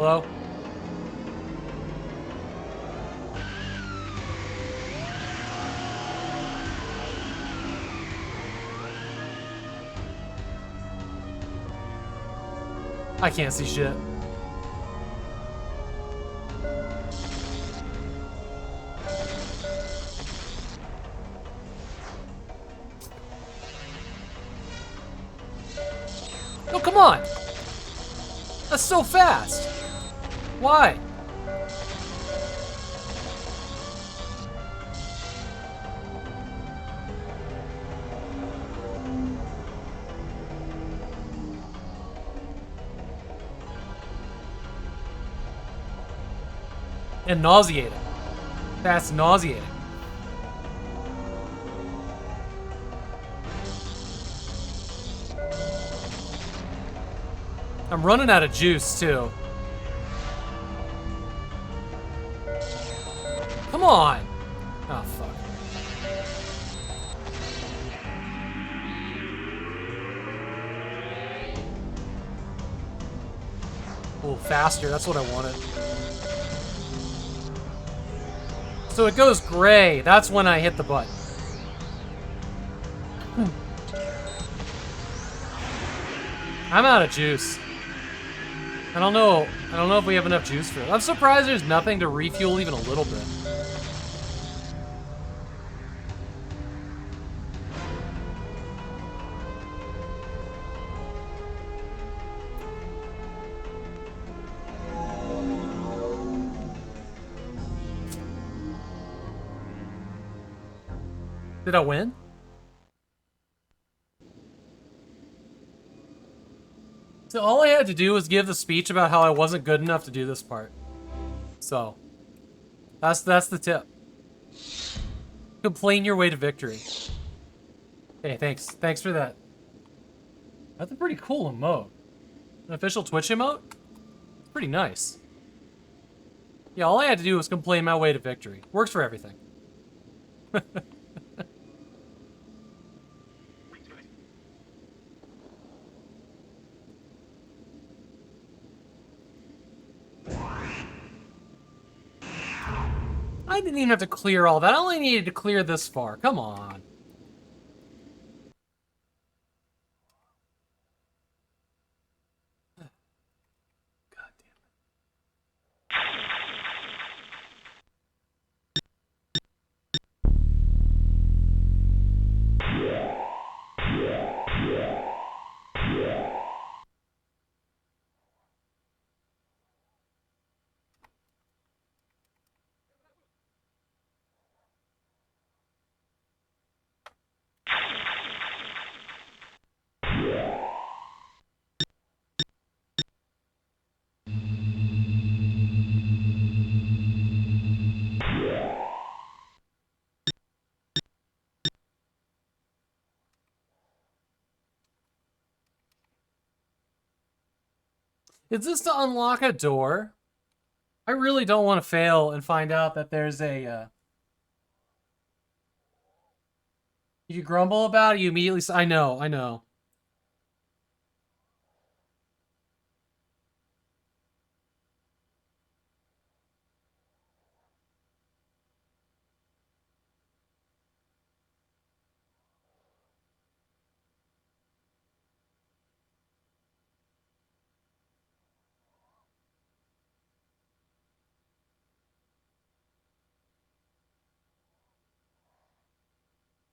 Hello? I can't see shit. Oh, come on! That's so fast! Why? And nauseating. That's nauseating. I'm running out of juice, too. Come on! Oh, fuck. Oh, faster. That's what I wanted. So it goes gray. That's when I hit the button. I'm out of juice. I don't know if we have enough juice for it. I'm surprised there's nothing to refuel even a little bit. Did I win? So all I had to do was give the speech about how I wasn't good enough to do this part. So that's the tip. Complain your way to victory. Hey, thanks. Thanks for that. That's a pretty cool emote. An official Twitch emote? It's pretty nice. Yeah, all I had to do was complain my way to victory. Works for everything. I I didn't even have to clear all that. I only needed to clear this far. Come on. Is this to unlock a door? I really don't want to fail and find out that there's a, You grumble about it, you immediately I know, I know.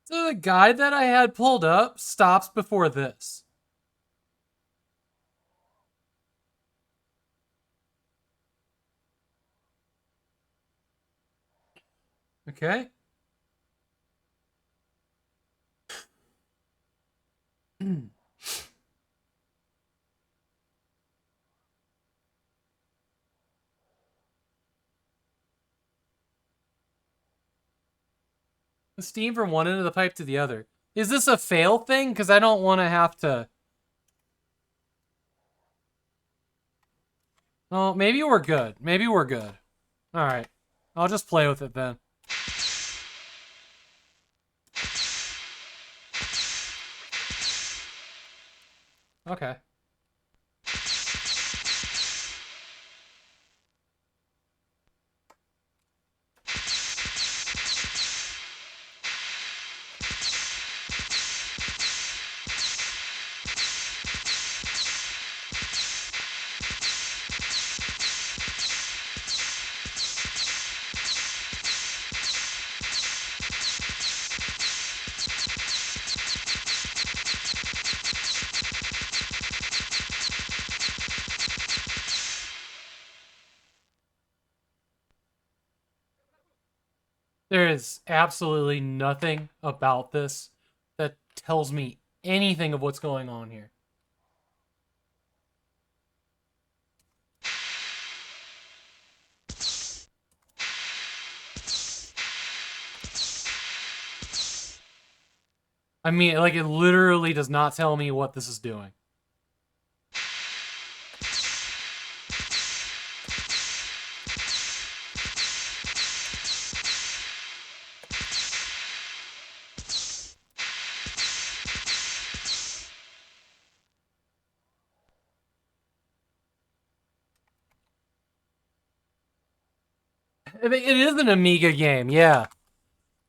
So the guide that I had pulled up stops before this. Okay. The steam from one end of the pipe to the other. Is this a fail thing? Because I don't want to have to... Oh, maybe we're good. Maybe we're good. Alright. I'll just play with it then. Okay. There is absolutely nothing about this that tells me anything of what's going on here. I mean, like, it literally does not tell me what this is doing. It is an Amiga game, yeah.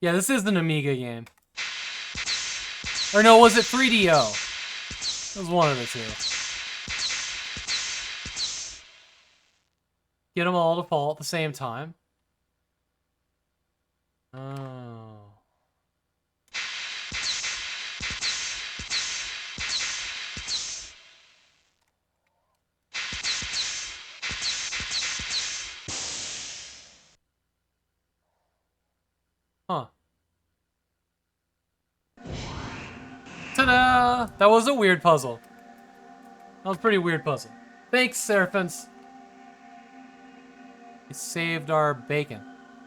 Yeah, this is an Amiga game. Or no, was it 3DO? It was one of the two. Get them all to fall at the same time. Oh. Huh. Ta-da! That was a weird puzzle. That was a pretty weird puzzle. Thanks, Seraphins. We saved our bacon.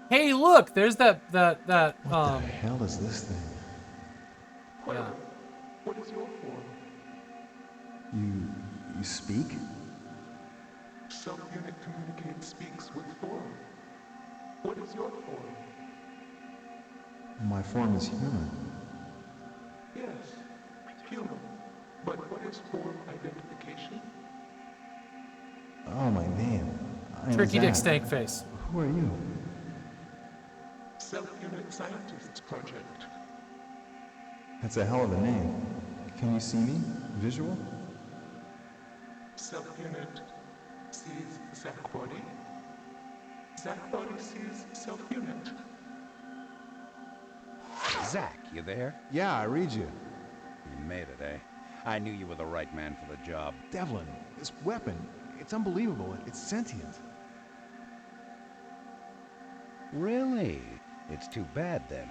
Hey, look! There's that. What the hell is this thing? Yeah. What is your form? You speak? Subunit communicates, speaks with form. What is your form? My form is human. Yes, human. But what is form identification? Oh, my name. Tricky Dick Stank Face. Who are you? Scientists Project. That's a hell of a name. Can you see me? Visual? Self-unit sees Zach body. Zach body sees self-unit. Zach, you there? Yeah, I read you. You made it, eh? I knew you were the right man for the job. Devlin, this weapon, it's unbelievable. It's sentient. Really? It's too bad then.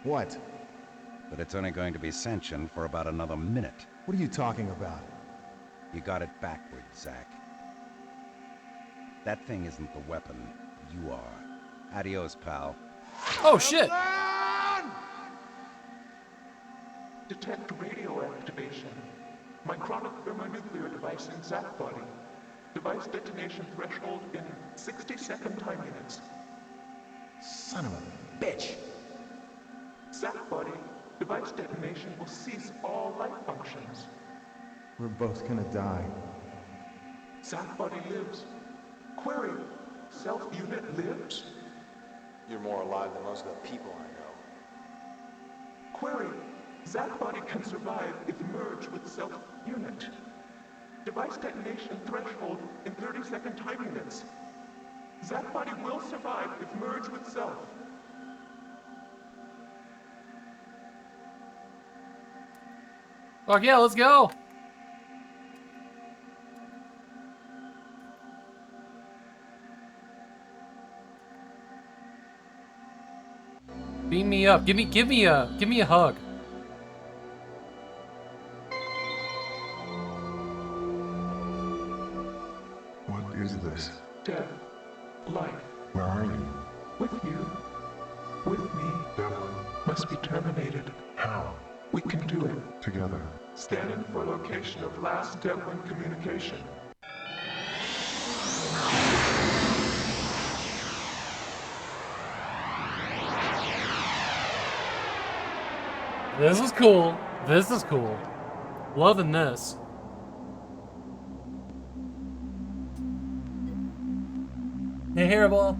What? But it's only going to be sentient for about another minute. What are you talking about? You got it backwards, Zach. That thing isn't the weapon. You are. Adios, pal. Oh, shit! Detect radio activation. Micronic thermonuclear device in Zach body. Device detonation threshold in 60-second time units. Son of a bitch! Zach body, device detonation will cease all life functions. We're both gonna die. Zach body lives. Query, self-unit lives? You're more alive than most of the people I know. Query, Zach body can survive if merged with self-unit. Device detonation threshold in 30-second time units. Zach body will survive if merged with self. Fuck yeah, let's go! Beam me up. Give me a hug. What is this? Death. Life. Where are you? With you. With me. Devlin. Must be terminated. How? We can do it. Together. Scanning for location of last Devlin communication. This is cool. This is cool. Loving this. Hey, Hairball.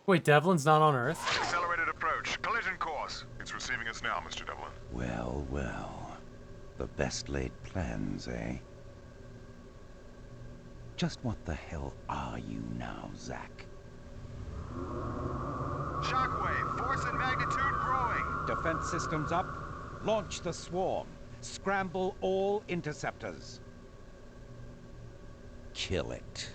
Wait, Devlin's not on Earth? Accelerated approach. Collision course. It's receiving us now, Mr. Devlin. Well, well. The best laid plans, eh? Just what the hell are you now, Zach? Shockwave. Force and magnitude growing. Defense systems up. Launch the swarm. Scramble all interceptors. Kill it.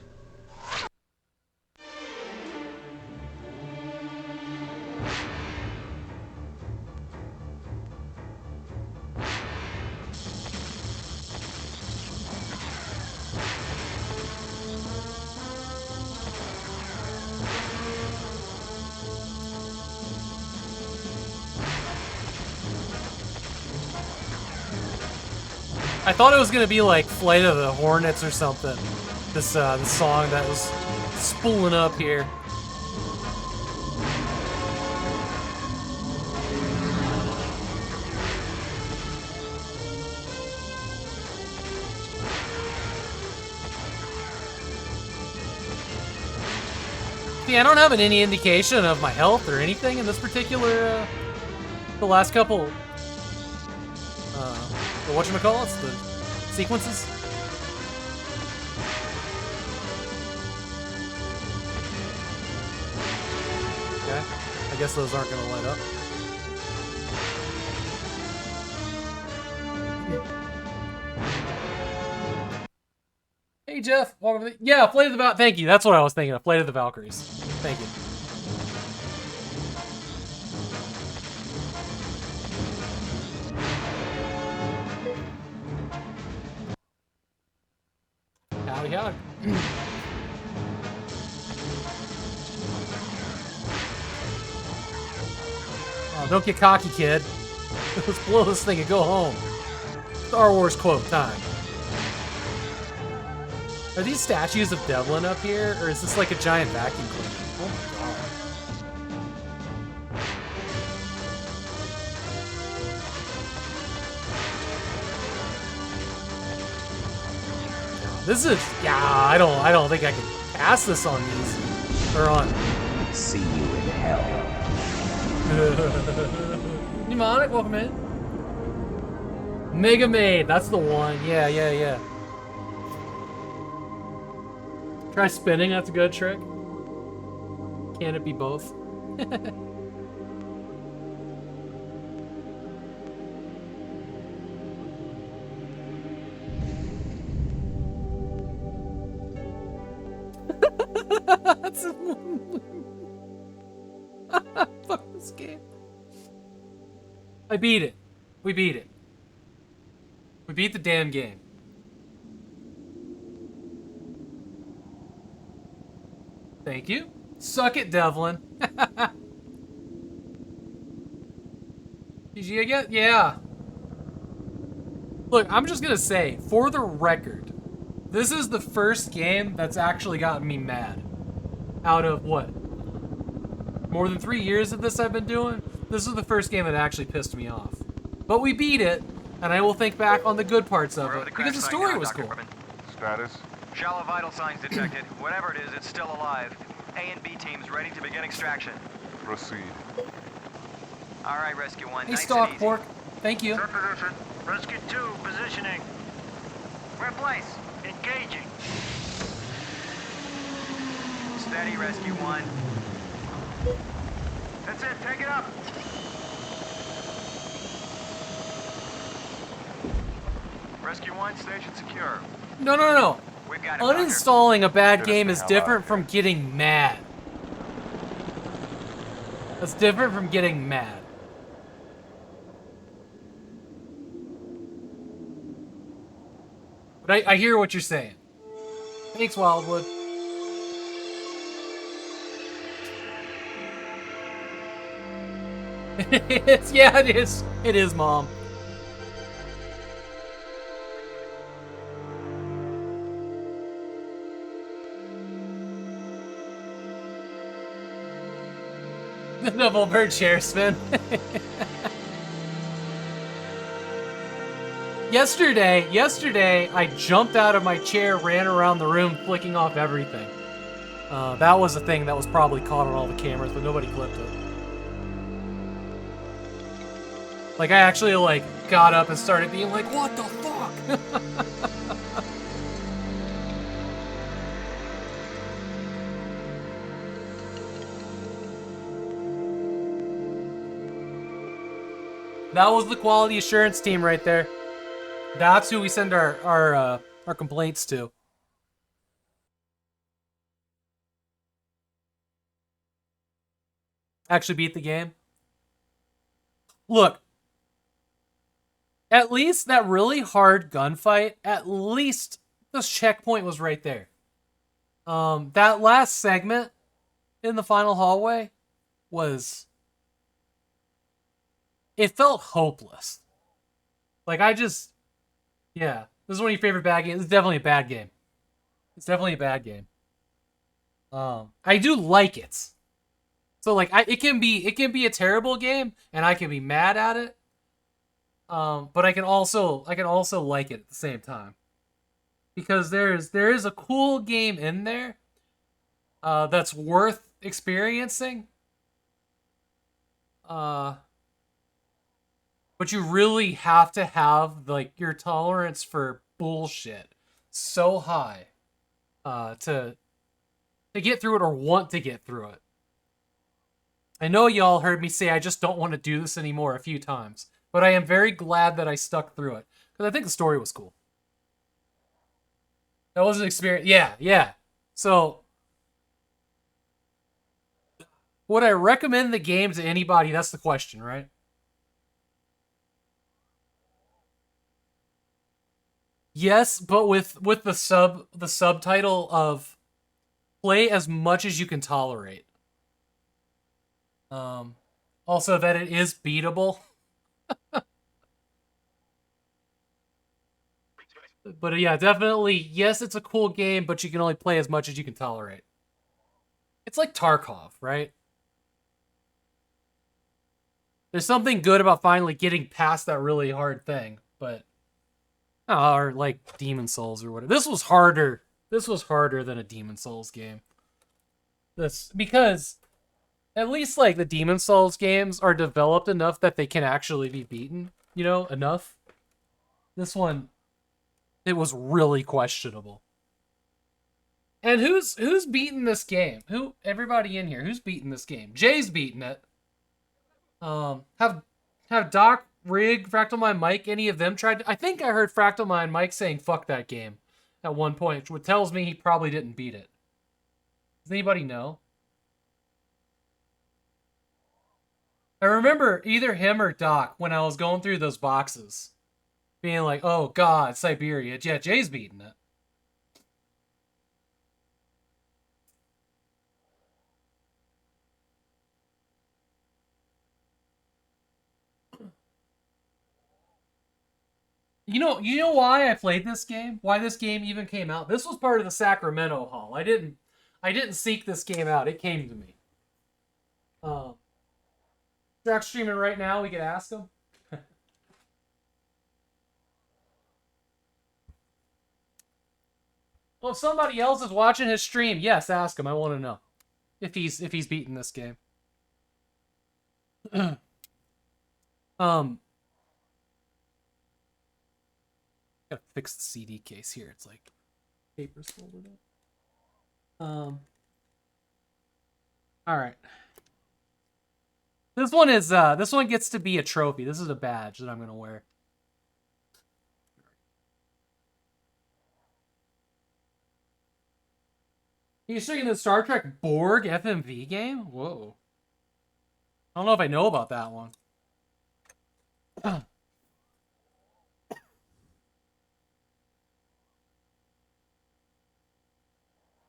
I thought it was gonna be like Flight of the Hornets or something. This song that was spooling up here. See, I don't have any indication of my health or anything in this particular, the last couple, the whatchamacallits, the sequences. Okay, I guess those aren't gonna light up. Hey Jeff, welcome to the, yeah, Flight of the Valkyries. Thank you. That's what I was thinking of. Flight of the Valkyries. Thank you. Howdy, howdy. Oh, don't get cocky, kid. Let's blow this thing and go home. Star Wars quote time. Are these statues of Devlin up here, or is this like a giant vacuum cleaner? Oh my god. This is, yeah, I don't think I can pass this on easy. Or on. See you in hell. Mnemonic, welcome in. Mega Maid, that's the one. Yeah. Try spinning, that's a good trick. Can it be both? Fuck this game. I beat it. We beat it. We beat the damn game. Thank you. Suck it, Devlin. GG again? Yeah. Look, I'm just gonna say, for the record, this is the first game that's actually gotten me mad. Out of what? More than 3 years of this I've been doing? This is the first game that actually pissed me off. But we beat it, and I will think back on the good parts of it, because the story was cool. Status? Shallow vital signs detected. Whatever it is, it's still alive. A and B teams ready to begin extraction. Proceed. All right, Rescue 1. Hey, nice Stock and easy. Pork. Thank you. Position. Rescue 2, positioning. Where place? Engaging. Steady, Rescue 1. That's it. Take it up. Rescue 1, station secure. No. We've got it, Uninstalling a bad Get us game the is hell different out from getting mad. That's different from getting mad. But I hear what you're saying. Thanks, Wildwood. Yeah, it is. It is, Mom. The double bird chair spin. Yesterday, I jumped out of my chair, ran around the room, flicking off everything. That was a thing that was probably caught on all the cameras, but nobody clipped it. Like, I actually, like, got up and started being like, what the fuck? That was the quality assurance team right there. That's who we send our complaints to. Actually beat the game. Look, at least that really hard gunfight, at least this checkpoint was right there. That last segment in the final hallway was... It felt hopeless. Like, yeah. This is one of your favorite bad games. It's definitely a bad game. It's definitely a bad game. I do like it. So, like, it can be a terrible game, and I can be mad at it. But I can also like it at the same time. Because there is a cool game in there that's worth experiencing. But you really have to have, like, your tolerance for bullshit so high to get through it or want to get through it. I know y'all heard me say I just don't want to do this anymore a few times, but I am very glad that I stuck through it because I think the story was cool. That was an experience. Yeah. So, would I recommend the game to anybody? That's the question, right? Yes, but with the subtitle of play as much as you can tolerate. Also that it is beatable. But yeah, definitely, yes, it's a cool game, but you can only play as much as you can tolerate. It's like Tarkov, right? There's something good about finally getting past that really hard thing, but Or like Demon Souls or whatever. This was harder. This was harder than a Demon Souls game. Because at least like the Demon Souls games are developed enough that they can actually be beaten, you know, enough. This one, it was really questionable. And who's beaten this game? Everybody in here, who's beaten this game? Jay's beaten it. Have Doc, Rig, Fractal Mind, Mike, any of them tried to, I think I heard Fractal Mind Mike saying fuck that game at one point, which tells me he probably didn't beat it. Does anybody know? I remember either him or Doc, when I was going through those boxes, being like, oh god, Cyberia. Yeah, Jay's beaten it. You know why I played this game? Why this game even came out? This was part of the Sacramento haul. I didn't seek this game out. It came to me. Jack's streaming right now. We could ask him. Well, if somebody else is watching his stream, yes, ask him. I want to know if he's beaten this game. Gotta fix the CD case here. It's like papers folded up. All right. This one gets to be a trophy. This is a badge that I'm gonna wear. You're streaming the Star Trek Borg FMV game? Whoa. I don't know if I know about that one.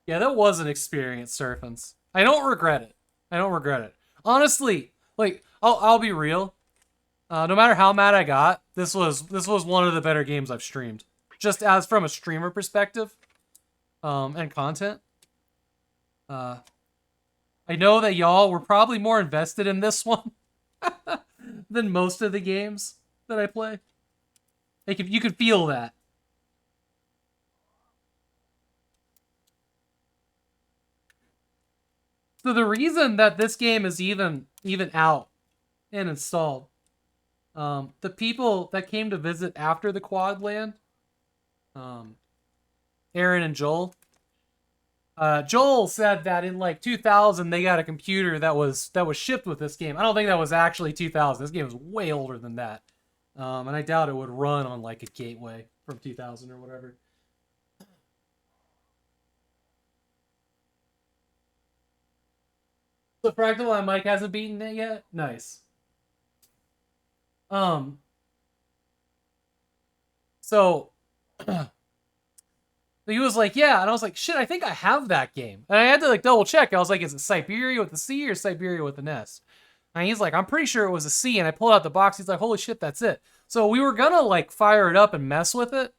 Yeah, that was an experience, Surfins. I don't regret it. I don't regret it. Honestly, like, I'll be real. No matter how mad I got, this was one of the better games I've streamed. Just as from a streamer perspective, and content. I know that y'all were probably more invested in this one than most of the games that I play. Like, if you could feel that. So the reason that this game is even out and installed, the people that came to visit after the quad land, Aaron and Joel, Joel said that in like 2000 they got a computer that was shipped with this game. I don't think that was actually 2000. This game was way older than that, and I doubt it would run on like a gateway from 2000 or whatever. So Fractal and Mike hasn't beaten it yet? Nice. So he was like, yeah, and I was like, shit, I think I have that game. And I had to like double check. I was like, is it Cyberia with a C or Cyberia with an S? And he's like, I'm pretty sure it was a C, and I pulled out the box. He's like, holy shit, that's it. So we were gonna like fire it up and mess with it,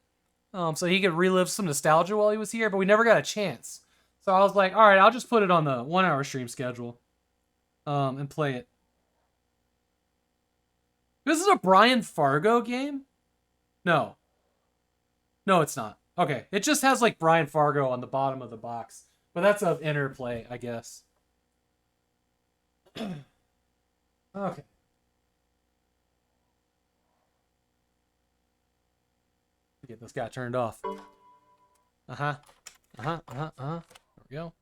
so he could relive some nostalgia while he was here, but we never got a chance. So I was like, all right, I'll just put it on the 1 hour stream schedule. And play it. This is a Brian Fargo game? No. No, it's not. Okay, it just has like Brian Fargo on the bottom of the box. But that's of Interplay, I guess. Okay. Get this guy turned off. There we go.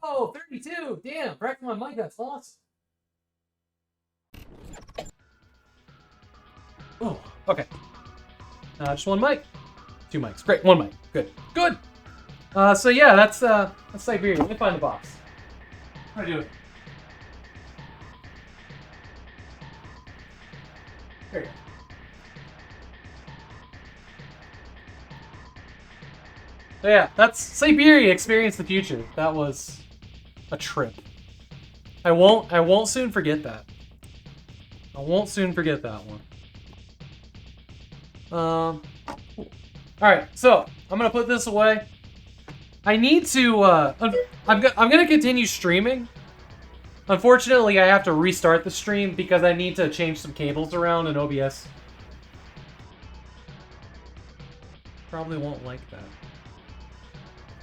Oh, 32! Damn, cracked my mic, that's awesome. Oh, okay. Just one mic. 2 mics. Great, 1 mic. Good. Good! So yeah, that's Cyberia. Let me find the box. How do I do it? There you go. So yeah, that's Cyberia Experience the Future. That was a trip. I won't soon forget that. I won't soon forget that one. Alright, so I'm gonna put this away. I need to I'm gonna continue streaming. Unfortunately, I have to restart the stream because I need to change some cables around in OBS. Probably won't like that.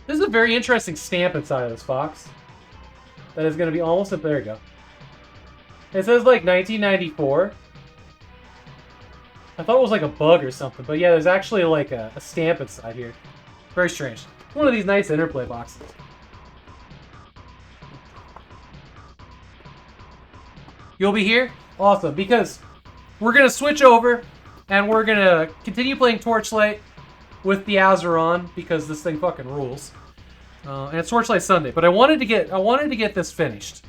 This is a very interesting stamp inside of this box. That is going to be almost... There you go. It says like 1994. I thought it was like a bug or something. But yeah, there's actually like a stamp inside here. Very strange. One of these nice interplay boxes. You'll be here? Awesome. Because we're going to switch over and we're going to continue playing Torchlight with the Azeron because this thing fucking rules. And it's Torchlight Sunday, but I wanted to get this finished.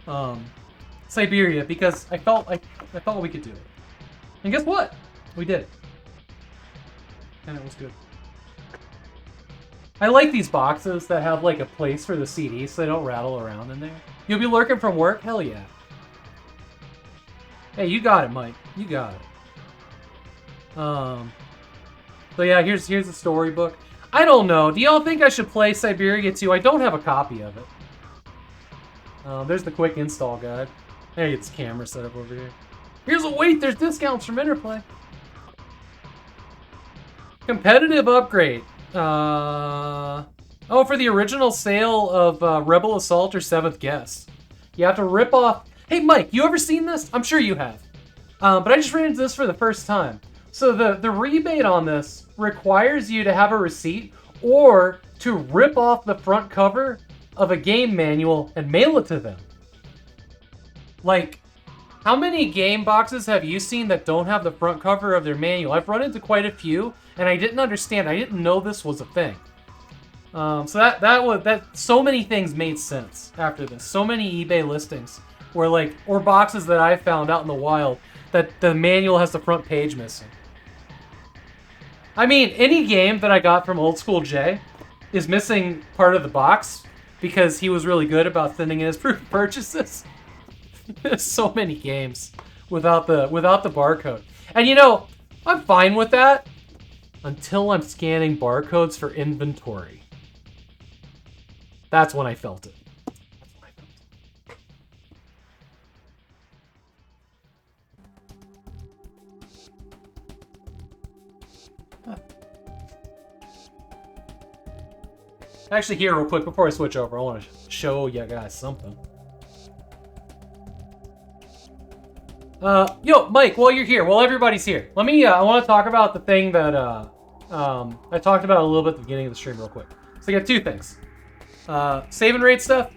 Cyberia, because I felt we could do it. And guess what? We did it. And it was good. I like these boxes that have like a place for the CDs so they don't rattle around in there. You'll be lurking from work? Hell yeah. Hey, you got it, Mike. You got it. So yeah, here's the storybook. I don't know. Do y'all think I should play Cyberia 2? I don't have a copy of it. There's the quick install guide. There, get this camera set up over here. Here's a wait. There's discounts from Interplay. Competitive upgrade. Oh, for the original sale of Rebel Assault or Seventh Guest. You have to rip off... Hey, Mike, you ever seen this? I'm sure you have. But I just ran into this for the first time. So the rebate on this requires you to have a receipt or to rip off the front cover of a game manual and mail it to them. Like, how many game boxes have you seen that don't have the front cover of their manual? I've run into quite a few, and I didn't understand. I didn't know this was a thing. So that so many things made sense after this. So many eBay listings where like, or boxes that I found out in the wild that the manual has the front page missing. I mean, any game that I got from Old School Jay is missing part of the box because he was really good about sending in his proof of purchases. There's so many games without the barcode. And you know, I'm fine with that until I'm scanning barcodes for inventory. That's when I felt it. Actually, here, real quick, before I switch over, I want to show you guys something. Yo, Mike, while you're here, while everybody's here, let me, I want to talk about the thing that, I talked about a little bit at the beginning of the stream real quick. So I got two things. Save and raid stuff,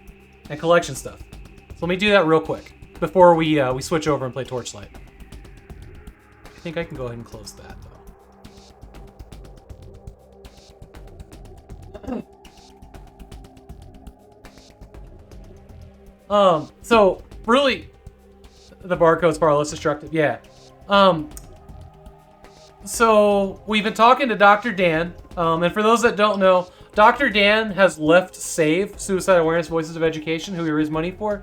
and collection stuff. So let me do that real quick, before we switch over and play Torchlight. I think I can go ahead and close that, though. So, really... The barcode's far less destructive. Yeah. So we've been talking to Dr. Dan. And for those that don't know, Dr. Dan has left SAVE, Suicide Awareness Voices of Education, who he raised money for,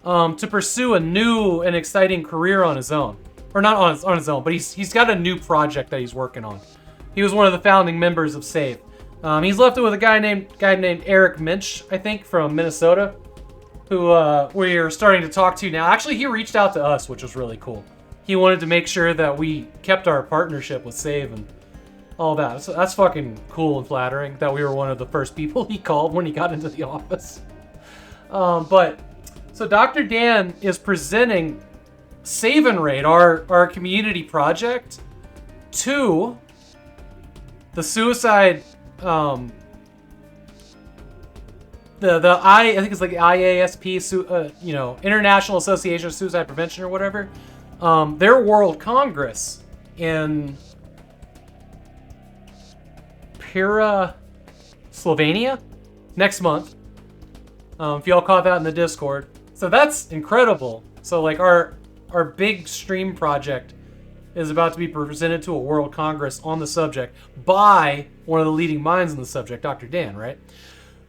to pursue a new and exciting career on his own. Or not on his own, but he's got a new project that he's working on. He was one of the founding members of SAVE. He's left it with a guy named Eric Minch, I think, from Minnesota, who we're starting to talk to now. Actually, he reached out to us, which was really cool. He wanted to make sure that we kept our partnership with SAVE and all that. So that's fucking cool and flattering that we were one of the first people he called when he got into the office. But so Dr. Dan is presenting Save and Raid, our community project, to the suicide... I think it's like the IASP, International Association of Suicide Prevention or whatever. Their World Congress in Pira, Slovenia, next month. If y'all caught that in the Discord, so that's incredible. So like our big stream project is about to be presented to a World Congress on the subject by one of the leading minds in the subject, Dr. Dan, right?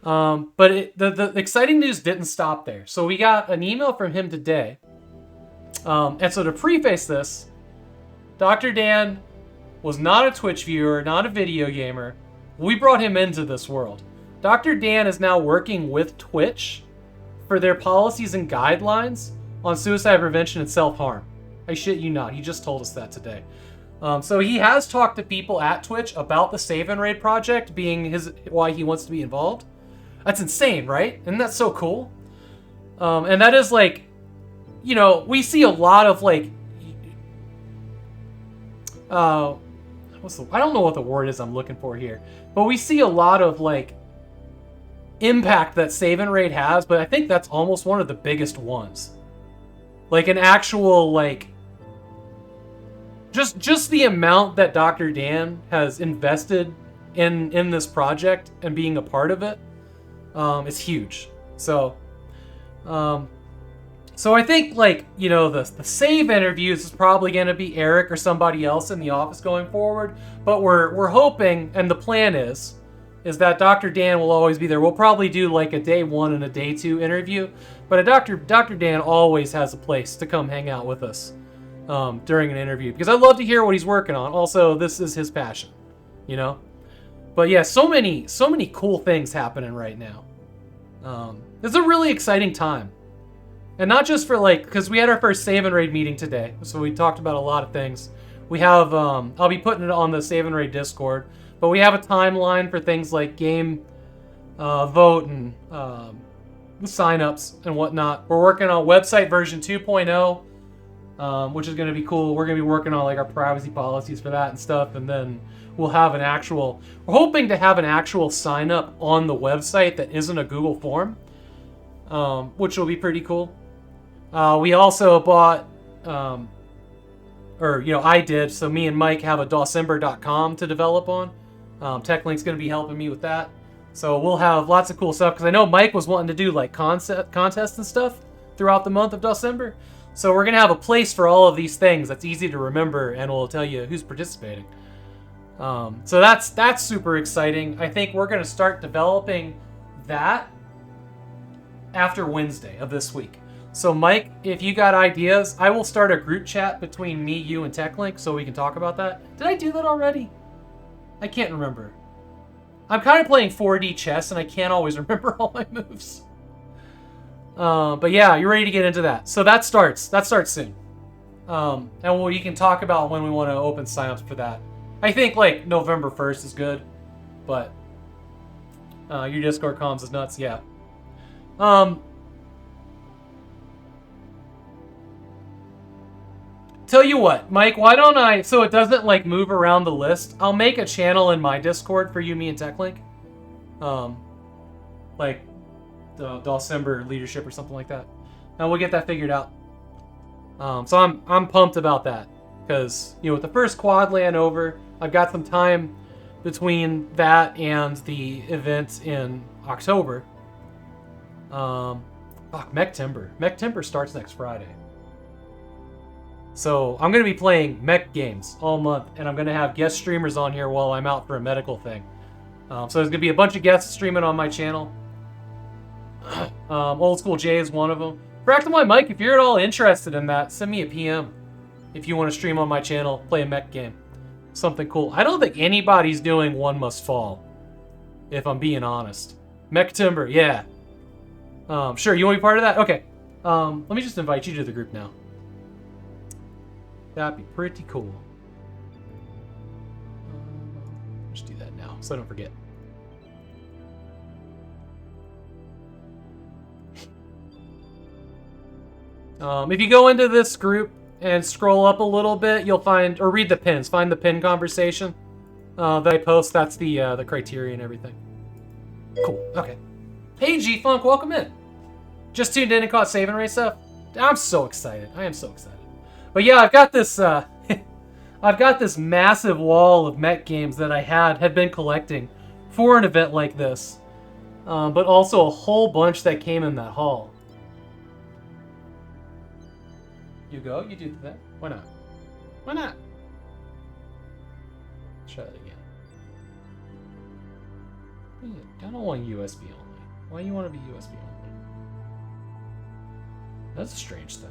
But the exciting news didn't stop there. So we got an email from him today. And so to preface this, Dr. Dan was not a Twitch viewer, not a video gamer. We brought him into this world. Dr. Dan is now working with Twitch for their policies and guidelines on suicide prevention and self-harm. I shit you not. He just told us that today. So he has talked to people at Twitch about the Save and Raid project being why he wants to be involved. That's insane, right? And that's so cool. And that is like, you know, we see a lot of like, I don't know what the word is I'm looking for here, but we see a lot of like impact that Save and Raid has, but I think that's almost one of the biggest ones. Like an actual like, just the amount that Dr. Dan has invested in this project and being a part of it is huge. So I think, like, you know, the save interviews is probably going to be Eric or somebody else in the office going forward. But we're hoping, and the plan is that Dr. Dan will always be there. We'll probably do like a day 1 and a day 2 interview. But Dr. Dan always has a place to come hang out with us during an interview, because I love to hear what he's working on. Also, this is his passion, you know. But yeah, so many cool things happening right now. It's a really exciting time. And not just for like, because we had our first Save and Raid meeting today, so we talked about a lot of things. We have, I'll be putting it on the Save and Raid Discord, but we have a timeline for things like game vote and signups and whatnot. We're working on website version 2.0, which is going to be cool. We're going to be working on like our privacy policies for that and stuff, and then we'll have we're hoping to have an actual sign up on the website that isn't a Google form, which will be pretty cool. We also bought, I did, so me and Mike have a Dawsember.com to develop on. TechLink's going to be helping me with that. So we'll have lots of cool stuff, because I know Mike was wanting to do like contests and stuff throughout the month of December. So we're going to have a place for all of these things that's easy to remember, and we'll tell you who's participating. So that's super exciting. I think we're going to start developing that after Wednesday of this week. So Mike, if you got ideas, I will start a group chat between me, you, and TechLink so we can talk about that. Did I do that already? I can't remember. I'm kind of playing 4D chess and I can't always remember all my moves. But yeah, you're ready to get into that. So that starts soon. And we can talk about when we want to open signups for that. I think like November 1st is good, but your Discord comms is nuts, yeah. Tell you what, Mike, why don't I, so it doesn't like move around the list, I'll make a channel in my Discord for you, me, and TechLink. Like the December leadership or something like that. And we'll get that figured out. So I'm pumped about that. Because, you know, with the first quad land over, I've got some time between that and the event in October. Mech Timber. Mech Timber starts next Friday. So I'm going to be playing mech games all month, and I'm going to have guest streamers on here while I'm out for a medical thing. So there's going to be a bunch of guests streaming on my channel. Old School J is one of them. Fractal Mike, if you're at all interested in that, send me a PM. If you want to stream on my channel, play a mech game. Something cool. I don't think anybody's doing One Must Fall, if I'm being honest. Mech Timber, yeah. Sure, you want to be part of that? Okay. Let me just invite you to the group now. That'd be pretty cool. Just do that now, so I don't forget. If you go into this group and scroll up a little bit, you'll find, or read the pins. Find the pin conversation that I post. That's the criteria and everything. Cool. Okay. Hey, G-Funk, welcome in. Just tuned in and caught Save and Raid stuff. I'm so excited. I am so excited. But yeah, I've got this. I've got this massive wall of mech games that I had been collecting for an event like this, but also a whole bunch that came in that haul. You go. You do that. Why not? Why not? Try that again. I don't want USB only. Why do you want to be USB only? That's a strange thing.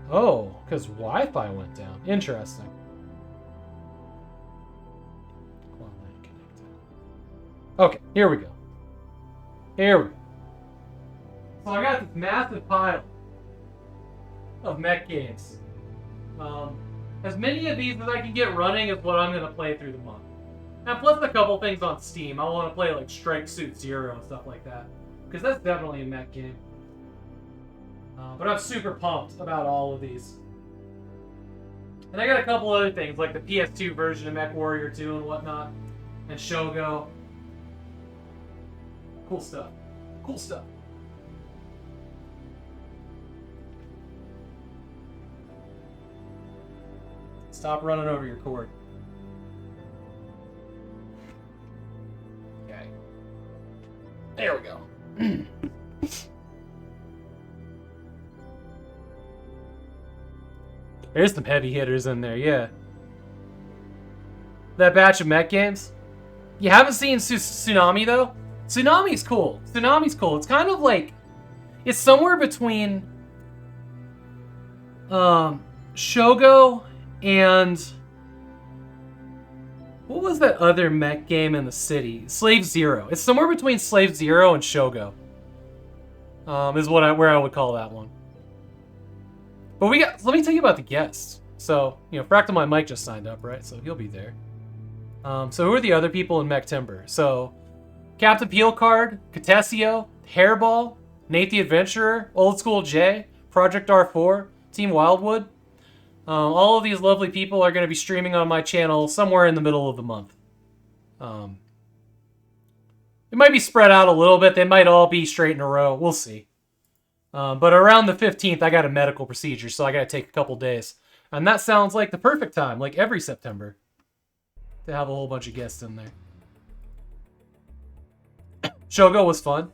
Oh, because Wi-Fi went down. Interesting. Connected. Okay, here we go. Here we go. So I got this massive pile of mech games. As many of these as I can get running is what I'm going to play through the month. And plus a couple things on Steam. I want to play like Strike Suit Zero and stuff like that. Because that's definitely a mech game. But I'm super pumped about all of these. And I got a couple other things, like the PS2 version of Mech Warrior 2 and whatnot. And Shogo. Cool stuff. Cool stuff. Stop running over your cord. Okay. There we go. There's some heavy hitters in there, yeah. That batch of mech games. You haven't seen Tsunami, though? Tsunami's cool. Tsunami's cool. It's kind of like... It's somewhere between... Shogo and... What was that other mech game in the city? Slave Zero. It's somewhere between Slave Zero and Shogo. Is where I would call that one. But let me tell you about the guests. So, Fractal Mike just signed up, right? So he'll be there. So who are the other people in Mech Timber? So, Captain Peel Card, Catessio, Hairball, Nate the Adventurer, Old School J, Project R4, Team Wildwood. All of these lovely people are going to be streaming on my channel somewhere in the middle of the month. It might be spread out a little bit. They might all be straight in a row. We'll see. But around the 15th, I got a medical procedure, so I got to take a couple days. And that sounds like the perfect time, like every September, to have a whole bunch of guests in there. Shogo was fun.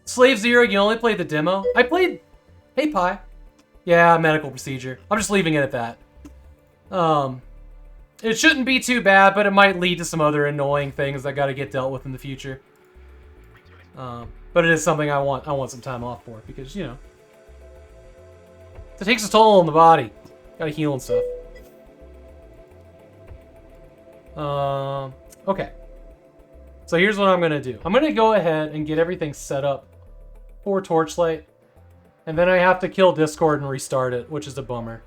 Slave Zero, you only played the demo. I played... Hey, Pi. Yeah, medical procedure. I'm just leaving it at that. It shouldn't be too bad, but it might lead to some other annoying things that got to get dealt with in the future. But it is something I want some time off for, because, it takes a toll on the body. Gotta heal and stuff. Okay. So here's what I'm gonna do. I'm gonna go ahead and get everything set up for Torchlight. And then I have to kill Discord and restart it, which is a bummer.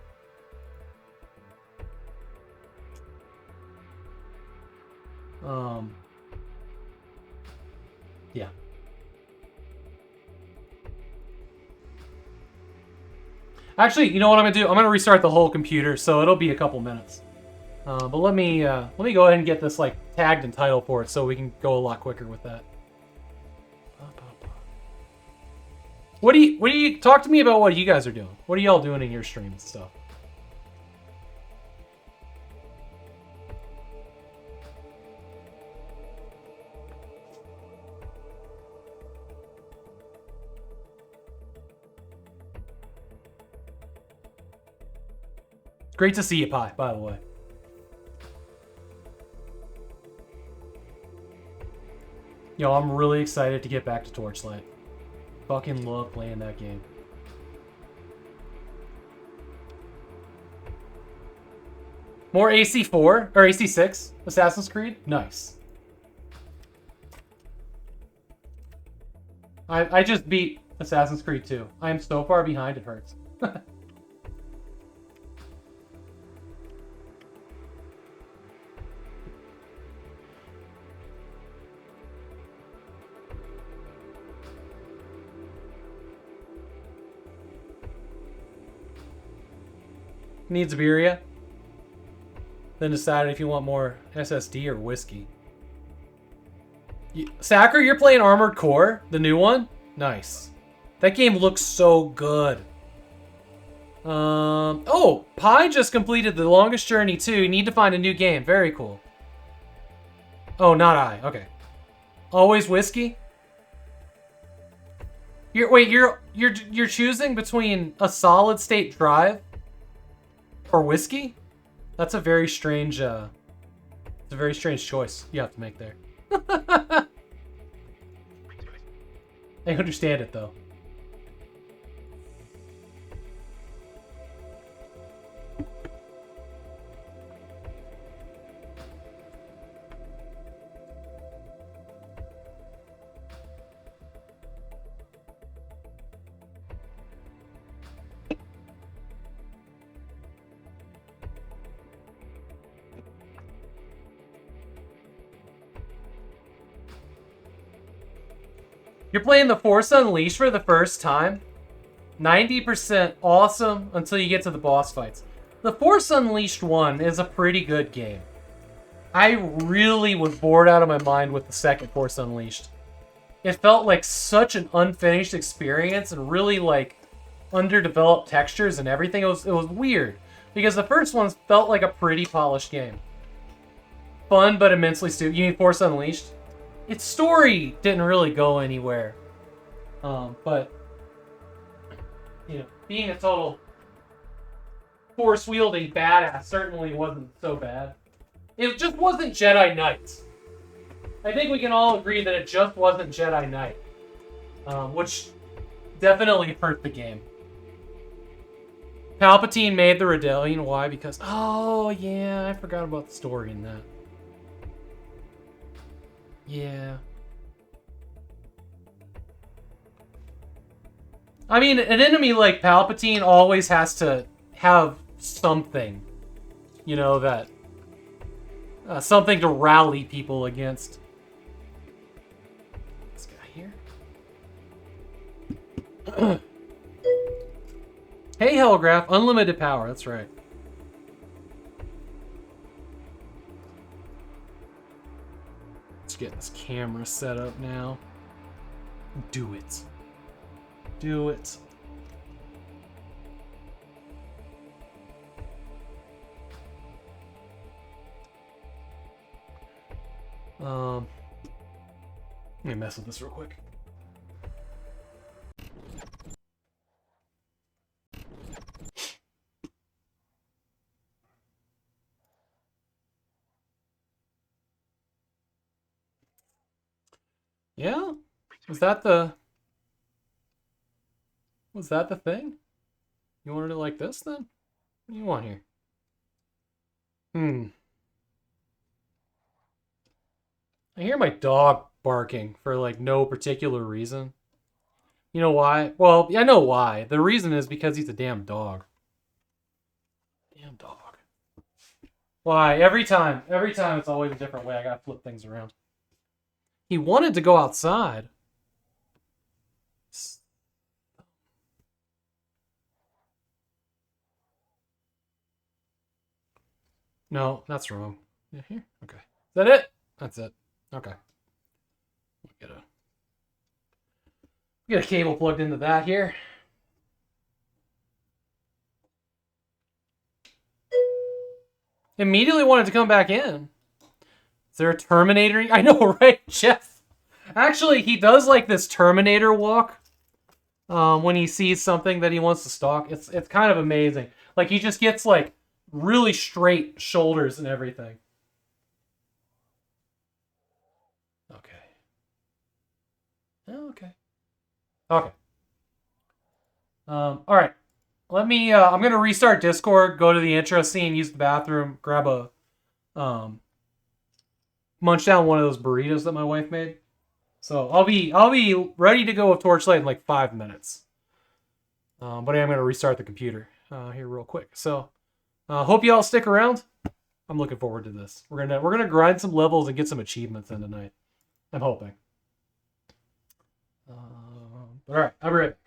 Yeah. Actually, you know what I'm gonna do? I'm gonna restart the whole computer, so it'll be a couple minutes. But let me go ahead and get this tagged and title for it, so we can go a lot quicker with that. What do you talk to me about? What you guys are doing? What are y'all doing in your streams and stuff? Great to see you, Pi, by the way. Yo, I'm really excited to get back to Torchlight. Fucking love playing that game. More AC4 or AC6 Assassin's Creed? Nice. I just beat Assassin's Creed 2. I am so far behind it hurts. Need Cyberia. Then decide if you want more SSD or whiskey. Sacker, you're playing Armored Core, the new one? Nice. That game looks so good. Oh, Pi just completed The Longest Journey 2. You need to find a new game. Very cool. Oh, not I. Okay. Always whiskey? You're choosing between a solid state drive or whiskey? That's a very strange choice you have to make there. I understand it though. You're playing The Force Unleashed for the first time. 90% awesome until you get to the boss fights. The Force Unleashed 1 is a pretty good game. I really was bored out of my mind with the second Force Unleashed. It felt like such an unfinished experience and really like underdeveloped textures and everything. It was weird because the first one felt like a pretty polished game. Fun but immensely stupid. You mean Force Unleashed? Its story didn't really go anywhere. But you know, being a total force wielding badass certainly wasn't so bad. It just wasn't Jedi Knight. I think we can all agree that it just wasn't Jedi Knight. Which definitely hurt the game. Palpatine made the rebellion. Why? Because, oh yeah, I forgot about the story in that. Yeah. I mean, an enemy like Palpatine always has to have something, you know, that something to rally people against. This guy here. Hey, Hellgraph, unlimited power. That's right. Let's get this camera set up now. Do it. Do it. Let me mess with this real quick. Yeah? Was that the thing? You wanted it like this then? What do you want here? I hear my dog barking for like no particular reason. You know why? Well, I know why. The reason is because he's a damn dog. Damn dog. Why? Every time it's always a different way. I gotta flip things around. He wanted to go outside. No, that's wrong. Yeah, here? Okay. Is that it? That's it. Okay. Get a cable plugged into that here. Immediately wanted to come back in. Is there a Terminator? I know, right, Jeff? Actually, he does like this Terminator walk. When he sees something that he wants to stalk. It's kind of amazing. Like, he just gets, like, really straight shoulders and everything. Okay. Okay. Okay. Alright. Let me, I'm gonna restart Discord, go to the intro scene, use the bathroom, grab a, munch down one of those burritos that my wife made. So I'll be ready to go with Torchlight in like 5 minutes. But I am gonna restart the computer here real quick. So hope you all stick around. I'm looking forward to this. We're gonna grind some levels and get some achievements in tonight. I'm hoping. But all right, I'll be right back.